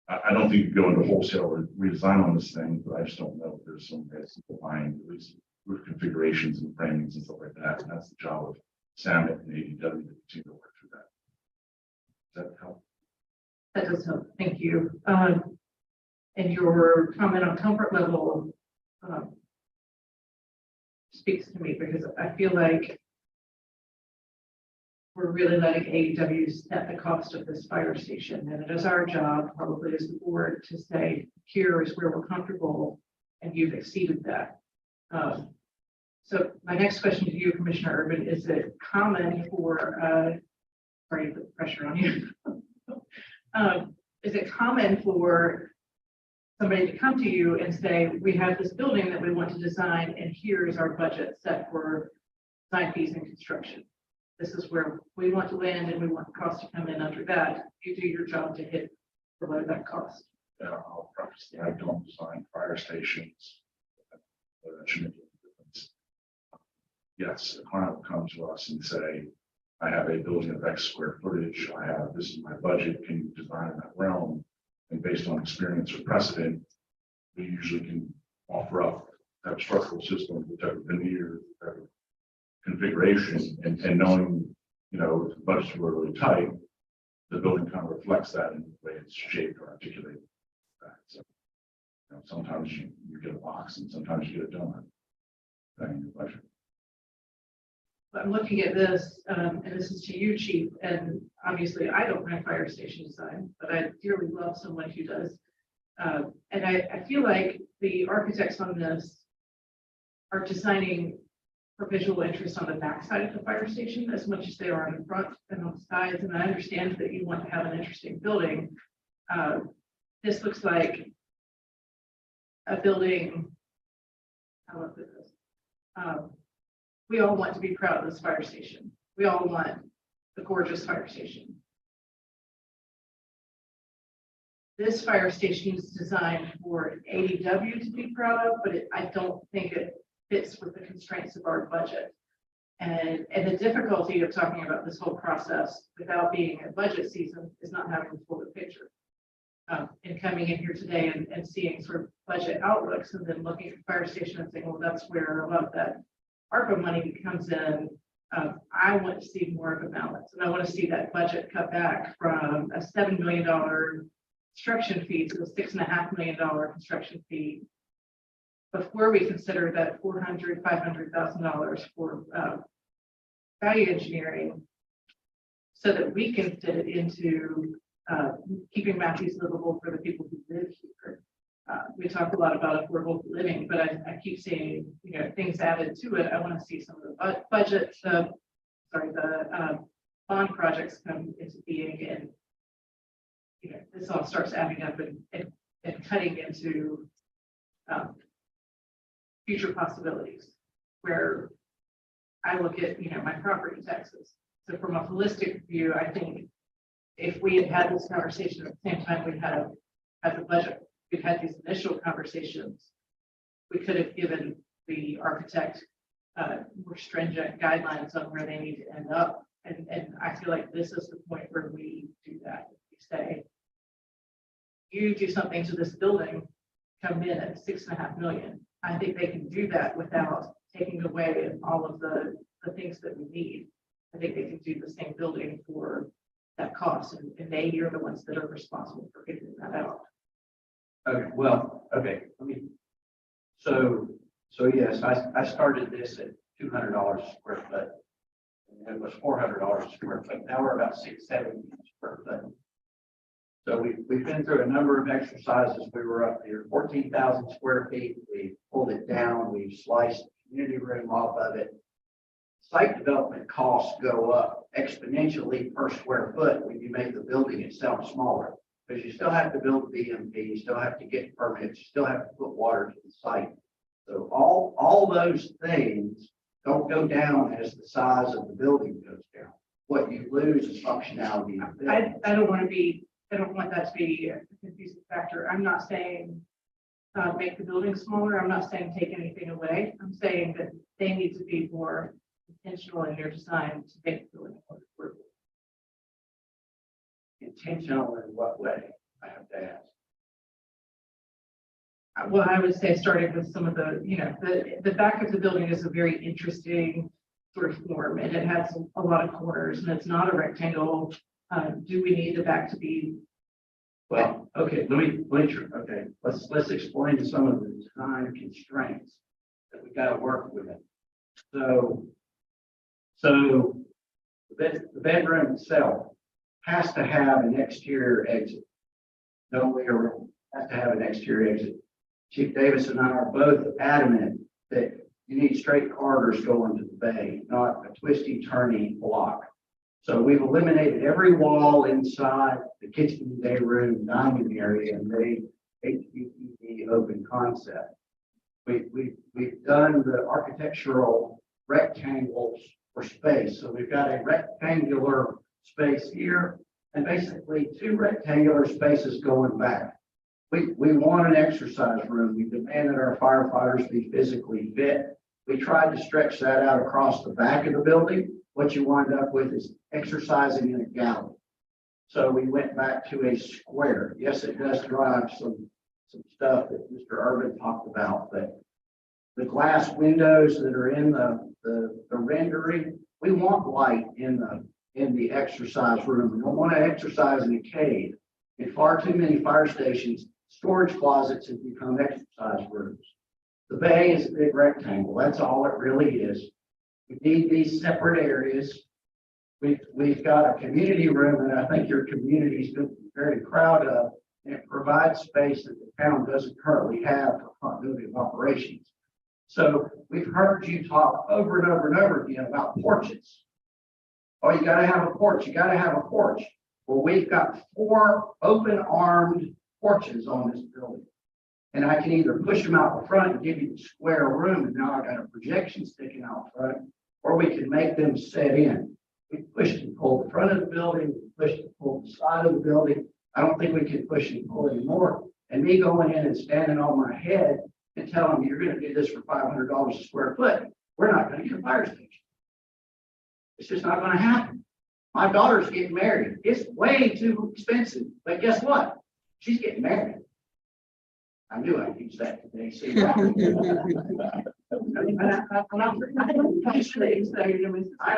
Speaker 9: I don't think you go into wholesale redesign on this thing, but I just don't know if there's some way of simplifying at least roof configurations and framings and stuff like that. And that's the job of SAMIT and ADW to continue to work through that. Does that help?
Speaker 6: That does help. Thank you. And your comment on comfort level speaks to me, because I feel like we're really letting AEW set the cost of this fire station, and it is our job, probably as the board, to say, here is where we're comfortable, and you've exceeded that. So my next question to you, Commissioner Urban, is it common for, sorry to put pressure on you. Is it common for somebody to come to you and say, we have this building that we want to design, and here is our budget set for design fees and construction. This is where we want to land, and we want the cost to come in under that. You do your job to hit below that cost.
Speaker 9: I'll preface that I don't design fire stations. That shouldn't make a difference. Yes, a client will come to us and say, I have a building of X square footage, this is my budget, can you design in that realm? And based on experience or precedent, we usually can offer up that structural system, the type of veneer, the type of configuration, and knowing, if the budgets were really tight, the building kind of reflects that in the way it's shaped or articulated. So, sometimes you get a box and sometimes you get a donut. Depending on your budget.
Speaker 6: I'm looking at this, and this is to you, Chief, and obviously I don't run fire station design, but I dearly love someone who does. And I feel like the architects on this are designing for visual interest on the backside of the fire station as much as they are on the front and on the sides. And I understand that you want to have an interesting building. This looks like a building. How do I put this? We all want to be proud of this fire station. We all want the gorgeous fire station. This fire station is designed for ADW to be proud of, but I don't think it fits with the constraints of our budget. And the difficulty of talking about this whole process without being a budget season is not having the full picture. And coming in here today and seeing sort of budget outlooks and then looking at the fire station and saying, well, that's where a lot of that ARPA money comes in. I want to see more of a balance, and I want to see that budget cut back from a $7 million construction fee to a $6.5 million construction fee before we consider that $500,000 for value engineering, so that we can fit it into keeping Matthews livable for the people who live here. We talk a lot about affordable living, but I keep seeing, things added to it. I want to see some of the budget, the bond projects come into being, and this all starts adding up and cutting into future possibilities. Where I look at, my property taxes. So from a holistic view, I think if we had had this conversation at the same time we had the budget. We've had these initial conversations, we could have given the architect more stringent guidelines on where they need to end up. And I feel like this is the point where we do that. We say, you do something to this building, come in at $6.5 million. I think they can do that without taking away all of the things that we need. I think they can do the same building for that cost, and they are the ones that are responsible for figuring that out.
Speaker 11: Okay, well, okay, so yes, I started this at $200 a square foot. And it was $400 a square foot. Now we're about $670 a square foot. So we've been through a number of exercises. We were up here 14,000 square feet. We pulled it down. We sliced the community room off of it. Site development costs go up exponentially per square foot when you make the building itself smaller. Because you still have to build BMP, you still have to get permits, you still have to put water to the site. So all those things don't go down as the size of the building goes down. What you lose is functionality. Of the building.
Speaker 6: I don't want that to be a confusing factor. I'm not saying make the building smaller. I'm not saying take anything away. I'm saying that they need to be more intentional in their design to make the building more affordable.
Speaker 11: Intentional in what way? I have to ask.
Speaker 6: Well, I would say starting with some of the back of the building is a very interesting sort of form, and it has a lot of corners, and it's not a rectangle. Do we need the back to be?
Speaker 11: Well, okay, let's explain some of the design constraints that we got to work with. So the bedroom itself has to have an exterior exit. No way around. Has to have an exterior exit. Chief Davis and I are both adamant that you need straight corridors going to the bay, not a twisty, turny block. So we've eliminated every wall inside the kitchen, day room, dining area, and HPPD open concept. We've done the architectural rectangles for space. So we've got a rectangular space here and basically two rectangular spaces going back. We want an exercise room. We demand that our firefighters be physically fit. We tried to stretch that out across the back of the building. What you wind up with is exercising in a gallery. So we went back to a square. Yes, it does drive some stuff that Mr. Urban talked about, but the glass windows that are in the rendering, we want light in the exercise room. We don't want to exercise in a cave. In far too many fire stations, storage closets have become exercise rooms. The bay is a big rectangle. That's all it really is. We need these separate areas. We've got a community room that I think your community's been very proud of, and it provides space that the town doesn't currently have for continuity of operations. So we've heard you talk over and over and over again about porches. Oh, you gotta have a porch, you gotta have a porch. Well, we've got 4 open-armed porches on this building. And I can either push them out the front and give you the square room, and now I got a projection sticking out front, or we can make them set in. We pushed and pulled the front of the building, we pushed and pulled the side of the building. I don't think we can push and pull anymore. And me going in and standing on my head and telling them, you're gonna do this for $500 a square foot, we're not gonna get a fire station. It's just not gonna happen. My daughter's getting married. It's way too expensive, but guess what? She's getting married. I knew I'd use that today. See,
Speaker 6: I have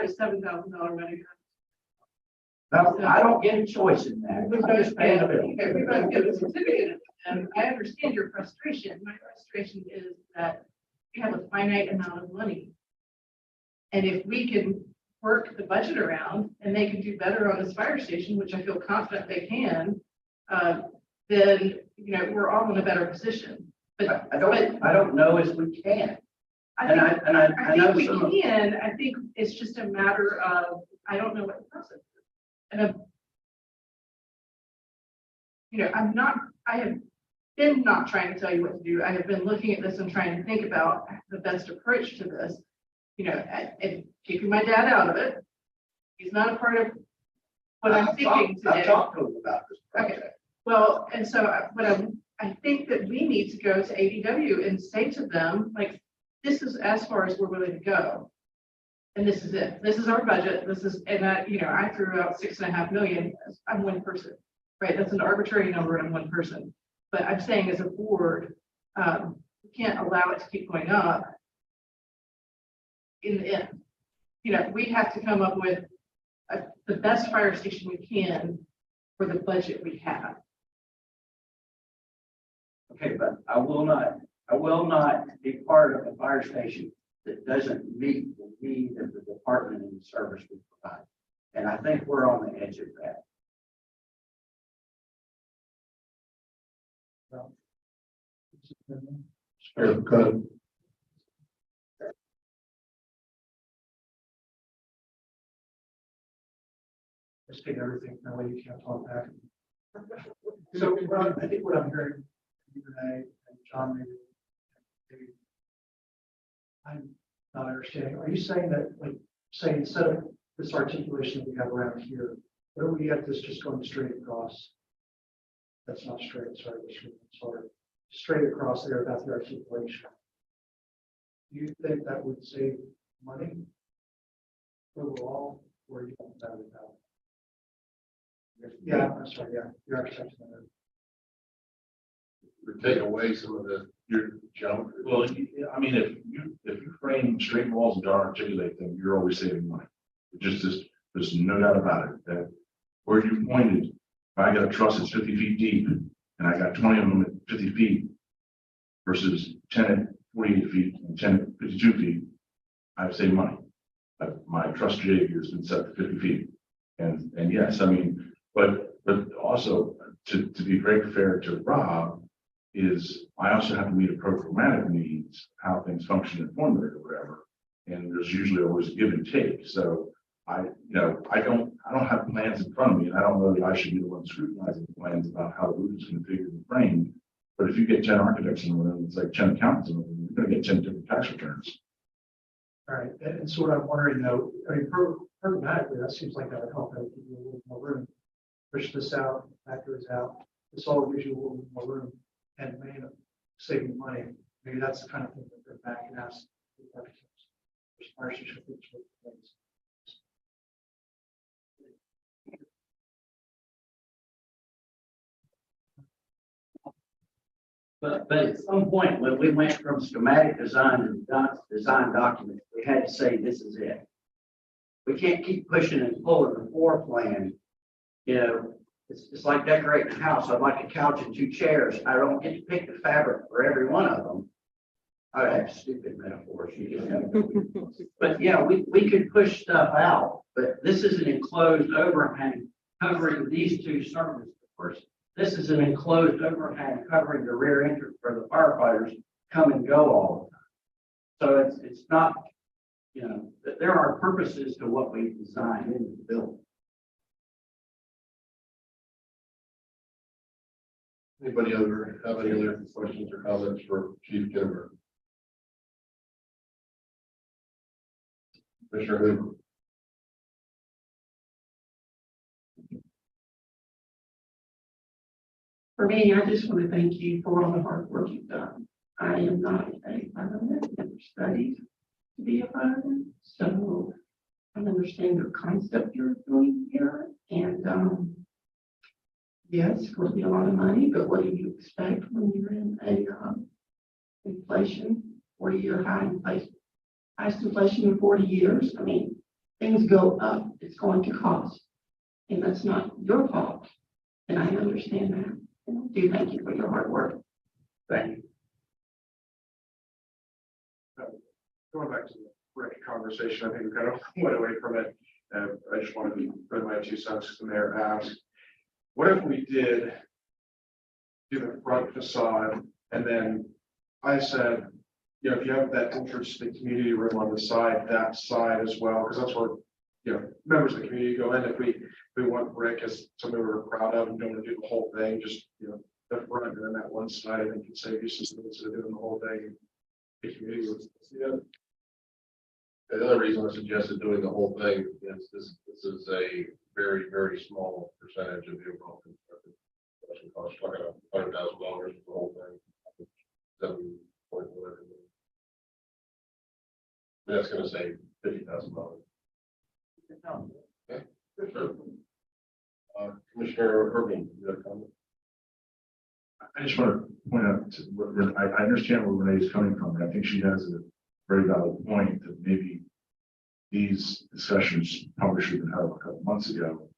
Speaker 6: $7,000 money.
Speaker 11: no, I don't get a choice in that. I'm just paying a bill.
Speaker 6: Everybody get a certificate. And I understand your frustration. My frustration is that we have a finite amount of money. And if we can work the budget around and they can do better on this fire station, which I feel confident they can, then, we're all in a better position. But
Speaker 11: I don't know if we can.
Speaker 6: I
Speaker 11: And
Speaker 6: think,
Speaker 11: I know
Speaker 6: we
Speaker 11: some of-
Speaker 6: can. I think it's just a matter of, I don't know what the process is. And I have been not trying to tell you what to do. I have been looking at this and trying to think about the best approach to this. And keeping my dad out of it. He's not a part of what I'm thinking
Speaker 11: I've
Speaker 6: today.
Speaker 11: talked to him about this
Speaker 6: Okay.
Speaker 11: project.
Speaker 6: Well, and so, I think that we need to go to ADW and say to them, like, this is as far as we're willing to go. And this is it. This is our budget. This is, and I threw out 6.5 million. I'm one person, right? That's an arbitrary number and I'm one person. But I'm saying as a board, we can't allow it to keep going up. In the end, we have to come up with the best fire station we can for the budget we have.
Speaker 11: Okay, but I will not be part of a fire station that doesn't meet the need of the department and the service we provide. And I think we're on the edge of that.
Speaker 3: Good.
Speaker 8: Just take everything, that way you can't talk back. So I think what I'm hearing from you today, and John, maybe I'm not understanding. Are you saying that, like, say, instead of this articulation that we have around here, what do we get this just going straight across? That's not straight, sorry. Straight across there, that's the articulation. Do you think that would save money overall, or you don't have it out? Yeah, I'm sorry, yeah, your architect.
Speaker 3: We take away some of your junk.
Speaker 9: Well, I mean, if you frame straight walls and don't articulate them, you're always saving money. There's no doubt about it, that where you pointed, if I got a truss that's 50 feet deep and I got 20 of them at 50 feet versus 10 at 48 feet and 10 at 52 feet, I've saved money. But my truss jig has been set to 50 feet. And yes, I mean, but also to be very fair to Rob, is I also have to meet a programmatic needs, how things function in formula or whatever. And there's usually always a give and take. So I don't have plans in front of me, and I don't know that I should be the one scrutinizing the plans about how the roof is configured and framed. But if you get 10 architects in the room, it's like 10 accountants in the room, you're gonna get 10 different tax returns.
Speaker 8: All right, and so what I'm wondering though, I mean, programmatically, that seems like that would help out, give you a little more room. Push this out, factor this out, this all gives you a little more room and may end up saving money. Maybe that's the kind of thing that they're back and ask the architects. There's partnership with things.
Speaker 11: But at some point, when we went from schematic design to design documents, we had to say, this is it. We can't keep pushing and pulling the floor plan. You know, it's like decorating a house. I'd like a couch and 2 chairs. I don't get to pick the fabric for every one of them. I have stupid metaphors. You just have to. But yeah, we could push stuff out, but this is an enclosed overhang covering these 2 service doors. This is an enclosed overhang covering the rear entrance for the firefighters come and go all the time. So it's not, you know, there are purposes to what we designed in the building.
Speaker 3: Anybody have any other questions or comments for Chief Kimber? Commissioner Hoover?
Speaker 4: For me, I just want to thank you for all the hard work you've done. I am not a fireman, never studied to be a fireman, so I understand the concept you're doing here. And yes, it's going to be a lot of money, but what do you expect when you're in a inflation, 40-year high inflation, highest inflation in 40 years? I mean, things go up, it's going to cost, and that's not your fault. And I understand that. And I do thank you for your hard work.
Speaker 11: Thank you.
Speaker 10: Going back to the Rick conversation, I think we kind of went away from it. I just wanted to put my 2 cents because the mayor asked, what if we did do the front facade? And then I said, you know, if you have that entrance to the community room on the side, that side as well, because that's where, you know, members of the community go in. If we want brick as something we're proud of and don't want to do the whole thing, just, you know, the front and then that one side, I think can save you some instead of doing the whole thing. The community would see it.
Speaker 3: The other reason I suggested doing the whole thing is this is a very, very small percentage of the overall construction. It costs like $100,000 for the whole thing. 7 point whatever. That's going to save $50,000. Okay. Sure. Commissioner Irving, you have a comment?
Speaker 9: I just want to point out, I understand where Renee's coming from, and I think she has a very valid point that maybe these discussions probably should have been held a couple months ago.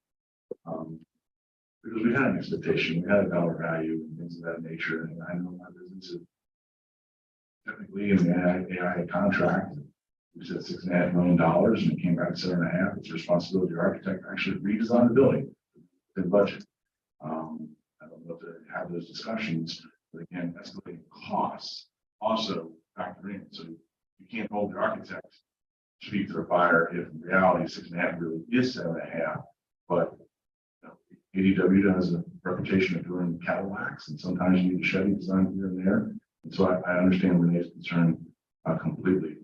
Speaker 9: Because we had an expectation, we had a dollar value and things of that nature, and I know my business is technically in the AI contract. We said $6.5 million and it came back 7.5. It's the responsibility of the architect to actually redesign the building within budget. I don't know if they have those discussions, but again, escalating costs also factor in. So you can't hold the architect speak to the buyer if in reality 6.5 really is 7.5. But you know, ADW has a reputation of doing Cadillacs, and sometimes you need a Chevy design here and there. And so I understand Renee's concern completely.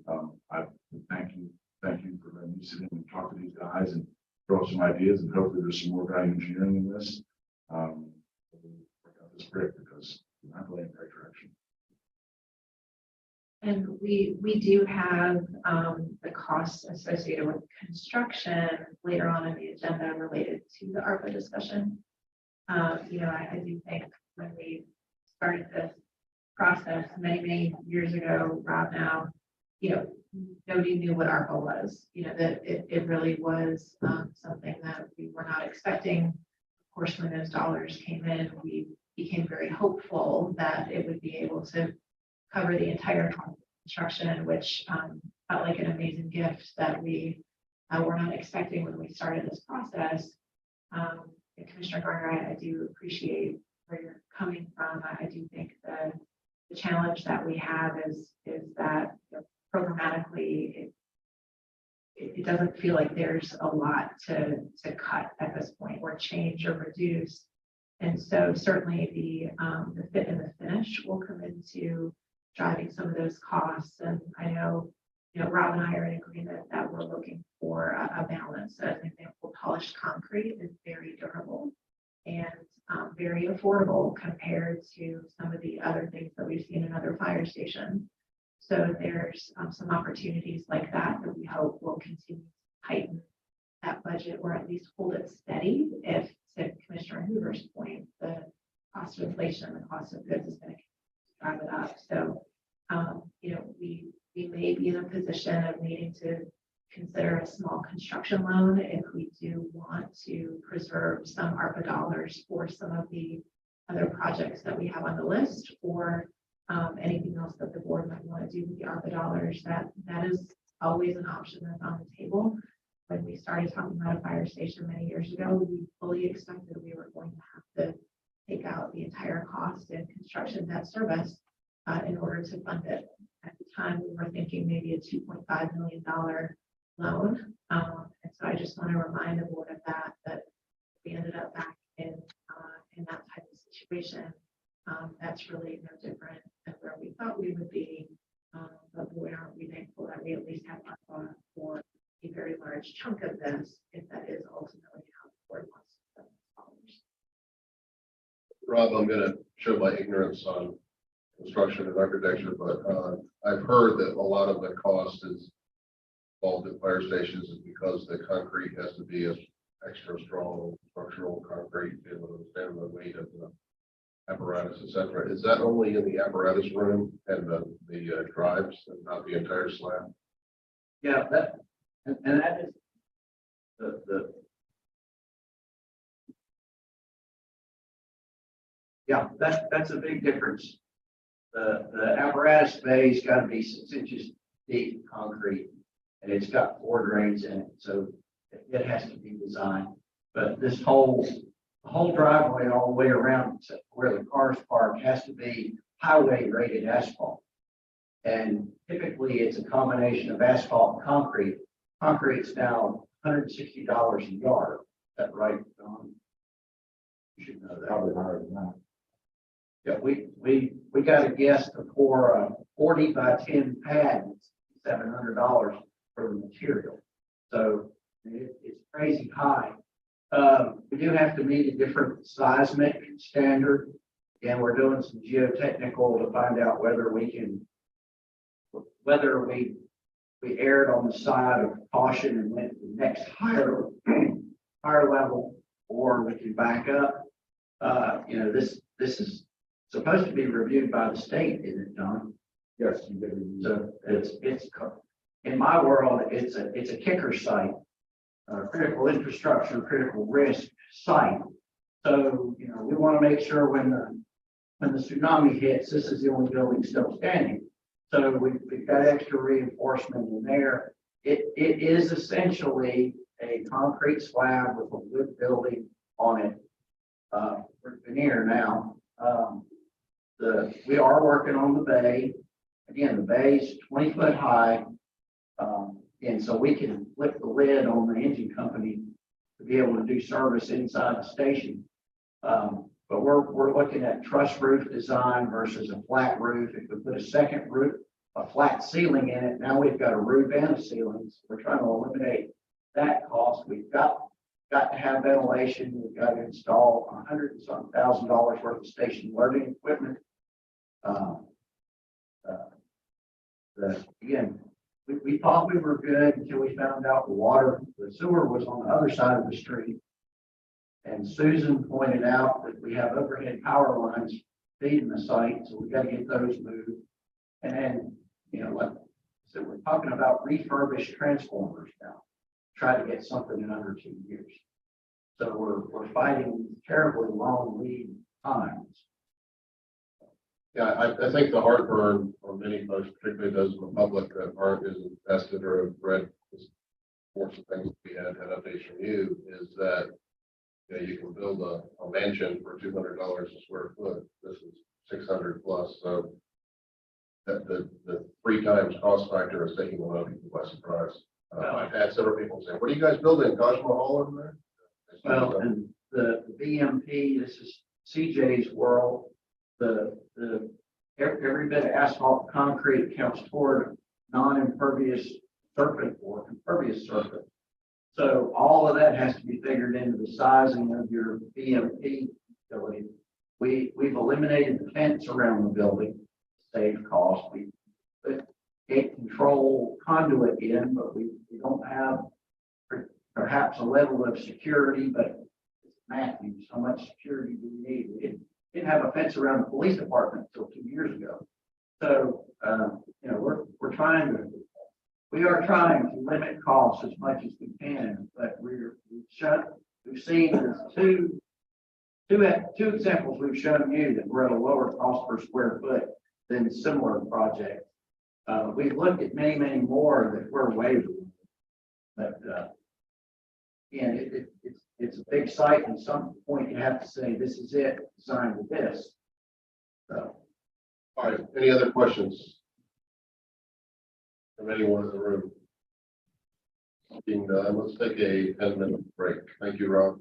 Speaker 9: I thank you for letting me sit in and talk to these guys and throw up some ideas, and hopefully there's some more value engineering in this. Work out this brick because we're not going in the right direction.
Speaker 5: And we do have the costs associated with construction later on in the agenda related to the ARPA discussion. You know, I do think when we started this process many years ago, Rob, now, you know, nobody knew what ARPA was. You know, that it really was something that we were not expecting. Of course, when those dollars came in, we became very hopeful that it would be able to cover the entire construction, which felt like an amazing gift that we were not expecting when we started this process. And Commissioner Garner, I do appreciate where you're coming from. I do think that the challenge that we have is that, you know, programmatically, it doesn't feel like there's a lot to cut at this point or change or reduce. And so certainly the fit and the finish will come into driving some of those costs. And I know, Rob and I are in agreement that we're looking for a balance. As an example, polished concrete is very durable and very affordable compared to some of the other things that we've seen in other fire stations. So there's some opportunities like that that we hope will continue to heighten that budget or at least hold it steady if, to Commissioner Hoover's point, the cost of inflation, the cost of goods is going to drive it up. So, we may be in a position of needing to consider a small construction loan if we do want to preserve some ARPA dollars for some of the other projects that we have on the list, or anything else that the board might want to do with the ARPA dollars. That is always an option that's on the table. When we started talking about a fire station many years ago, we fully expected we were going to have to take out the entire cost and construction debt service in order to fund it. At the time, we were thinking maybe a $2.5 million loan. And so I just want to remind the board of that we ended up back in that type of situation. That's really no different than where we thought we would be. But boy, aren't we thankful that we at least have ARPA for a very large chunk of this, if that is ultimately how the board wants to spend dollars.
Speaker 3: Rob, I'm gonna show my ignorance on construction and architecture, but I've heard that a lot of the cost is involved in fire stations is because the concrete has to be a extra strong structural concrete to be able to withstand the weight of the apparatus, etc. Is that only in the apparatus room and the drives and not the entire slab?
Speaker 11: Yeah, and that is yeah, that's a big difference. The apparatus bay's got to be 6 inches deep concrete, and it's got 4 drains in it, so it has to be designed. But this whole driveway all the way around, except where the cars park, has to be highway rated asphalt. And typically it's a combination of asphalt and concrete. Concrete's now $160 a yard. Is that right, Don? You should know that.
Speaker 1: Probably higher than that.
Speaker 11: Yeah, we got a guess to pour a 40 by 10 pad, $700 for the material. So it's crazy high. We do have to meet a different seismic standard. And we're doing some geotechnical to find out whether we erred on the side of caution and went to the next higher level, or we can back up. This is supposed to be reviewed by the state, isn't it, Don?
Speaker 1: Yes, you did.
Speaker 11: So it's in my world, it's a kicker site, critical infrastructure, critical risk site. So, we want to make sure when the tsunami hits, this is the only building still standing. So we've got extra reinforcement in there. It is essentially a concrete slab with a wood building on it. For veneer now. We are working on the bay. Again, the bay's 20 foot high. And so we can flip the lid on the engine company to be able to do service inside the station. But we're looking at truss roof design versus a flat roof. If we put a second roof, a flat ceiling in it, now we've got a roof and a ceiling. So we're trying to eliminate that cost. We've got to have ventilation. We've got to install $100,000 worth of station alerting equipment. Again, we thought we were good until we found out the sewer was on the other side of the street. And Susan pointed out that we have overhead power lines feeding the site, so we got to get those moved. And then, so we're talking about refurbished transformers now. Try to get something in under 2 years. So we're fighting terribly long lead times.
Speaker 3: Yeah, I think the heartburn for many folks, particularly those in the public that aren't as invested or have read the sorts of things we had updates from you, is that you can build a mansion for $200 a square foot. This is 600 plus. So that the 3 times cost factor is taking a lot of people by surprise. I've had several people say, "What are you guys building? Taj Mahal in there?"
Speaker 11: Well, and the BMP, this is CJ's world, every bit of asphalt, concrete counts toward non-impervious surface or impervious surface. So all of that has to be figured into the sizing of your BMP facility. We've eliminated the fence around the building, save cost. We put gate control conduit in, but we don't have perhaps a level of security, but Matthews, how much security do we need? We didn't have a fence around the police department until 2 years ago. So, we're trying to, we are trying to limit costs as much as we can, but we've seen two examples we've shown you that we're at a lower cost per square foot than similar projects. We've looked at many more that we're way below. But, again, it's a big site, and at some point you have to say, this is it, designed with this. So,
Speaker 3: All right, any other questions? From anyone in the room? Being done, let's take a 10-minute break. Thank you, Rob.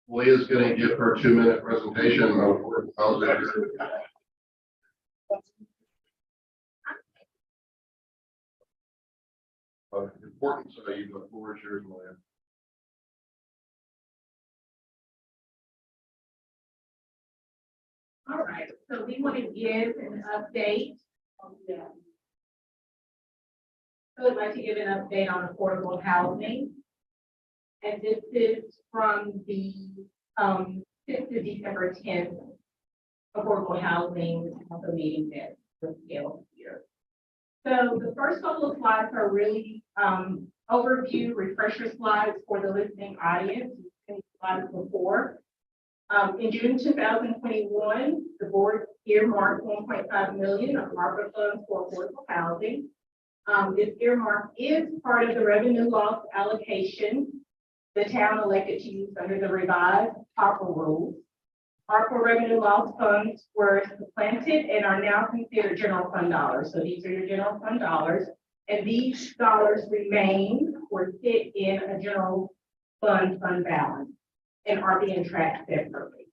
Speaker 3: Leah's gonna give her 2-minute presentation on affordable housing. Importance of you, the floor is yours, Leah.
Speaker 5: All right, so we want to give an update. I would like to give an update on affordable housing. And this is from the, since the December 10th affordable housing the meeting that was held here. So the first couple of slides are really overview refresher slides for the listening audience. Any slides before. In June 2021, the board earmarked 1.5 million of ARPA funds for affordable housing. This earmark is part of the revenue loss allocation the town elected to use under the revised ARPA rules. ARPA revenue loss funds were supplanted and are now considered general fund dollars. So these are your general fund dollars, and these dollars remain or sit in a general fund balance and are being tracked separately.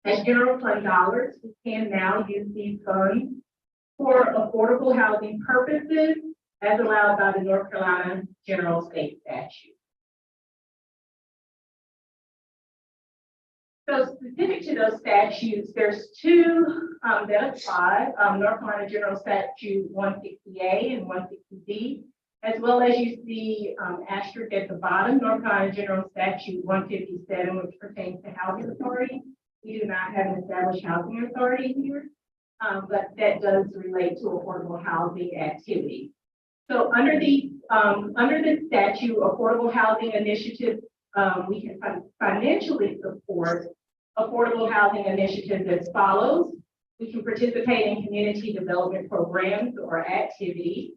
Speaker 5: As general fund dollars, we can now use these funds for affordable housing purposes as allowed by the North Carolina General State Statute. So specific to those statutes, there's two that apply, North Carolina General Statute 160A and 160D, as well as you see asterisk at the bottom, North Carolina General Statute 157, which pertains to housing authority. We do not have an established housing authority here, but that does relate to affordable housing activity. So under the statute, affordable housing initiatives, we can financially support affordable housing initiatives as follows. We can participate in community development programs or activities,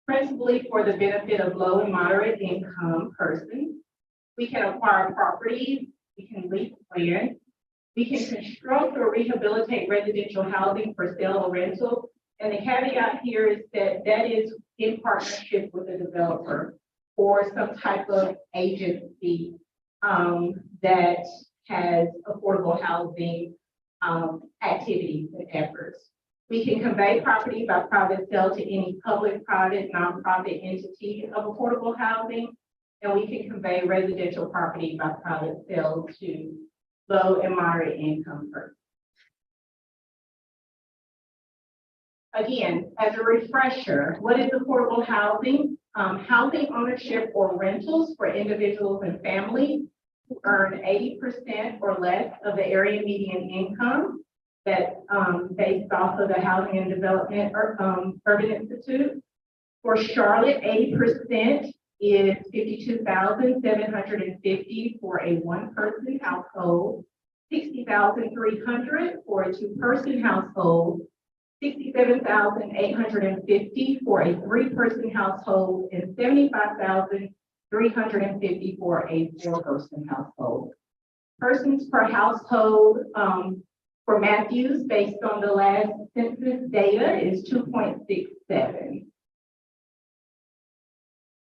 Speaker 5: principally for the benefit of low and moderate income persons. We can acquire properties, we can lease land, we can construct or rehabilitate residential housing for sale or rental. And the caveat here is that that is in partnership with a developer or some type of agency that has affordable housing activities and efforts. We can convey property by private sale to any public, private, nonprofit entity of affordable housing. And we can convey residential property by private sale to low and moderate income persons. Again, as a refresher, what is affordable housing? Housing ownership or rentals for individuals and families who earn 80% or less of the area median income that based off of the Housing and Development Urban Institute. For Charlotte, 80% is $52,750 for a one-person household, $60,300 for a two-person household, $67,850 for a three-person household, and $75,350 for a four-person household. Persons per household for Matthews, based on the last census data, is 2.67.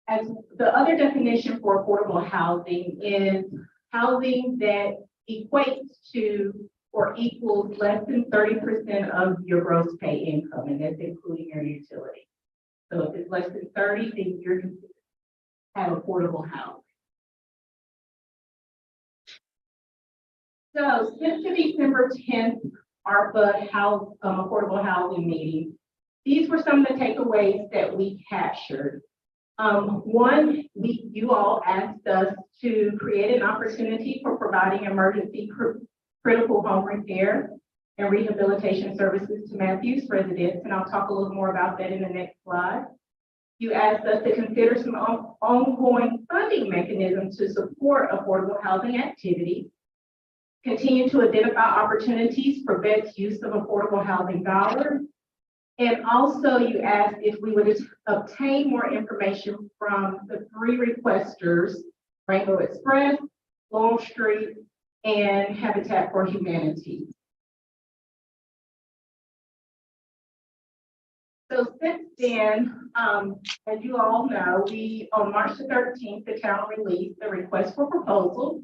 Speaker 5: As the other definition for affordable housing is housing that equates to or equals less than 30% of your gross pay income, and that's including your utility. So if it's less than 30, then you're considered have affordable housing. So since the December 10th ARPA affordable housing meeting, these were some of the takeaways that we captured. One, you all asked us to create an opportunity for providing emergency critical home repair and rehabilitation services to Matthews residents, and I'll talk a little more about that in the next slide. You asked us to consider some ongoing funding mechanisms to support affordable housing activity, continue to identify opportunities for best use of affordable housing dollars, and also you asked if we would obtain more information from the three requesters, Rainbow Express, Lowell Street, and Habitat for Humanity. So since then, as you all know, on March the 13th, the town released the request for proposal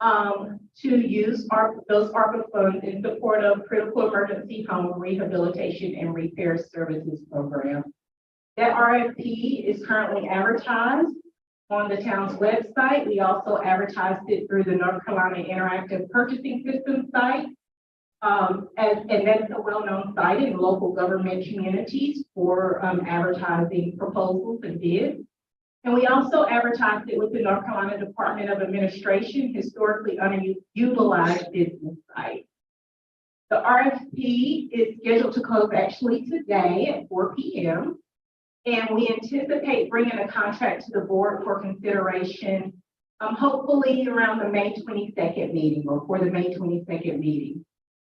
Speaker 4: to use those ARPA funds in support of critical emergency home rehabilitation and repair services program. That RFP is currently advertised on the town's website. We also advertised it through the North Carolina Interactive Purchasing System site. And that's a well-known site in local government communities for advertising proposals and bids. And we also advertised it with the North Carolina Department of Administration, historically unutilized business site. The RFP is scheduled to close actually today at 4 p.m. And we anticipate bringing a contract to the board for consideration, hopefully around the May 22nd meeting or for the May 22nd meeting.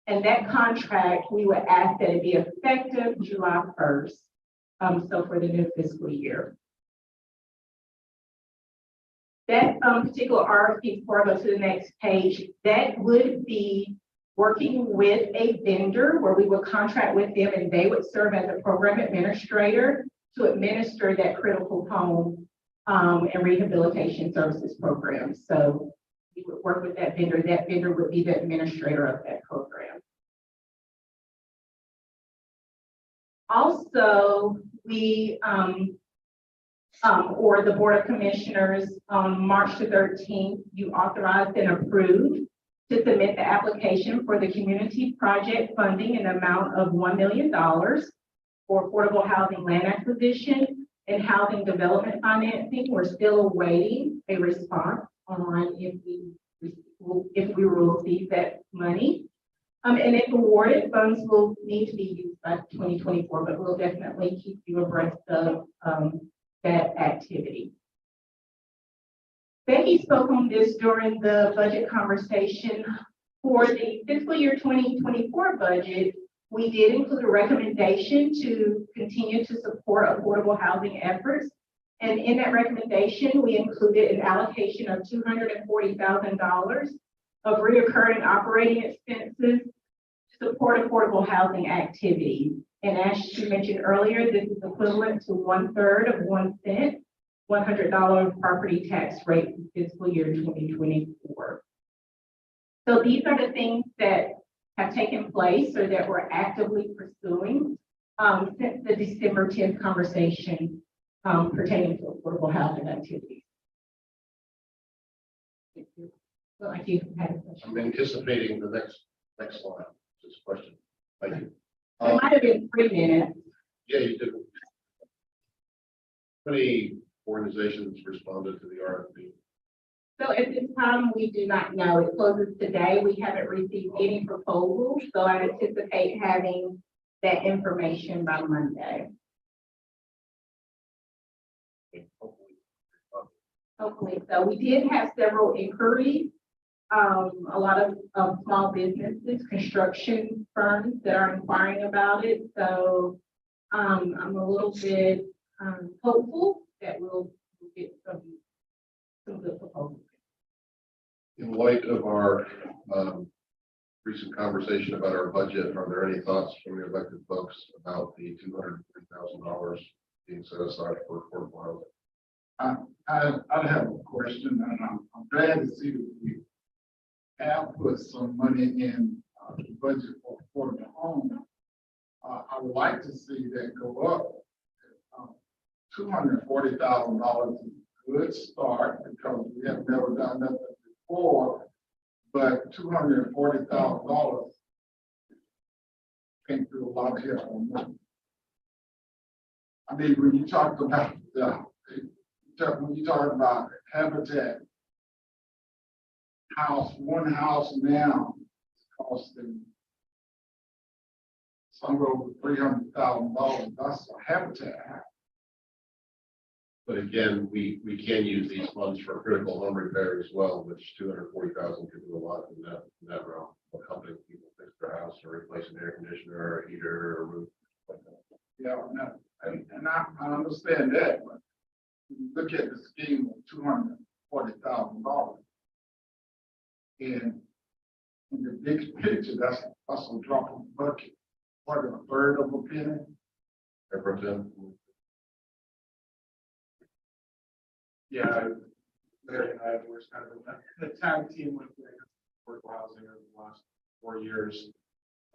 Speaker 4: And that contract, we would ask that it be effective July 1st, so for the new fiscal year. That particular RFP, before I go to the next page, that would be working with a vendor where we would contract with them and they would serve as a program administrator to administer that critical home and rehabilitation services program. So we would work with that vendor. That vendor would be the administrator of that program. Also, we or the Board of Commissioners on March the 13th, you authorized and approved to submit the application for the community project funding in the amount of $1 million for affordable housing land acquisition and housing development financing. We're still awaiting a response on if we will receive that money. And if awarded, funds will need to be used by 2024, but we'll definitely keep you abreast of that activity. Becky spoke on this during the budget conversation. For the fiscal year 2024 budget, we did include a recommendation to continue to support affordable housing efforts. And in that recommendation, we included an allocation of $240,000 of recurring operating expenses to support affordable housing activities. And as she mentioned earlier, this is equivalent to 1/3 of 1 cent, $100 property tax rate for fiscal year 2024. So these are the things that have taken place or that we're actively pursuing since the December 10th conversation pertaining to affordable housing activities. Well, like you had a question.
Speaker 3: I'm anticipating the next slide, this question. Thank you.
Speaker 4: It might have been 3 minutes.
Speaker 3: Yeah, you did. How many organizations responded to the RFP?
Speaker 4: So at this time, we do not know. It closes today. We haven't received any proposals, so I anticipate having that information by Monday. Hopefully. So we did have several inquiries. A lot of small businesses, construction firms that are inquiring about it. So I'm a little bit hopeful that we'll get some good proposals.
Speaker 3: In light of our recent conversation about our budget, are there any thoughts from your elected folks about the $240,000 being set aside for affordable housing?
Speaker 1: I have a question, and I'm glad to see that we have put some money in the budget for affordable home. I would like to see that go up. $240,000 is a good start because we have never done nothing before, but $240,000 can't do a lot here on that. I mean, when you talk about when you talk about Habitat house, one house now is costing somewhere over $300,000. That's a Habitat house.
Speaker 3: But again, we can use these funds for critical home repair as well, which $240,000 could do a lot in that realm of helping people fix their house or replace an air conditioner or a heater or a roof. Like that.
Speaker 1: Yeah, and I understand that, but look at the scheme of $240,000. And in the big picture, that's a drop in the bucket. What, a third of a penny?
Speaker 3: Representative?
Speaker 1: Yeah,
Speaker 10: Larry and I have worked kind of a tag team with affordable housing over the last 4 years.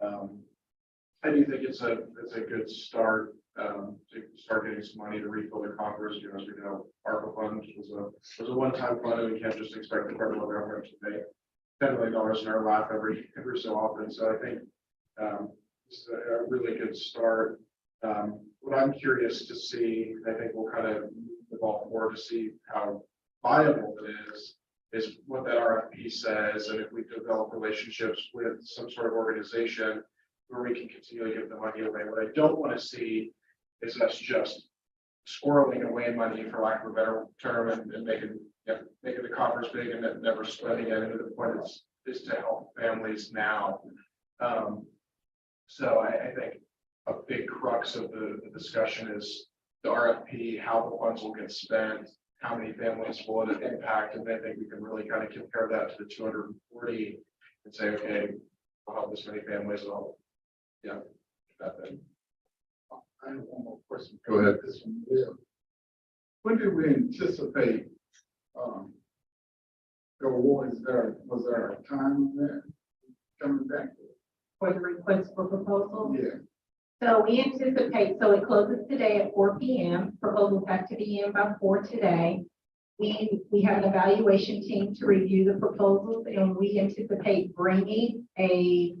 Speaker 10: I do think it's a good start, to start getting some money to refill the coffers. You know, as we know, ARPA funds was a one-time fund, and we can't just expect the federal government to pay $10 million in our lap every so often. So I think it's a really good start. What I'm curious to see, I think we'll kind of evolve forward to see how viable it is what that RFP says, and if we develop relationships with some sort of organization where we can continually give the money away. What I don't want to see is us just squirreling away money, for lack of a better term, and making the coffers big and then never spending it. And the point is to help families now. So I think a big crux of the discussion is the RFP, how the funds will get spent, how many families will it impact, and I think we can really kind of compare that to the 240 and say, okay, we'll help this many families. Yeah, that thing.
Speaker 1: I have one more question.
Speaker 3: Go ahead.
Speaker 1: This one, yeah. When do we anticipate, the award? Was there a time on that coming back?
Speaker 5: For the request for proposal.
Speaker 1: Yeah,
Speaker 5: So we anticipate, so it closes today at 4 p.m. Proposals have to be in by 4 today. We have an evaluation team to review the proposals, and we anticipate bringing a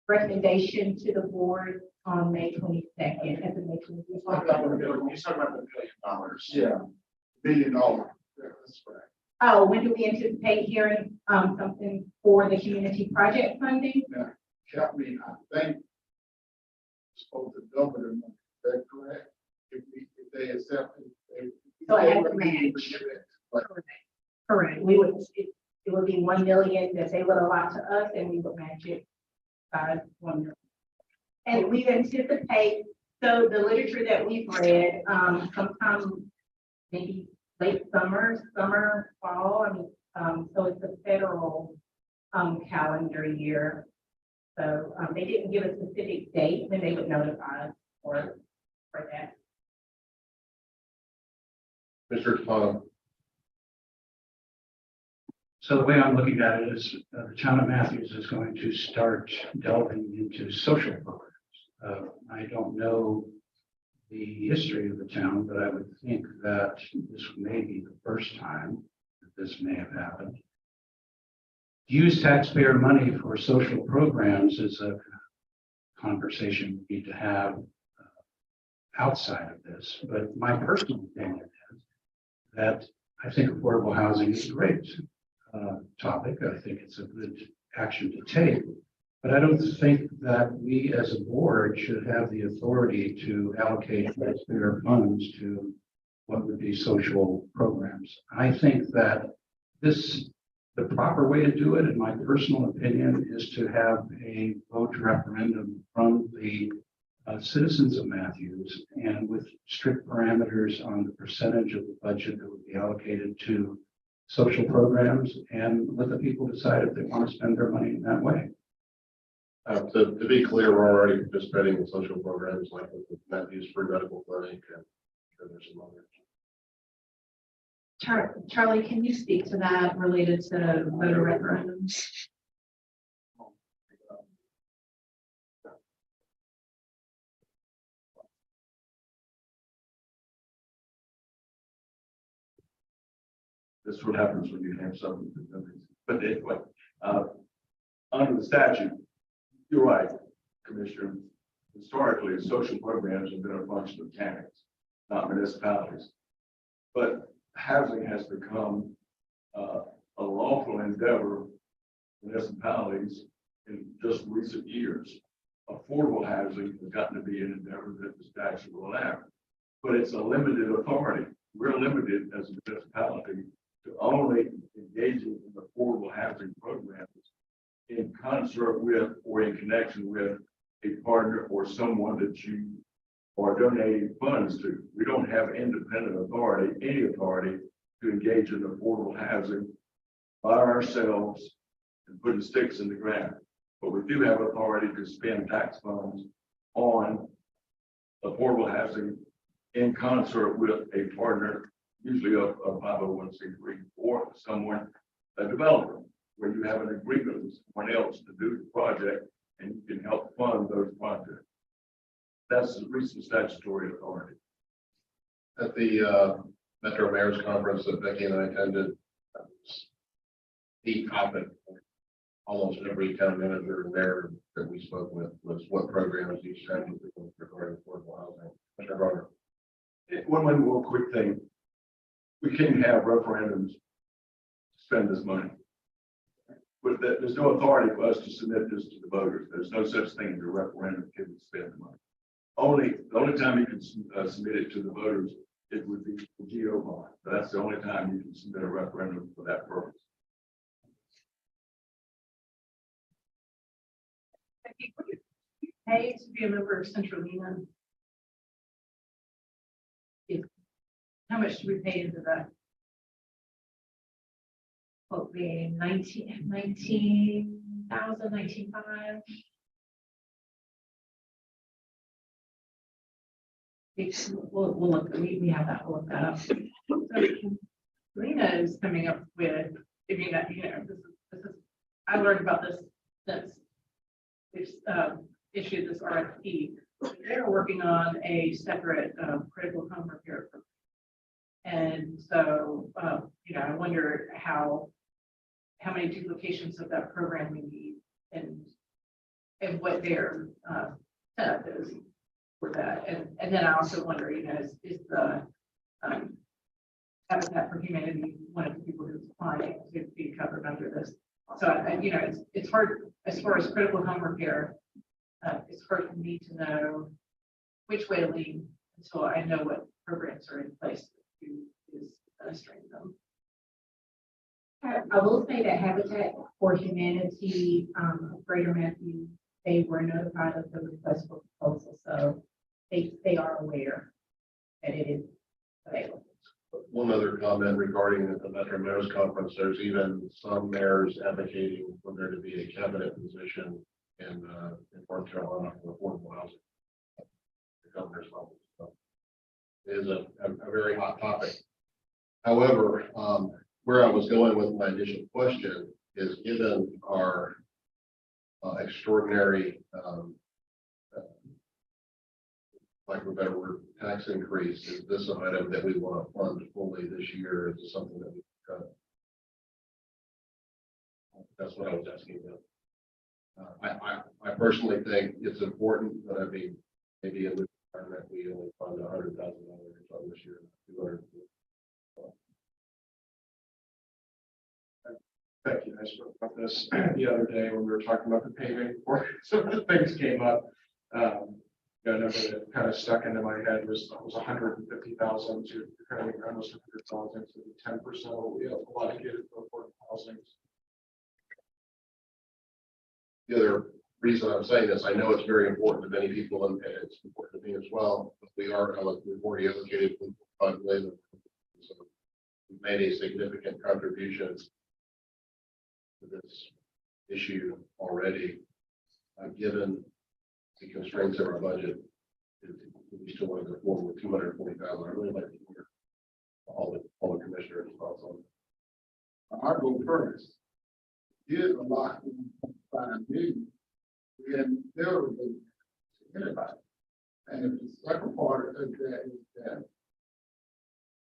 Speaker 5: recommendation to the board on May 22nd. At the May 22nd.
Speaker 10: You talk about the $1 billion.
Speaker 1: yeah, $1 billion. Yeah, that's right.
Speaker 5: Oh, when do we anticipate hearing something for the community project funding?
Speaker 1: Help me, I think supposed to double the money. Is that correct? If they accept it.
Speaker 5: So it has a match. Correct. We would, it would be 1 million that they would allot to us, and we would match it by 1 million. And we anticipate, so the literature that we've read, sometime maybe late summer, fall, so it's a federal calendar year. So they didn't give a specific date when they would notify us for that.
Speaker 3: Mr. Tom.
Speaker 2: So the way I'm looking at it is the town of Matthews is going to start delving into social programs. I don't know the history of the town, but I would think that this may be the first time that this may have happened. Use taxpayer money for social programs is a conversation we need to have outside of this. But my personal opinion is that I think affordable housing is a great topic. I think it's a good action to take. But I don't think that we as a board should have the authority to allocate taxpayer funds to what would be social programs. I think that the proper way to do it, in my personal opinion, is to have a vote referendum from the citizens of Matthews, and with strict parameters on the percentage of the budget that would be allocated to social programs, and let the people decide if they want to spend their money in that way.
Speaker 3: To be clear, we're already participating in social programs like with the Matthews Free Medical Clinic, and there's some others.
Speaker 6: Charlie, can you speak to that related to voter referendum?
Speaker 9: This is what happens when you have something. But anyway, under the statute, you're right, Commissioner. Historically, social programs have been a function of counties, not municipalities. But housing has become a lawful endeavor for municipalities in just recent years. Affordable housing has gotten to be an endeavor that the statute will allow, but it's a limited authority. We're limited as a municipality to only engaging in affordable housing programs in concert with or in connection with a partner or someone that you are donating funds to. We don't have independent authority, any authority to engage in affordable housing by ourselves and putting sticks in the ground. But we do have authority to spend tax funds on affordable housing in concert with a partner
Speaker 12: usually a 501c3 or someone, a developer, where you have an agreement with someone else to do the project and you can help fund those projects. That's the recent statutory authority.
Speaker 3: At the Metro Mayor's Conference that Becky and I attended, the topic, almost every town manager there that we spoke with was what programs each town was doing regarding affordable housing. Mr. Gardner.
Speaker 12: One more quick thing. We can't have referendums to spend this money. But there's no authority for us to submit this to the voters. There's no such thing as a referendum can spend the money. The only time you can submit it to the voters, it would be the GO bond. That's the only time you can submit a referendum for that purpose.
Speaker 6: Pay to be a member of Centralina. How much do we pay into that?
Speaker 5: Hopefully 19,500. We'll look, we have that, we'll look that up.
Speaker 6: So Lena is coming up with, I mean, this is, I learned about this since we've issued this RFP. They're working on a separate critical home repair program. And so, I wonder how many duplications of that program we need and what their setup is for that. And then I also wonder, is the Habitat for Humanity one of the people who's applying to be covered under this? So, it's hard as far as critical home repair. It's hard for me to know which way to lean until I know what programs are in place who is administering them.
Speaker 5: I will say that Habitat for Humanity, Greater Matthew, they were notified of the request for proposal, so they are aware that it is available.
Speaker 3: One other comment regarding the Metro Mayor's Conference, there's even some mayors advocating for there to be a cabinet position in North Carolina for affordable housing. The governor's level. So it is a very hot topic. However, where I was going with my initial question is given our extraordinary, like a better word, tax increase, is this an item that we want to fund fully this year? Is this something that we cut? That's what I was asking them. I personally think it's important, but I mean, maybe in the environment we only fund $100,000 on this year, 200.
Speaker 10: Becky and I spoke about this the other day when we were talking about the paving before some of the things came up. The number that kind of stuck into my head was 150,000 to kind of almost 100,000 to 10% of what we have allocated for affordable housing.
Speaker 3: The other reason I'm saying this, I know it's very important to many people, and it's important to me as well. But we've already allocated $5 million, so we've made a significant contribution to this issue already, given the constraints of our budget. We still want to go forward with 240,000. I really like to hear all the commissioners' thoughts on it.
Speaker 1: I'll go first. Here's a lot $5 million. And there was anybody. And if the second part of that is that,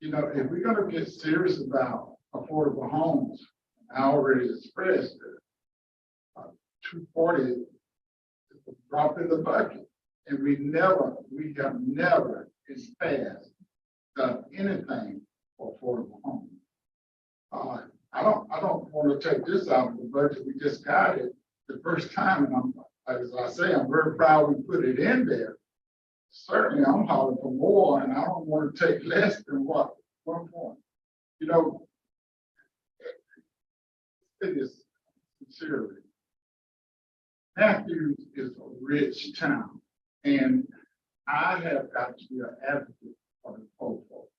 Speaker 1: if we're going to get serious about affordable homes, I already expressed that 240 is a drop in the bucket. And we have never in the past done anything for affordable homes. I don't want to take this out of the budget. We just got it the first time, and as I say, I'm very proud we put it in there. Certainly, I'm hollering for more, and I don't want to take less than what 1 point. It is sincerely. Matthews is a rich town, and I have got to be an advocate for the poor folk.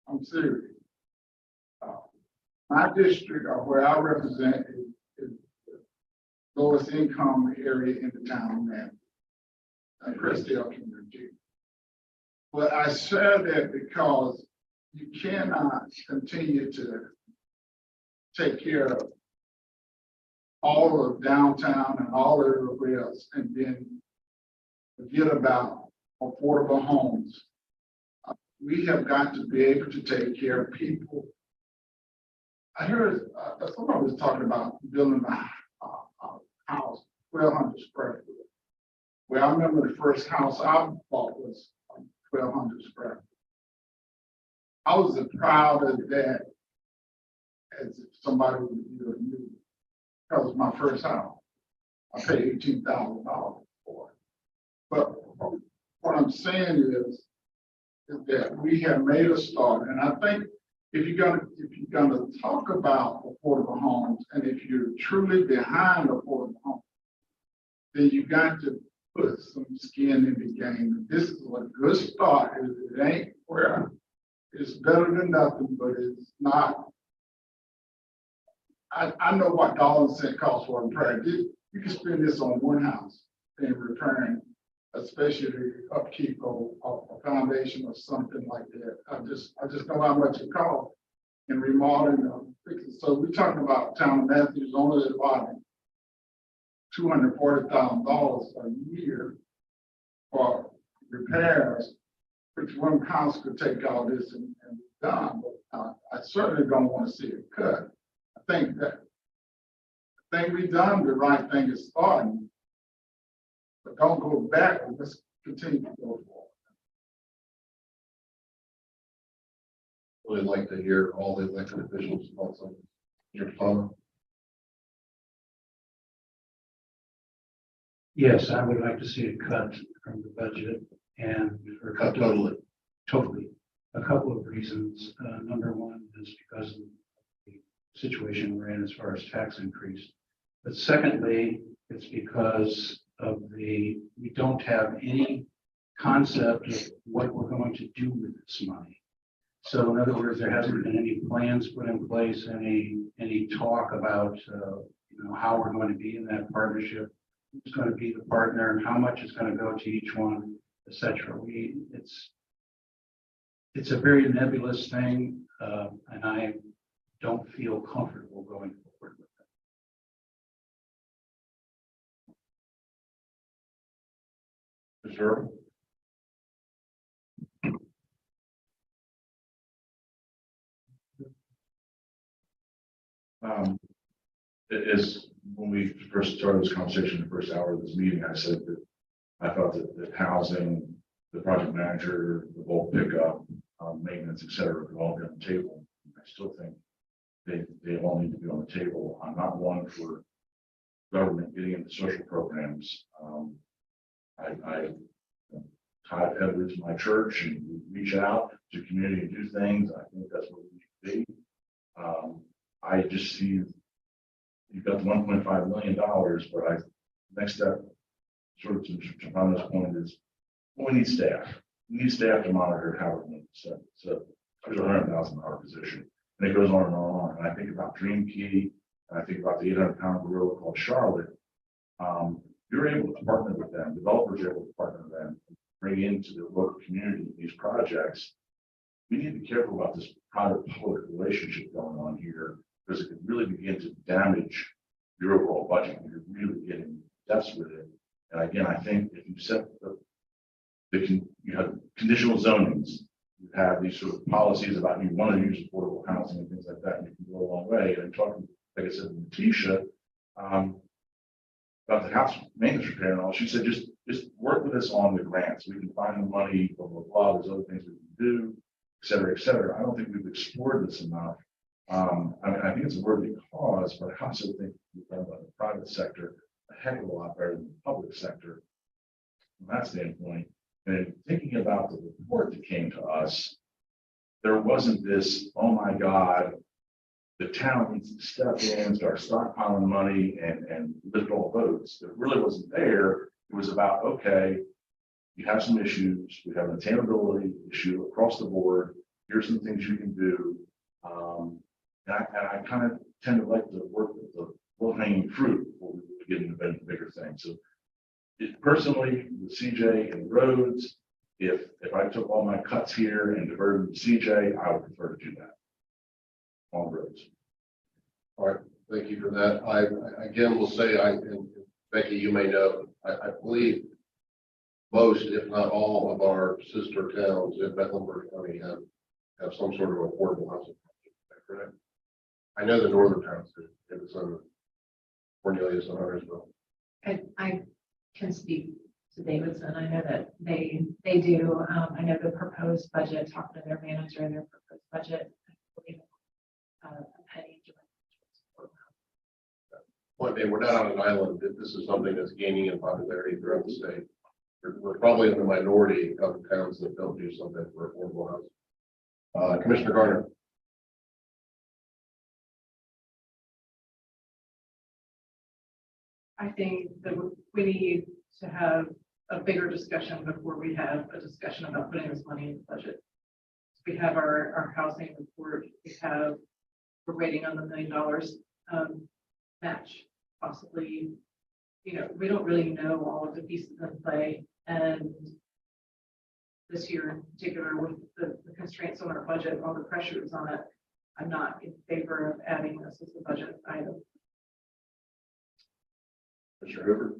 Speaker 1: I'm serious. My district, or where I represent, is the lowest income area in the town of Matthews, Crestdale Community. But I said that because you cannot continue to take care of all of downtown and all everywhere else and then forget about affordable homes. We have got to be able to take care of people. I heard somebody was talking about building a house, 1,200 square feet. Well, I remember the first house I bought was 1,200 square feet. I was as proud of that as if somebody would do it new. That was my first house. I paid $18,000 for it. But what I'm saying is that we have made a start, and I think if you're gonna talk about affordable homes, and if you're truly behind affordable homes, then you got to put some skin in the game. This is a good start. It ain't where it's better than nothing, but it's not. I know what dollar and cent costs for a repair. You can spend this on one house in repairing, especially upkeep of a foundation or something like that. I just know how much it costs in remodeling or fixing. So we're talking about Town of Matthews only allotting $240,000 a year for repairs, which one house could take all this and be done. But I certainly don't want to see it cut. I think that the thing we've done, the right thing is starting, but don't go back. Let's continue to go forward.
Speaker 3: Would like to hear all the elected officials also. Your comment?
Speaker 2: Yes, I would like to see it cut from the budget and for
Speaker 3: Cut totally.
Speaker 2: Totally. A couple of reasons. Number one is because of the situation we're in as far as tax increase. But secondly, it's because of we don't have any concept of what we're going to do with this money. So in other words, there hasn't been any plans put in place, any talk about, how we're going to be in that partnership, who's going to be the partner, how much is going to go to each one, et cetera. It's a very nebulous thing, and I don't feel comfortable going forward with it.
Speaker 3: Mr. Irvin?
Speaker 9: It is, when we first started this conversation, the first hour of this meeting, I said that I thought that housing, the project manager, the bulk pickup, maintenance, et cetera, could all be on the table. I still think they all need to be on the table. I'm not one for government getting into social programs. Todd Edwards, my church, and we reach out to community and do things. I think that's what we need to be. I just see you've got the $1.5 million, but next step, sort of to Rhonda's point, is we need staff. We need staff to monitor how we're doing. So there's a $100,000 position, and it goes on and on. And I think about Dream Key, and I think about the 800-pound gorilla called Charlotte. You're able to partner with them. Developers are able to partner with them, bring into the local community these projects. We need to be careful about this private-public relationship going on here, because it could really begin to damage your overall budget. You're really getting depths with it. And again, I think if you set you have conditional zonings, you have these sort of policies about you want to use affordable housing and things like that, and you can go a long way. And talking, like I said, with Tisha, about the house maintenance repair and all, she said, just work with us on the grants. We can find the money, blah, blah, blah. There's other things we can do, et cetera, et cetera. I don't think we've explored this enough. I think it's a worthy cause, but I also think we've done about the private sector a heck of a lot better than the public sector from that standpoint. And thinking about the report that came to us, there wasn't this, oh my God, the town needs to step in, start stockpiling money and lift all boats. It really wasn't there. It was about, okay, you have some issues. We have an attainability issue across the board. Here's some things you can do. And I kind of tend to like to work with the low-hanging fruit before we get into bigger things. So personally, with CJ and roads, If I took all my cuts here and diverted to CJ, I would prefer to do that. On roads.
Speaker 3: All right, thank you for that. I again will say, and Becky, you may know, I believe most, if not all, of our sister towns in Mecklenburg County have some sort of affordable housing project. Is that correct? I know the northern towns do. It's on Cornelius and Huntersville.
Speaker 5: I can speak to Davidson. I know that they do. I know the proposed budget, talking to their manager, their proposed budget, I believe, a penny.
Speaker 3: Well, I mean, we're not on an island. This is something that's gaining in popularity throughout the state. We're probably in the minority of towns that don't do something for affordable housing. Commissioner Garner.
Speaker 6: I think that we need to have a bigger discussion before we have a discussion about putting this money in the budget. We have our housing report, we're waiting on the $1 million match, possibly. You know, we don't really know all of the pieces in play, and this year in particular, with the constraints on our budget, all the pressures on it, I'm not in favor of adding this as a budget item.
Speaker 3: Mr. Hoover.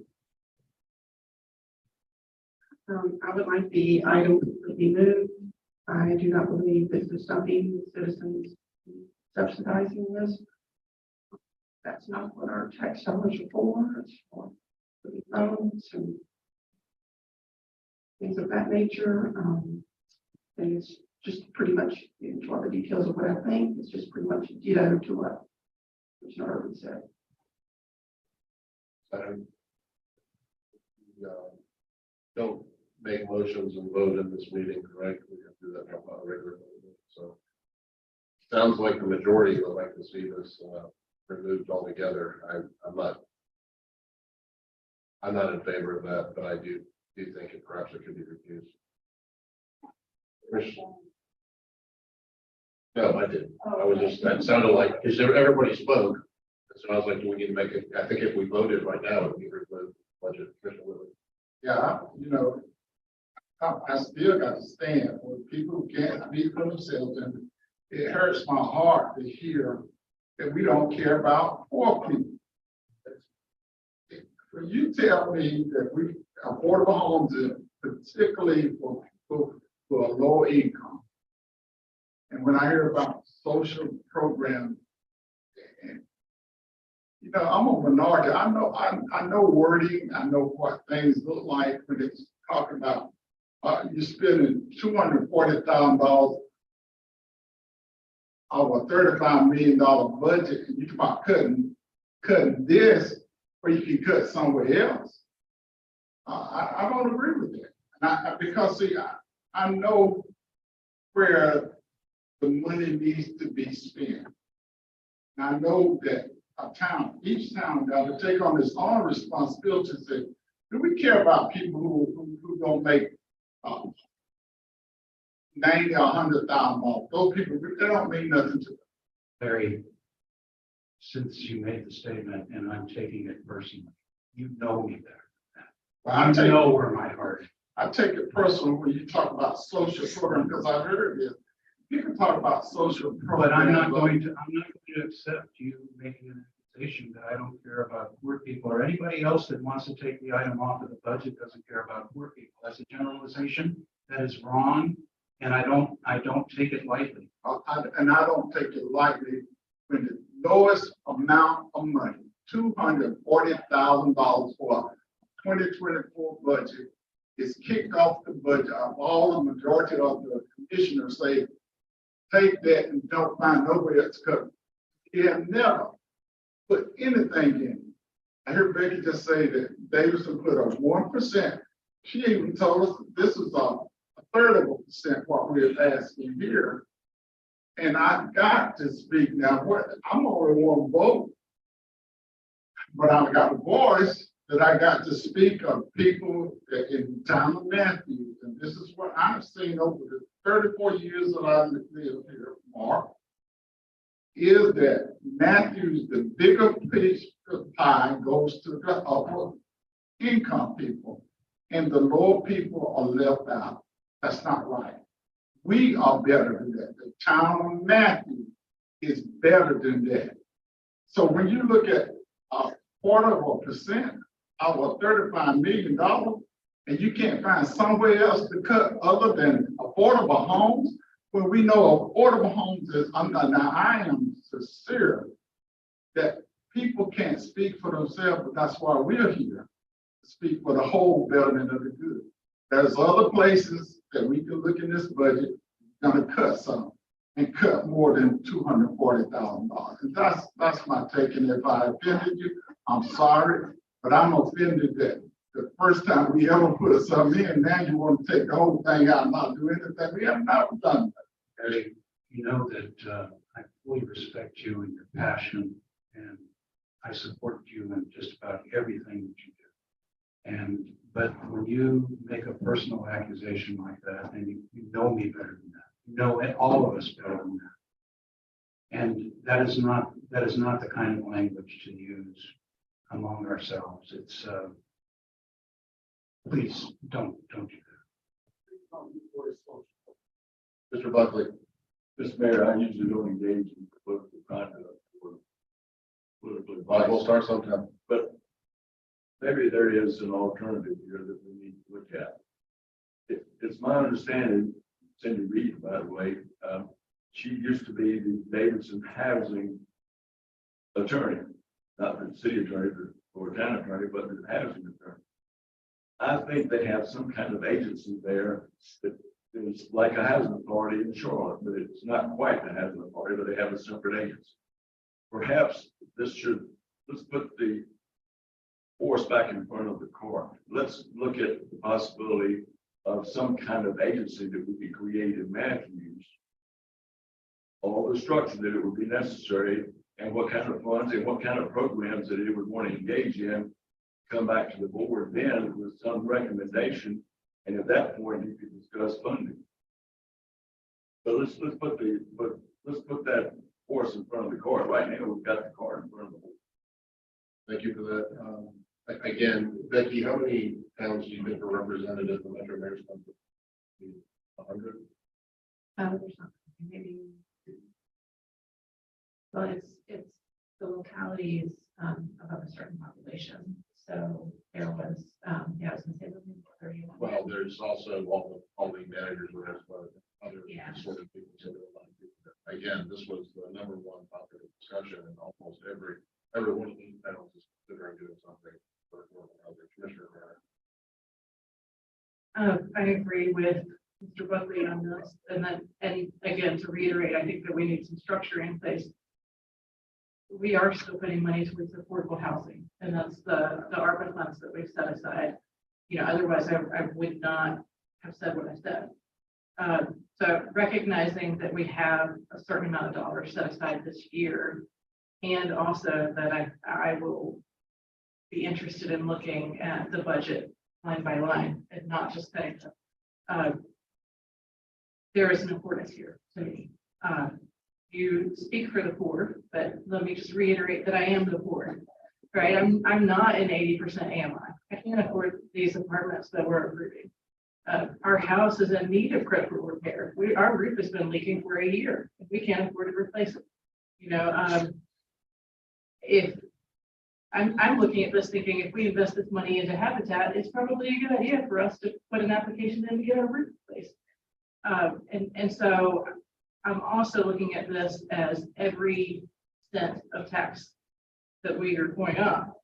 Speaker 4: I would like the item to be moved. I do not believe this is stopping citizens subsidizing this. That's not what our tax dollars are for. It's for the loans and things of that nature. And it's just pretty much into all the details of what I think. It's just pretty much ditto to what Mr. Irvin said.
Speaker 3: Don't make motions and vote in this meeting, correct? We have to do that on a regular meeting. So sounds like the majority would like to see this removed altogether. I'm not in favor of that, but I do think perhaps it could be refused. No, I didn't. I was just, that sounded like, because everybody spoke. So I was like, do we need to make it? I think if we voted right now, it would be removed budget.
Speaker 1: Yeah, you know, I still got to stand with people who can't speak for themselves, and it hurts my heart to hear that we don't care about poor people. When you tell me that we affordable homes, particularly for people who are low income, and when I hear about social programs, and you know, I'm a minority. I know wording. I know what things look like when it's talking about you're spending $240,000 of a $35 million budget, and you talk about cutting this, where you can cut somewhere else. I don't agree with that, because see, I know where the money needs to be spent. And I know that each town got to take on its own responsibility to say, do we care about people who don't make $90,000 or $100,000? Those people, they don't mean nothing to them.
Speaker 2: Larry, since you made the statement, and I'm taking it personally, you know me better than that. I know where my heart is.
Speaker 1: I take it personal when you talk about social program, because I heard this. You can talk about social program.
Speaker 2: But I'm not going to accept you making an accusation that I don't care about poor people, or anybody else that wants to take the item off of the budget doesn't care about poor people. That's a generalization that is wrong, and I don't take it lightly.
Speaker 1: And I don't take it lightly when the lowest amount of money, $240,000 for a 2024 budget, is kicked off the budget. All the majority of the commissioners say, take that and don't find nowhere else to cut. He had never put anything in. I heard Becky just say that Davidson put a 1%. She even told us this was a third of a percent what we're asking here. And I got to speak now. I'm only one vote, but I've got a voice that I got to speak of people in town of Matthews. And this is what I've seen over the 34 years that I've lived here, Mark, is that Matthews, the bigger piece of pie goes to the upper income people, and the lower people are left out. That's not right. We are better than that. The town of Matthew is better than that. So when you look at a quarter of a percent of a $35 million, and you can't find somewhere else to cut other than affordable homes, when we know affordable homes is, now I am sincere that people can't speak for themselves, but that's why we're here, to speak for the whole betterment of the good. There's other places that we can look in this budget, gonna cut some, and cut more than $240,000. And that's my take, and if I offended you, I'm sorry, but I'm offended that the first time we ever put something in, now you want to take the whole thing out and not do anything. We have never done that.
Speaker 2: Harry, you know that I fully respect you and your passion, and I support you in just about everything that you do. But when you make a personal accusation like that, and you know me better than that, you know all of us better than that. And that is not the kind of language to use among ourselves. It's please don't do that.
Speaker 3: Mr. Buckley,
Speaker 12: Mr. Mayor, I usually don't engage in political conduct or political
Speaker 3: we'll
Speaker 12: advice,
Speaker 3: start sometime.
Speaker 12: but maybe there is an alternative here that we need to look at. It's my understanding, Cindy Reed, by the way, she used to be the Davidson housing attorney, not the city attorney or town attorney, but the housing attorney. I think they have some kind of agency there that is like a housing authority in Charlotte, but it's not quite the housing authority, but they have a separate agency. Perhaps let's put the horse back in front of the cart. Let's look at the possibility of some kind of agency that would be created in Matthews. All the structure that it would be necessary, and what kind of funds and what kind of programs that it would want to engage in, come back to the board then with some recommendation, and at that point you could discuss funding. But let's put that horse in front of the cart. Right now we've got the cart in front of the horse.
Speaker 3: Thank you for that. Again, Becky, how many towns do you think are represented at the Metro Mayor's Conference? 100?
Speaker 5: There's something, maybe. Well, it's the localities of a certain population. So there was, I was gonna say, 31.
Speaker 3: Well, there's also all the managers were as well, other
Speaker 5: Yeah.
Speaker 3: sort of people. So there are a lot of people there. Again, this was the number one topic of discussion, and almost every one of these panels is considering doing something for the commissioner.
Speaker 6: I agree with Mr. Buckley on this, and again, to reiterate, I think that we need some structure in place. We are still putting money towards affordable housing, and that's the ARPA funds that we've set aside. Otherwise I would not have said what I said. So recognizing that we have a certain amount of dollars set aside this year, and also that I will be interested in looking at the budget line by line and not just cutting them. There is an importance here to me. You speak for the poor, but let me just reiterate that I am the poor, right? I'm not an 80% AMI. I can't afford these apartments that we're approving. Our house is in need of critical repair. Our roof has been leaking for a year. We can't afford to replace it. If I'm looking at this thinking, if we invest this money into Habitat, it's probably a good idea for us to put an application in to get our roof replaced. And so I'm also looking at this as every cent of tax that we are going up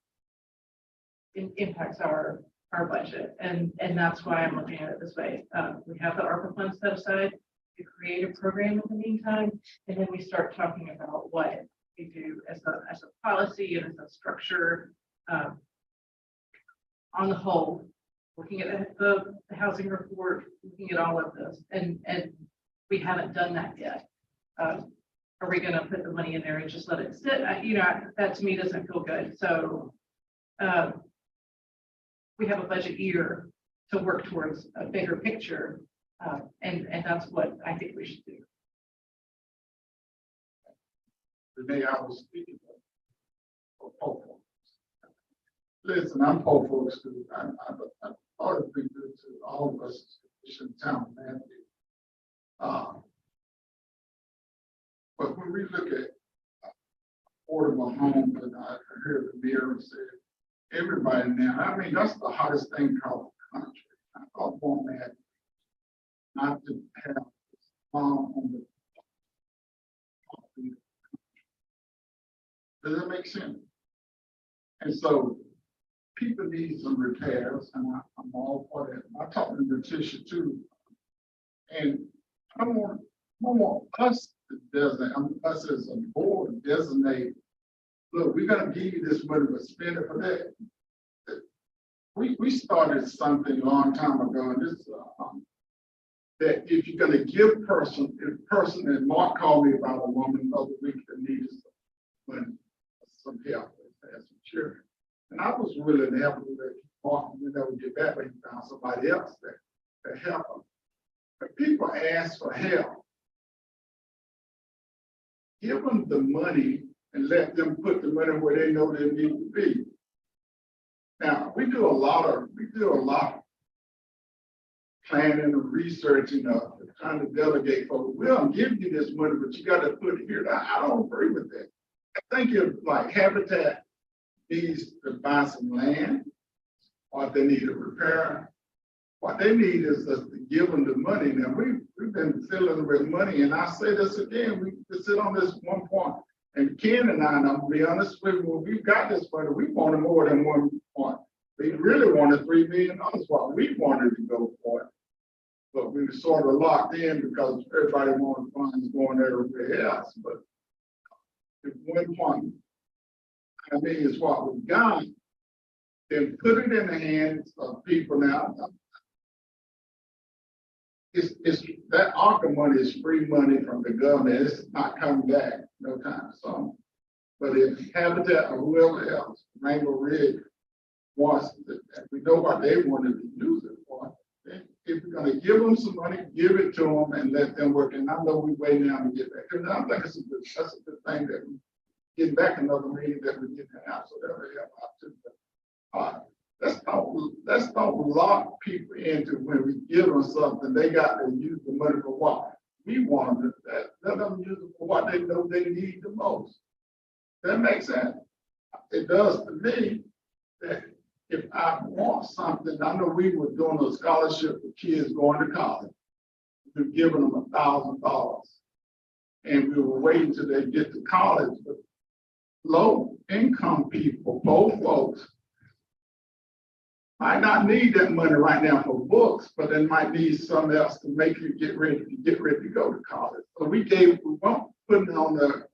Speaker 6: impacts our budget. And that's why I'm looking at it this way. We have the ARPA funds set aside to create a program in the meantime, and then we start talking about what we do as a policy and as a structure on the whole, looking at the housing report, looking at all of this, and we haven't done that yet. Are we going to put the money in there and just let it sit? That to me doesn't feel good. So we have a budget year to work towards a bigger picture, and that's what I think we should do.
Speaker 1: Renee, I was speaking of poor folks. Listen, I'm poor folks too. I thought it'd be good to all of us in town, man. But when we look at affordable homes, and I heard the mayor say, everybody now, I mean, that's the hottest thing called the country. I thought one man not to have on the. Does that make sense? And so people need some repairs, and I'm all for that. I talked to Letitia too. And I want us to designate, us as a board designate, look, we're gonna give you this money, but spend it for that. We started something a long time ago, and this, that if you're gonna give and Mark called me about a woman the other week that needed some help as a children. And I was willing to help her with Mark, and then would get back when he found somebody else that help them. But people ask for help. Give them the money and let them put the money where they know they need to be. Now, we do a lot planning and researching, trying to delegate folks. We'll give you this money, but you got to put it here. I don't agree with that. I think if like Habitat needs to buy some land, or if they need to repair, what they need is us to give them the money. Now we've been filling with money, and I say this again, we sit on this one point. And Ken and I'm gonna be honest with you, when we got this money, we wanted more than 1 point. We really wanted $3 million, what we wanted to go for it. But we were sort of locked in because everybody wanted funds going everywhere else. But if 1 point, I mean, is what we got, then put it in the hands of people now. It's that ARCA money is free money from the government. It's not coming back no time soon. But if Habitat or whoever else, Rainbow Ridge, wants to, we know what they wanted to use it for. Then if we're going to give them some money, give it to them and let them work. And I know we're waiting now to get back. Because I think that's a good thing that we get back another meeting that we get out, so that we help out too. Let's don't lock people into when we give them something, they got to use the money for what we want them to. Let them use it for what they know they need the most. That makes sense. It does to me that if I want something, I know we were doing a scholarship for kids going to college. We were giving them $1,000. And we were waiting till they get to college. But low income people, both folks, might not need that money right now for books, but they might need something else to make you get ready to go to college. So we won't put it on the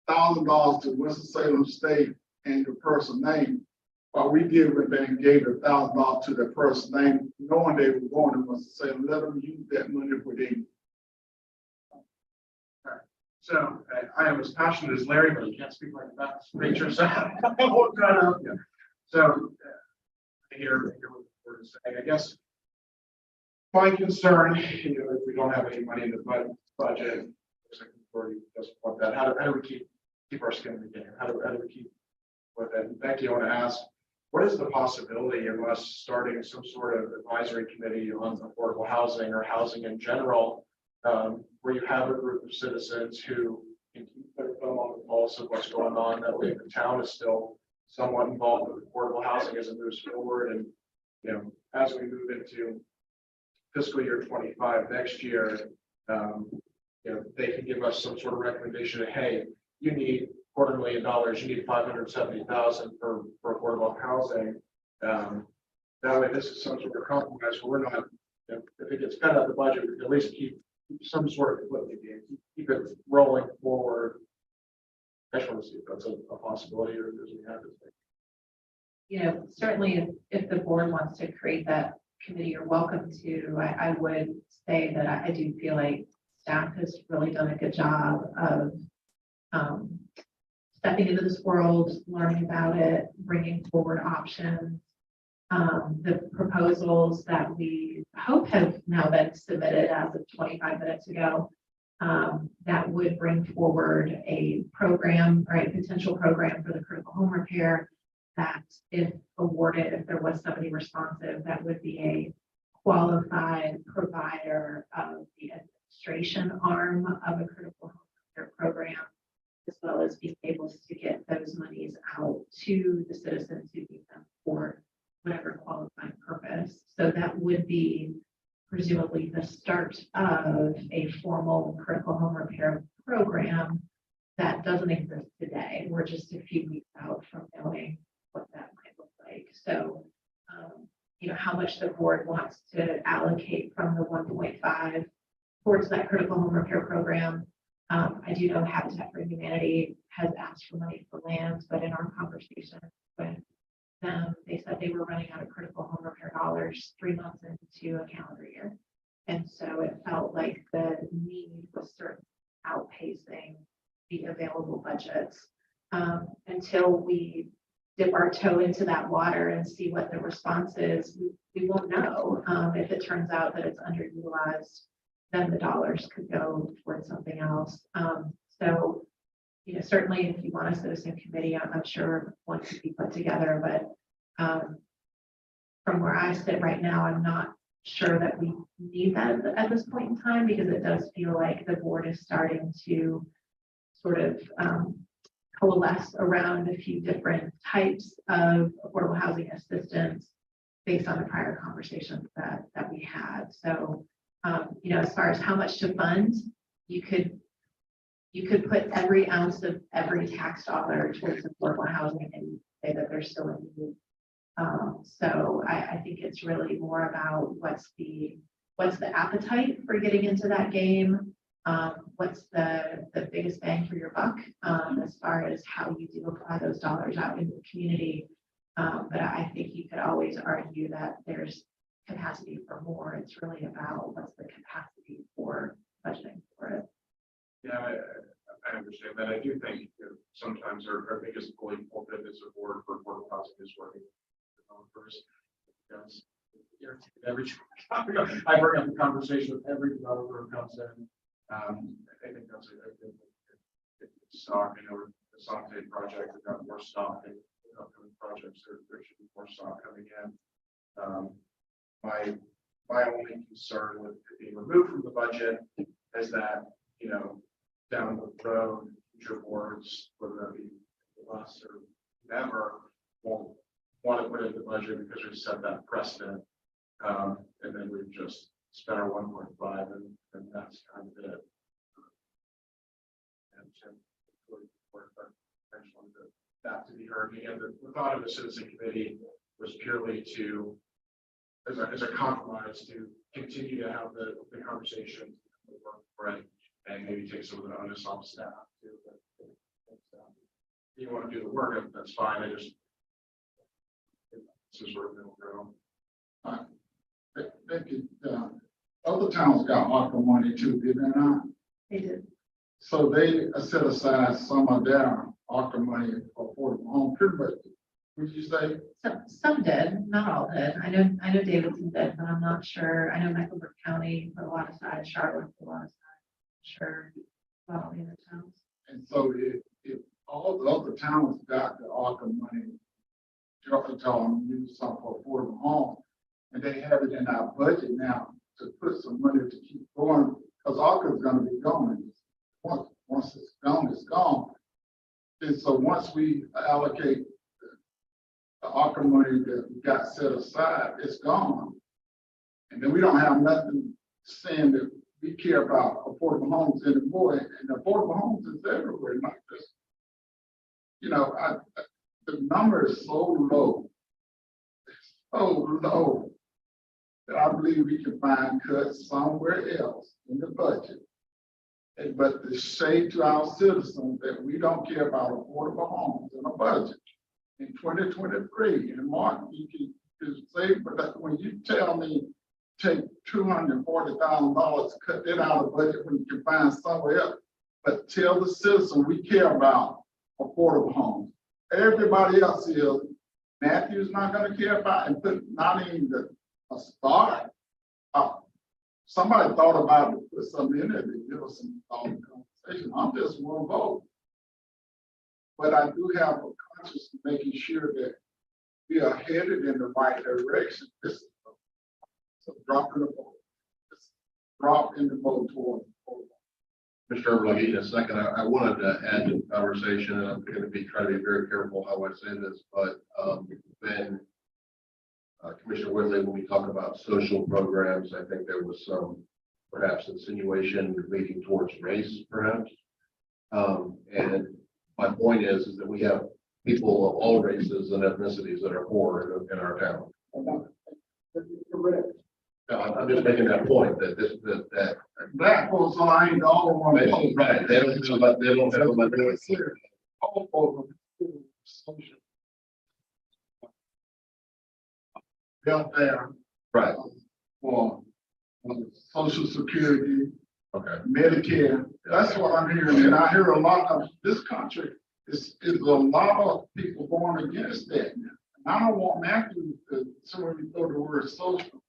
Speaker 1: $1,000 to Winston-Salem State and the person name, but we gave $1,000 to the person name, knowing they were going to Winston-Salem. Let them use that money for them.
Speaker 10: So I am as passionate as Larry, but I can't speak like that. Rachel, so I hear what the board is saying. I guess my concern, if we don't have any money in the budget, looks like the board doesn't want that. How do we keep our skin in the game? How do we keep with that? And Becky, I want to ask, what is the possibility of us starting some sort of advisory committee on affordable housing or housing in general, where you have a group of citizens who can keep their thumb on the pulse of what's going on? That way the town is still somewhat involved with affordable housing as it moves forward. And, as we move into fiscal year 25 next year, they can give us some sort of recommendation of, hey, you need $250,000, you need $570,000 for affordable housing. That way, this is some sort of compromise. We're not, if it gets cut out of the budget, we can at least keep some sort of flip the game, keep it rolling forward. I just want to see if that's a possibility or does we have this thing.
Speaker 5: Certainly if the board wants to create that committee, you're welcome to. I would say that I do feel like staff has really done a good job of stepping into this world, learning about it, bringing forward options. The proposals that we hope have now been submitted as of 25 minutes ago, that would bring forward a program, right, potential program for the critical home repair that if awarded, if there was somebody responsive, that would be a qualified provider of the administration arm of a critical home care program, as well as being able to get those monies out to the citizens who need them for whatever qualifying purpose. So that would be presumably the start of a formal critical home repair program that doesn't exist today. We're just a few weeks out from knowing what that might look like. So, how much the board wants to allocate from the 1.5 towards that critical home repair program. I do know Habitat for Humanity has asked for money for land, but in our conversation with them, they said they were running out of critical home repair dollars 3 months into a calendar year. And so it felt like the need was certainly outpacing the available budgets. Until we dip our toe into that water and see what the response is, we won't know. If it turns out that it's underutilized, then the dollars could go towards something else. So, certainly if you want a citizen committee, I'm sure one could be put together, but from where I sit right now, I'm not sure that we need that at this point in time, because it does feel like the board is starting to sort of coalesce around a few different types of affordable housing assistance based on the prior conversations that we had. So, as far as how much to fund, you could put every ounce of every tax dollar towards affordable housing and say that there's still a need. So I think it's really more about what's the appetite for getting into that game. What's the biggest bang for your buck as far as how you do apply those dollars out in the community. But I think you could always argue that there's capacity for more. It's really about what's the capacity for budgeting for it.
Speaker 10: Yeah, I understand that. I do think sometimes our biggest bully pulpit is a board for affordable housing is working developers. Because I bring up the conversation with every developer who comes in. I think that's a good stock. I know the Sante project, we've got more stock in upcoming projects. There should be more stock coming in. My only concern with it being removed from the budget is that, down the road, future boards, whether that be us or whoever, won't want to put it in the budget because we've set that precedent. And then we've just spent our 1.5 and that's kind of it. And I just wanted that to be heard. Again, the thought of the citizen committee was purely to, as a compromise, to continue to have the conversation and maybe take some of the onus off staff too. But if you want to do the work, that's fine. I just, this is where middle ground.
Speaker 1: Other towns got ARPA money too, did they not?
Speaker 5: They did.
Speaker 1: So they set aside some of their ARPA money for affordable home care, but would you say?
Speaker 5: Some did, not all did. I know Davidson did, but I'm not sure. I know Mecklenburg County put a lot aside, Charlotte put a lot aside. Sure, about all the other towns.
Speaker 1: And so if all the other towns got the ARPA money, just tell them use some for affordable home, and they have it in our budget now to put some money to keep going, because ARPA is going to be gone. Once it's gone, it's gone. And so once we allocate the ARPA money that we got set aside, it's gone. And then we don't have nothing saying that we care about affordable homes anymore. And affordable homes is everywhere, not just, the number is so low, that I believe we can find cuts somewhere else in the budget. But to say to our citizens that we don't care about affordable homes in a budget in 2023, and Mark, you can say, but when you tell me take $240,000, cut that out of the budget when you can find somewhere else, but tell the citizen we care about affordable homes. Everybody else is, Matthew's not going to care about, and put not even a start. Somebody thought about it, put something in there to give us some thought and conversation. I'm just one vote. But I do have a conscience of making sure that we are headed in the right direction. So drop in the vote. Just drop in the vote toward.
Speaker 3: Mr. Urban, I'll give you a second. I wanted to add to the conversation, and I'm going to try to be very careful how I say this, but when Commissioner Whitley, when we talk about social programs, I think there was some perhaps insinuation leading towards race, perhaps. And my point is that we have people of all races and ethnicities that are poor in our town. I'm just making that point that that
Speaker 1: Black folks ain't all on.
Speaker 3: right. They don't have a
Speaker 1: All over the social. Welfare,
Speaker 3: right.
Speaker 1: for social security,
Speaker 3: Okay.
Speaker 1: Medicare. That's what I'm hearing. And I hear a lot of this country is a lot of people going against that. And I don't want Matthew to, so when you throw the word social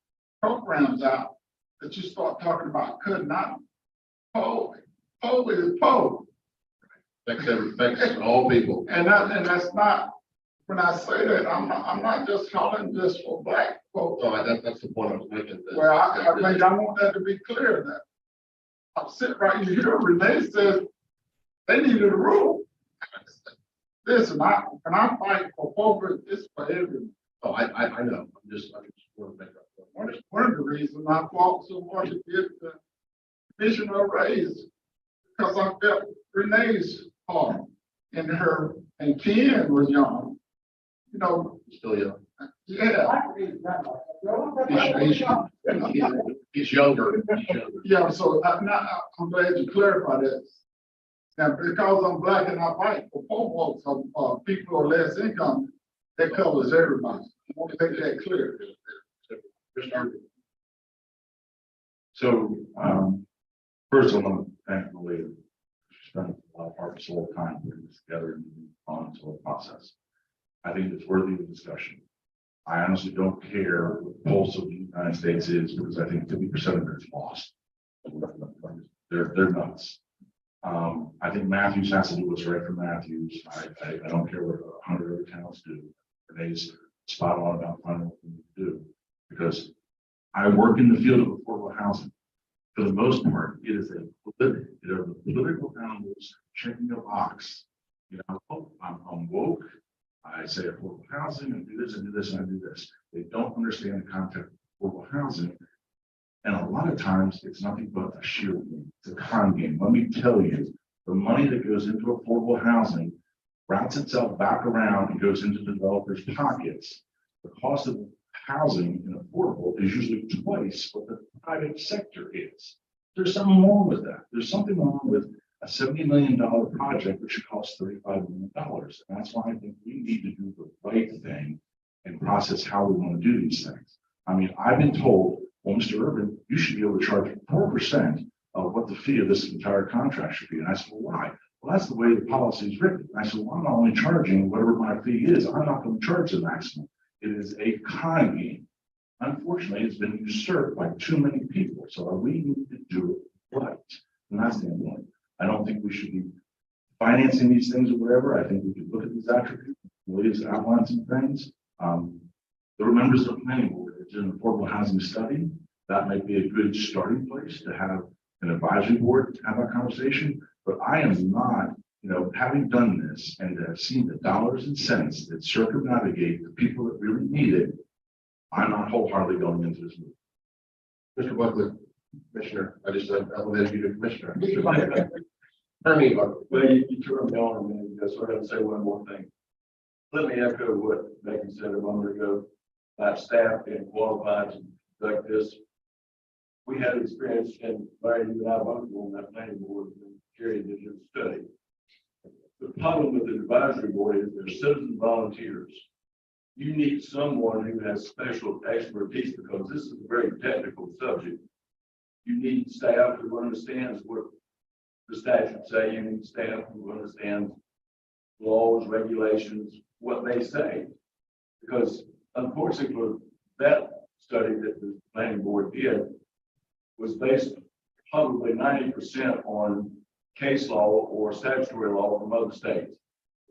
Speaker 1: programs out, that you start talking about cutting out. Poe is Poe.
Speaker 3: Affects all people.
Speaker 1: And that's not, when I say that, I'm not just calling this for black folks.
Speaker 3: So that's the point I was making. that-
Speaker 1: Well, I want that to be clear that I'm sitting right here, Renee says they needed a rule. Listen, when I fight for poverty, it's for everyone.
Speaker 3: Oh, I know. I just want to make that point.
Speaker 1: One of the reasons I fought so much to get the commissioner raise, because I felt Renee's heart and Ken was young. You know,
Speaker 3: Still young.
Speaker 1: yeah.
Speaker 3: He's younger.
Speaker 1: Yeah, so I'm glad you clarified that. Now, because I'm black and I fight for poor folks, people who are less income, that covers everybody. I want to make that clear.
Speaker 9: So, first I want to thank the leader. She spent a lot of heart, soul, time putting this together and moving on to the process. I think it's worthy of discussion. I honestly don't care what the pulse of the United States is, because I think 50% of it is lost. They're nuts. I think Matthews has to do what's right for Matthews. I don't care what 100 other towns do. Renee's spot on about finding what we need to do, because I work in the field of affordable housing. For the most part, it is the political animals checking a box. You know, oh, I'm woke. I say affordable housing and do this and do this and I do this. They don't understand the concept of affordable housing. And a lot of times it's nothing but a sheer game. It's a con game. Let me tell you, the money that goes into affordable housing routes itself back around and goes into developers' pockets. The cost of housing in affordable is usually twice what the private sector is. There's something wrong with that. There's something wrong with a $70 million project, which should cost $35 million. And that's why I think we need to do the right thing and process how we want to do these things. I mean, I've been told, well, Mr. Urban, you should be able to charge 4% of what the fee of this entire contract should be. And I said, well, why? Well, that's the way the policy is written. I said, well, I'm not only charging whatever my fee is, I'm not going to charge the maximum. It is a con game. Unfortunately, it's been usurped by too many people. So we need to do it right. And that's the point. I don't think we should be financing these things or whatever. I think we could look at these attributes, Williams outlined some things. There are members of the planning board that did an affordable housing study. That might be a good starting place to have an advisory board to have a conversation. But I am not, having done this and have seen the dollars and cents that circumnavigate the people that really need it, I'm not wholeheartedly going into this move.
Speaker 3: Mr. Buckley, Commissioner, I just elevated you to Commissioner. Attorney Buckley.
Speaker 12: Well, you turned me on a minute ago, so I gotta say one more thing. Let me echo what Becky said a moment ago. My staff being qualified to conduct this. We had experience in Larry and I both on that planning board and Jerry did his study. The problem with the advisory board is they're citizen volunteers. You need someone who has special expertise because this is a very technical subject. You need staff who understands what the statutes say. You need staff who understands laws, regulations, what they say. Because unfortunately for that study that the planning board did was based probably 90% on case law or statutory law from other states.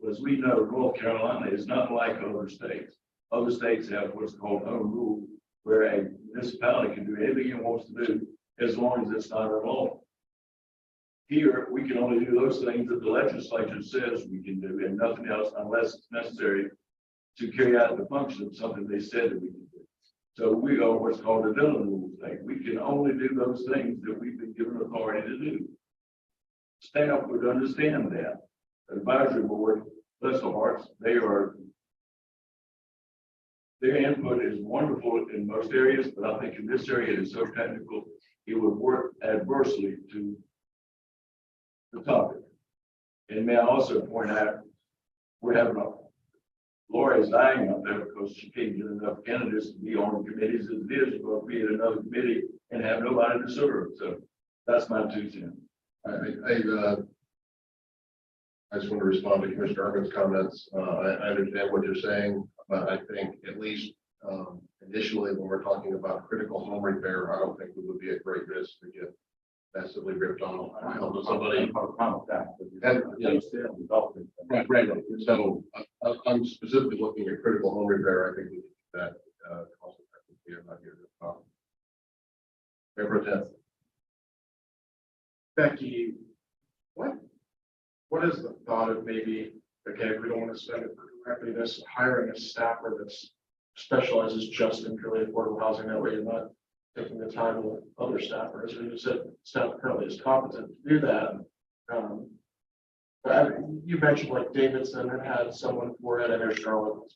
Speaker 12: But as we know, North Carolina is not like other states. Other states have what's called home rule, where a municipality can do anything it wants to do as long as it's not a law. Here, we can only do those things that the legislature says we can do and nothing else unless it's necessary to carry out the function of something they said that we can do. So we are what's called a Dillon rule thing. We can only do those things that we've been given authority to do. Staff would understand that. Advisory board, bless their hearts, their input is wonderful in most areas, but I think in this area it is so technical, it would work adversely to the topic. And may I also point out, we're having Laura is dying up there because she can't get enough candidates to be on committees as it is. We'll be at another committee and have nobody to serve. So that's my 2 cents.
Speaker 3: I just want to respond to Commissioner Urban's comments. I understand what you're saying, but I think at least initially when we're talking about critical home repair, I don't think it would be a great risk to get massively ripped on to somebody. Right. So I'm specifically looking at critical home repair. I think we can do that cost effectively. I'm not here to talk. Mayor Pro Tem.
Speaker 10: Becky, what is the thought of maybe, okay, if we don't want to spend it directly this, hiring a staffer that's specializes just in purely affordable housing, that way you're not taking the time of other staffers, or you said staff currently is competent to do that. But you mentioned like Davidson had someone for it, and there's Charlotte.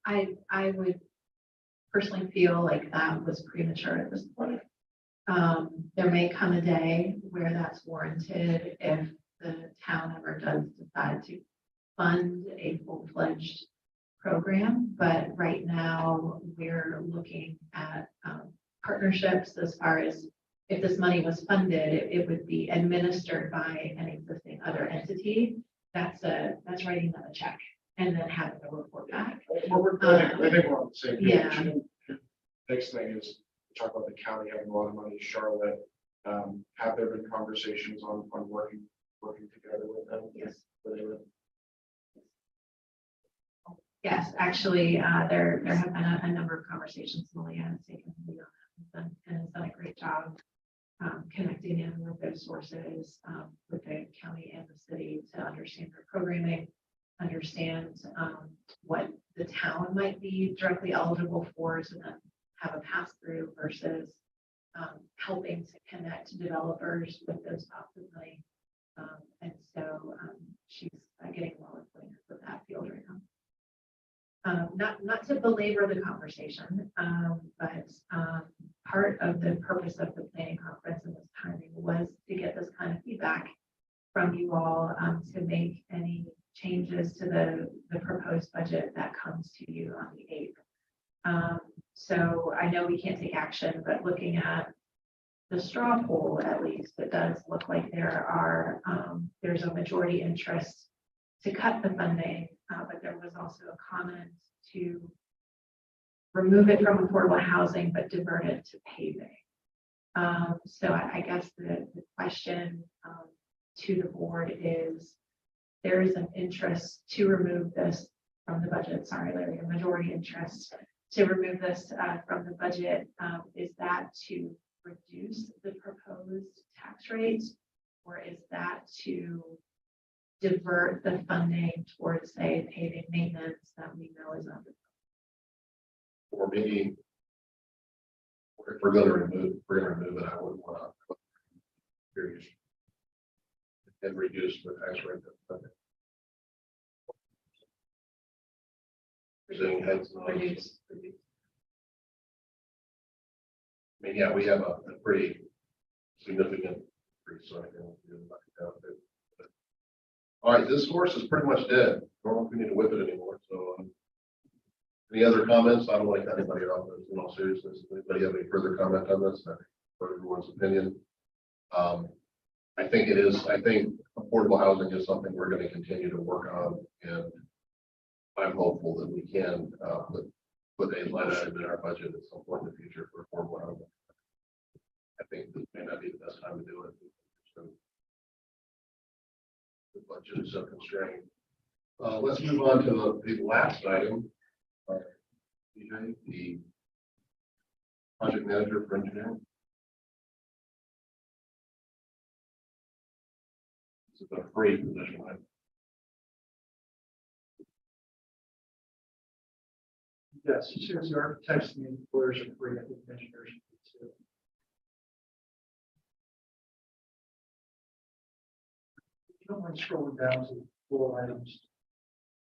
Speaker 5: I would personally feel like that was premature at this point. There may come a day where that's warranted if the town ever does decide to fund a full-fledged program, but right now we're looking at partnerships as far as if this money was funded, it would be administered by an existing other entity. That's writing them a check and then having a report back.
Speaker 10: I think we're on the same page.
Speaker 5: Yeah.
Speaker 10: Next thing is talk about the county having a lot of money. Charlotte, have there been conversations on working together with them?
Speaker 5: Yes.
Speaker 10: Where they would-
Speaker 5: Yes, actually, there have been a number of conversations. Malia has taken the lead on that and has done a great job connecting in with those sources, with the county and the city to understand their programming, understand what the town might be directly eligible for, so then have a pass through versus helping to connect developers with those pots of money. And so she's getting well acquainted with that field right now. Not to belabor the conversation, but part of the purpose of the planning conference and this timing was to get this kind of feedback from you all to make any changes to the proposed budget that comes to you on the 8th. So I know we can't take action, but looking at the straw poll, at least, it does look like there's a majority interest to cut the funding, but there was also a comment to remove it from affordable housing, but divert it to paving. So I guess the question to the board is, there is an interest to remove this from the budget. Sorry, Larry, a majority interest to remove this from the budget. Is that to reduce the proposed tax rate, or is that to divert the funding towards, say, paving maintenance that we know is under?
Speaker 3: For me, if we're going to remove it, I wouldn't want to period and reduce the tax rate. Presenting heads.
Speaker 5: Reduce.
Speaker 3: I mean, yeah, we have a pretty significant increase, so I can do it. All right, this horse is pretty much dead. I don't know if we need to whip it anymore. So, any other comments? I don't like anybody off this in all seriousness. Anybody have any further comment on this? For everyone's opinion. I think affordable housing is something we're going to continue to work on, and I'm hopeful that we can put a line item in our budget at some point in the future for affordable housing. I think this may not be the best time to do it. So, the budget is so constrained. Let's move on to the last item. The Project manager for engineering. This is a free position, right?
Speaker 8: Yes, as soon as the architects and the employers are free, I think engineers should be too. If you don't mind scrolling down to the full items.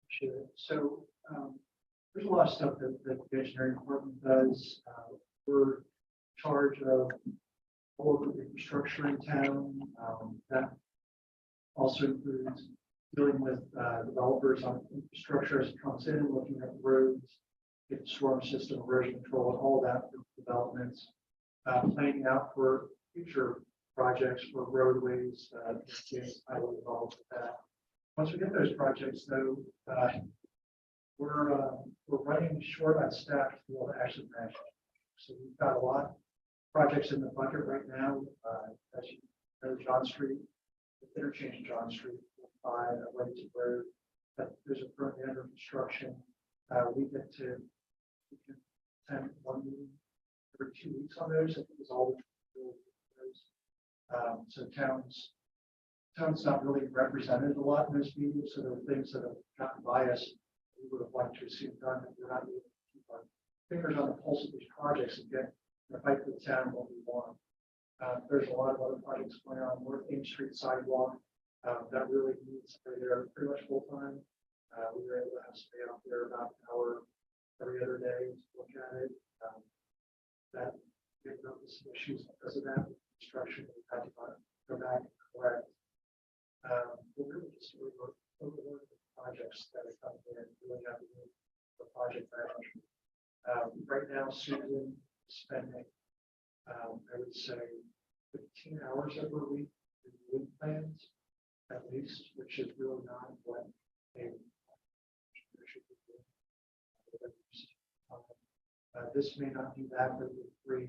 Speaker 8: Sure. So, there's a lot of stuff that the engineering department does. We're in charge of all of the infrastructure in town. That also includes dealing with developers on infrastructure as it comes in, looking at roads, get storm system, erosion control, all that for developments, planning out for future projects for roadways, highway involved with that. Once we get those projects, though, we're running short on staff to be able to actually manage. So we've got a lot of projects in the bucket right now. As you know, John Street, the interchange of John Street, by Wednesday Road, that there's a currently under construction. We can attend one meeting every 2 weeks on those. I think it's all those. So town's not really represented a lot in those meetings. So there are things that have gotten by us we would have liked to see done, and we're not able to keep our fingers on the pulse of these projects and get the fight for the town what we want. There's a lot of other projects going on, North Main Street sidewalk, that really needs, they're pretty much full time. We were able to have stay out there about an hour every other day to look at it. That we noticed some issues because of that construction. We had to go back and correct. We're really just overloaded the projects that are coming in, really have to do the project management. Right now, Susan is spending, I would say, 15 hours every week doing plans, at least, which is really not what a should be doing. This may not be that, but the three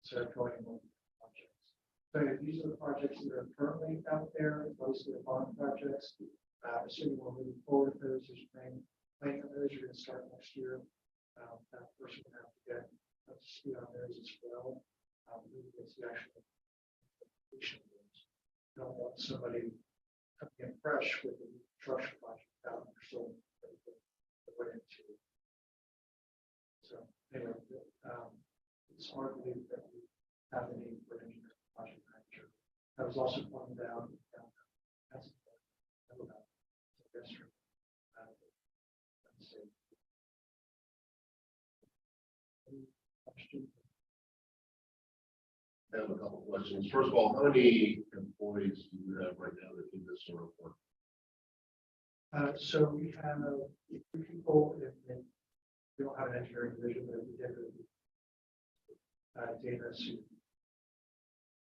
Speaker 8: so going on projects. So these are the projects that are currently out there, mostly the bond projects. Assuming we're moving forward with those, there's planning on those, you're going to start next year. That person will have to get up to speed on those as well. Maybe it's the actual completion of those. Don't want somebody coming in fresh with a construction project out there, so way into. So anyway, it's hard to believe that we have a need for an engineering project manager. That was also pointed out. That's about yesterday. Any questions?
Speaker 3: I have a couple of questions. First of all, how many employees do you have right now that do this sort of work?
Speaker 8: So we have 3 people in we don't have an engineering division, but we did data.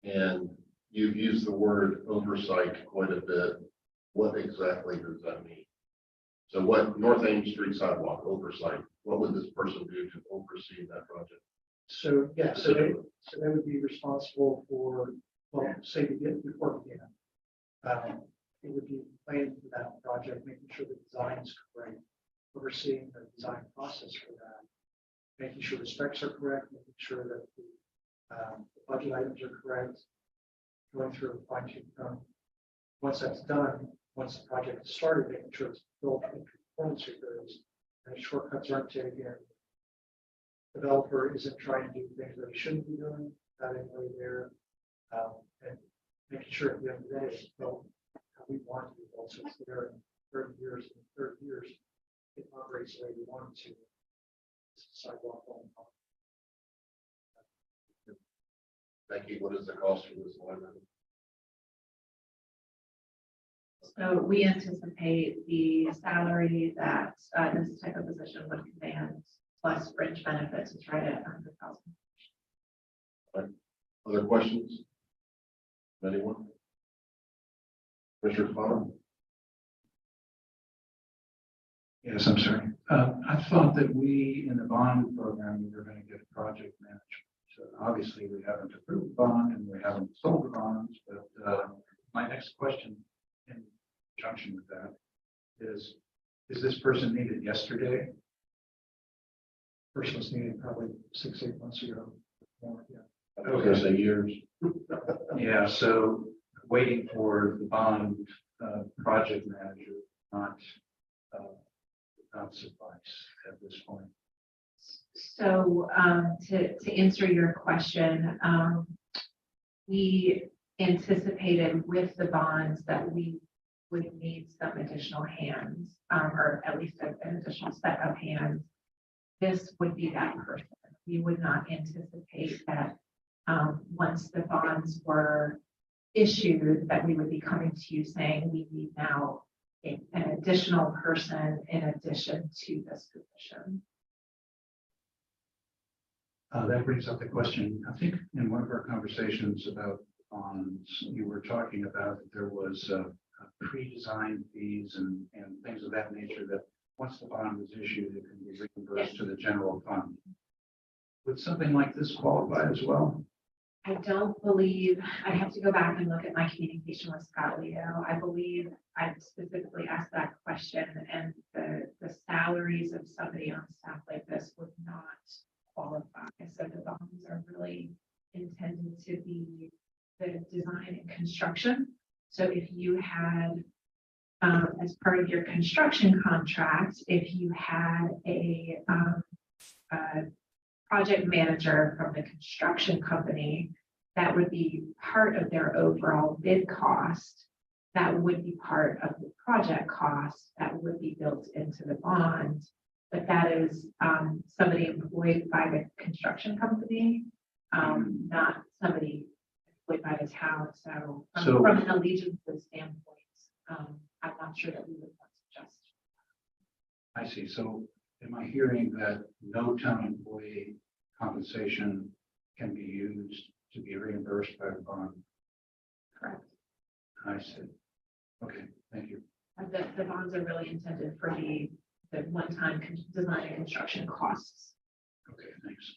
Speaker 3: And you've used the word oversight quite a bit. What exactly does that mean? So what North Ames Street sidewalk oversight, what would this person do to oversee that project?
Speaker 8: So yeah, so they would be responsible for, well, say before we began. It would be planning for that project, making sure the design is correct, overseeing the design process for that, making sure the specs are correct, making sure that the budget items are correct, going through a fine tooth comb. Once that's done, once the project is started, making sure it's built in conformance with those, and shortcuts aren't taken. Developer isn't trying to do things that he shouldn't be doing, that ain't really there, and making sure at the end of the day it's built how we want it to be built. So it's there in 30 years, and in 30 years, it operates the way we want it to. It's a sidewalk on.
Speaker 3: Becky, what is the cost for this line item?
Speaker 5: So we anticipate the salary that this type of position would command plus fringe benefits is right at 100,000.
Speaker 3: Other questions? Anyone? Commissioner Connor?
Speaker 2: Yes, I'm sorry. I thought that we, in the bond program, we were going to get project management. So obviously, we haven't approved the bond and we haven't sold the bonds, but my next question in conjunction with that is this person needed yesterday?
Speaker 8: First was needed probably 6, 8 months ago. More, yeah.
Speaker 3: I was gonna say years.
Speaker 2: Yeah, so waiting for the bond project manager not not suffice at this point.
Speaker 5: So, to answer your question, we anticipated with the bonds that we would need some additional hands, or at least an additional set of hands. This would be that person. We would not anticipate that, once the bonds were issued, that we would be coming to you saying we need now an additional person in addition to this position.
Speaker 2: That brings up the question, I think in one of our conversations about bonds, you were talking about that there was pre-designed fees and things of that nature that once the bond was issued, it can be reimbursed to the general fund. Would something like this qualify as well?
Speaker 5: I don't believe, I'd have to go back and look at my communication with Scott Leo. I believe I specifically asked that question, and the salaries of somebody on staff like this would not qualify. So the bonds are really intended to be the design and construction. So if you had, as part of your construction contract, if you had a project manager from the construction company, that would be part of their overall bid cost. That would be part of the project cost that would be built into the bond. But that is somebody employed by the construction company, not somebody employed by the town. So,
Speaker 2: So-
Speaker 5: from an allegiance standpoint, I'm not sure that we would want to just.
Speaker 2: I see. So am I hearing that no town employee compensation can be used to be reimbursed by the bond?
Speaker 5: Correct.
Speaker 2: I see. Okay, thank you.
Speaker 5: The bonds are really intended for the one-time design and construction costs.
Speaker 2: Okay, thanks.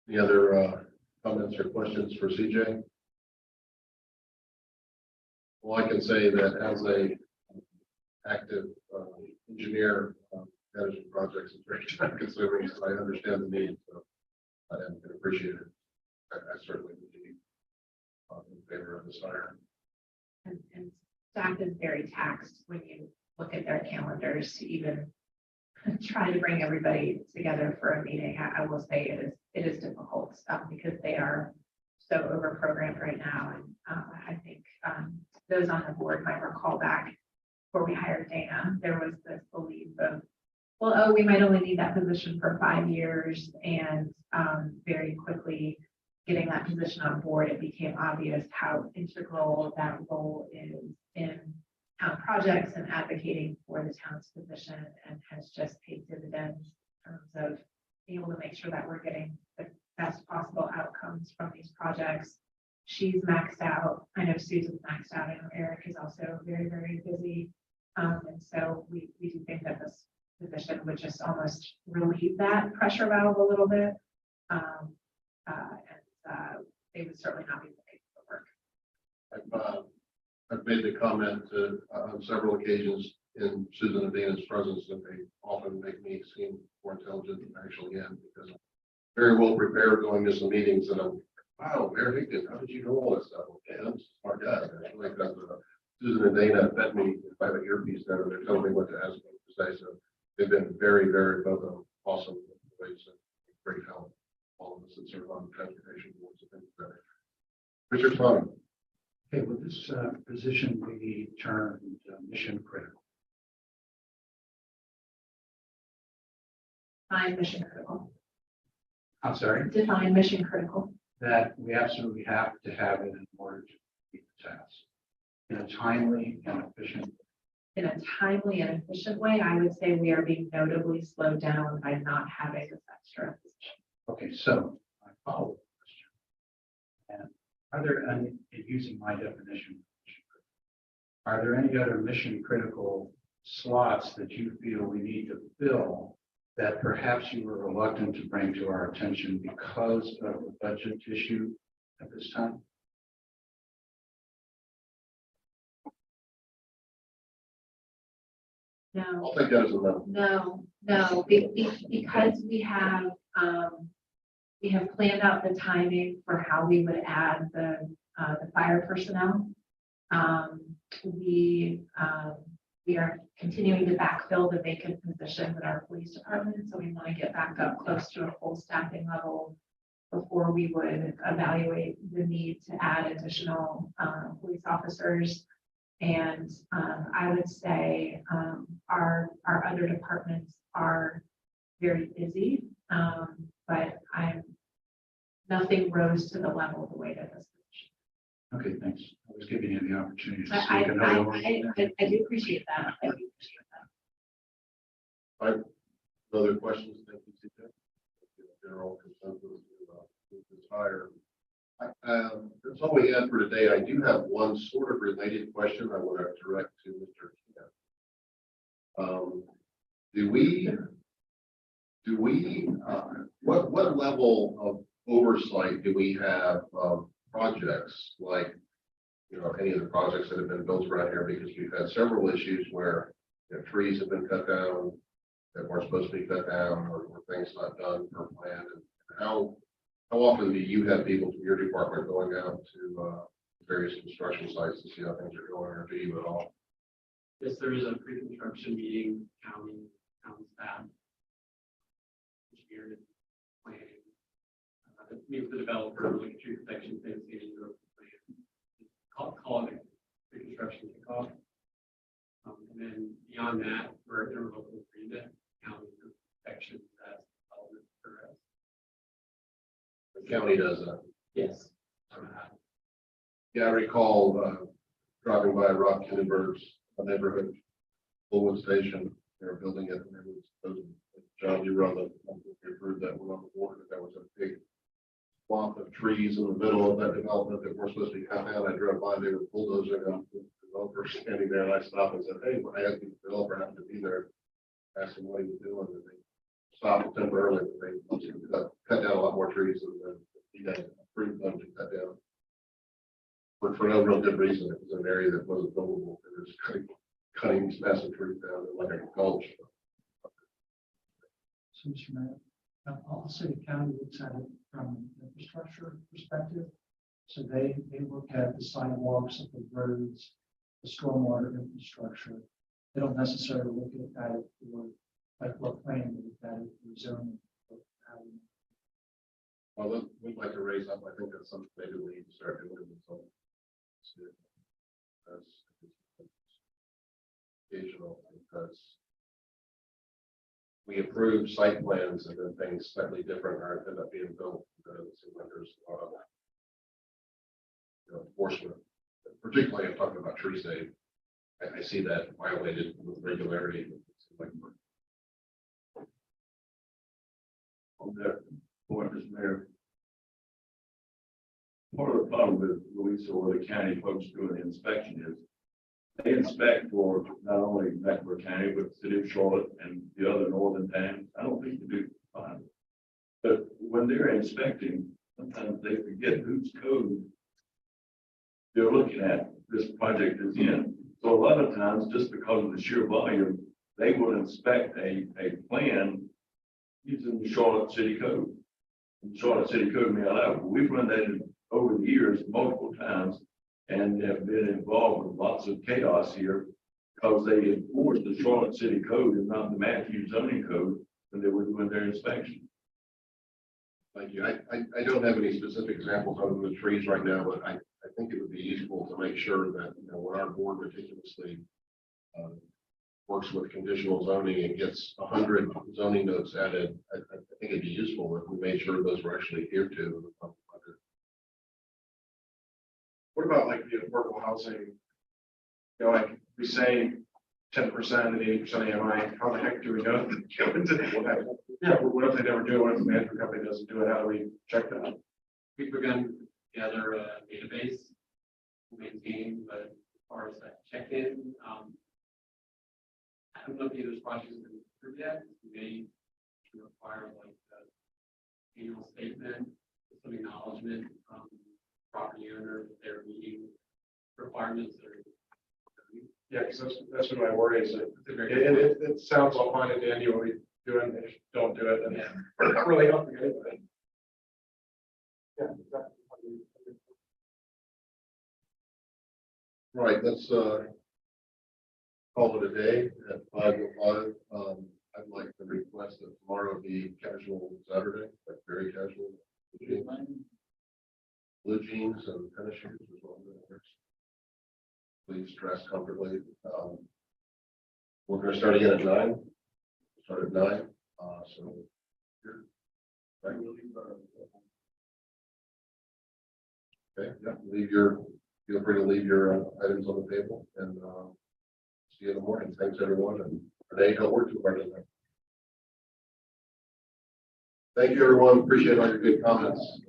Speaker 3: Any other comments or questions for CJ? Well, I can say that as a active engineer, managing projects is very time consuming, so I understand the need. So I can appreciate it. I certainly would be in favor of this hire.
Speaker 5: And staff is very taxed when you look at their calendars to even try to bring everybody together for a meeting. I will say it is difficult because they are so over programmed right now. And I think those on the board might recall back before we hired Dana, there was this belief of, well, oh, we might only need that position for 5 years. And very quickly getting that position on board, it became obvious how integral that role is in town projects and advocating for the town's position, and has just paid dividends in terms of being able to make sure that we're getting the best possible outcomes from these projects. She's maxed out. I know Susan's maxed out. I know Eric is also very, very busy. And so we do think that this position would just almost relieve that pressure valve a little bit. They would certainly not be looking for work.
Speaker 3: I've made the comment on several occasions in Susan and Dana's presence that they often make me seem more intelligent than I actually am, because I'm very well prepared going to some meetings and I'm, wow, Mayor Higgins, how did you know all this stuff? Okay, I'm a smart guy. I like that. Susan and Dana bet me if I have an earpiece there, they're telling me what to ask me to say. So they've been very, very both of them awesome ways and great help. All of us that serve on the transportation boards and things like that. Richard Fun.
Speaker 2: Okay, would this position be termed mission critical?
Speaker 5: Define mission critical.
Speaker 2: I'm sorry,
Speaker 5: Define mission critical.
Speaker 2: that we absolutely have to have it in order to complete the task in a timely and efficient.
Speaker 5: In a timely and efficient way, I would say we are being notably slowed down by not having this extra position.
Speaker 2: Okay, so my follow-up question. And are there, and using my definition, are there any other mission critical slots that you feel we need to fill that perhaps you were reluctant to bring to our attention because of the budget issue at this time?
Speaker 5: No.
Speaker 3: I'll take that as a no.
Speaker 5: No, because we have planned out the timing for how we would add the fire personnel. We are continuing to backfill the vacant positions in our police department, so we want to get back up close to a full staffing level before we would evaluate the need to add additional police officers. And I would say our other departments are very busy, but nothing rose to the level of the way that this.
Speaker 2: Okay, thanks. I was giving you the opportunity to
Speaker 5: I
Speaker 2: speak. another one.
Speaker 5: do appreciate that. I do appreciate that.
Speaker 3: Other questions? Thank you, CJ. General consensus to this hire. That's all we had for today. I do have one sort of related question I want to direct to Mr. Kent. What level of oversight do we have of projects like, any of the projects that have been built around here? Because we've had several issues where trees have been cut down that weren't supposed to be cut down, or things not done per plan. And how often do you have people from your department going out to various construction sites to see how things are going, or do you at all?
Speaker 13: Yes, there is a pre-construction meeting, county staff. Engineering, planning. Meet with the developer, look at tree protection, things, getting your plan. Call it pre-construction kickoff. And then beyond that, we're interlocal agreement, county protection, that's development for us.
Speaker 3: The county does that.
Speaker 13: Yes.
Speaker 3: Yeah, I recall driving by Rob Kindenberg's neighborhood, Bullwood Station. They were building it, and there was John, you run the, we approved that one on the board, that there was a big swath of trees in the middle of that development that were supposed to be cut down. I drove by, they were bulldozing up, the developer standing there, and I stopped and said, hey, when I asked the developer happened to be there, asked him what he was doing, and they stopped temporarily, but they cut down a lot more trees than he had approved them to cut down. But for no real good reason. It was an area that wasn't buildable. It was cutting these massive trees down in like a gulch.
Speaker 8: So, Mr. Mayor, I'll say the county looks at it from an infrastructure perspective. So they look at the sidewalks, the roads, the stormwater infrastructure. They don't necessarily look at it for like what plan they look at it for zoning.
Speaker 3: Well, we'd like to raise up. I think that's something maybe we need to start doing. That's occasional, because we approve site plans and then things slightly different are end up being built. It seems like there's a lot of enforcement, particularly I'm talking about tree save. I see that violated with regularity. It seems like
Speaker 12: On that point, Mr. Mayor. Part of the problem with Louisa or the county folks doing the inspection is they inspect for not only Mecklenburg County, but the city of Charlotte and the other northern towns. I don't think they do fine. But when they're inspecting, sometimes they forget whose code they're looking at this project is in. So a lot of times, just because of the sheer volume, they will inspect a plan using the Charlotte City Code. And Charlotte City Code may allow, but we've run that over the years multiple times and have been involved with lots of chaos here because they enforced the Charlotte City Code and not the Matthews zoning code when they were doing their inspection.
Speaker 3: Thank you. I don't have any specific examples other than the trees right now, but I think it would be useful to make sure that when our board meticulously works with conditional zoning and gets 100 zoning notes added, I think it'd be useful if we made sure those were actually adhered to.
Speaker 10: What about like the affordable housing? Like we say 10% and 80% AMI, how the heck do we know? Yeah, what if they never do it? What if the management company doesn't do it? How do we check that?
Speaker 13: We've begun to gather a database, maintain, but as far as that check-in, I don't know if either of those projects have been approved yet. We may require like the annual statement, some acknowledgement from property owner that they're meeting requirements that are.
Speaker 10: Yeah, because that's been my worry is that it sounds all fine and dandy what we doing, if you don't do it, then we're not really helping anybody. Yeah. Exactly.
Speaker 3: Right, let's, call it a day at 5:05. I'd like to request that tomorrow be casual Saturday, like very casual. Blue jeans and tennis shoes as well. Please dress comfortably. We're gonna start again at 9. Start at 9, so. here. Right. Okay, yeah, feel free to leave your items on the table and, see you in the morning. Thanks, everyone, and Renee, don't work too hard in there. Thank you, everyone. Appreciate all your good comments.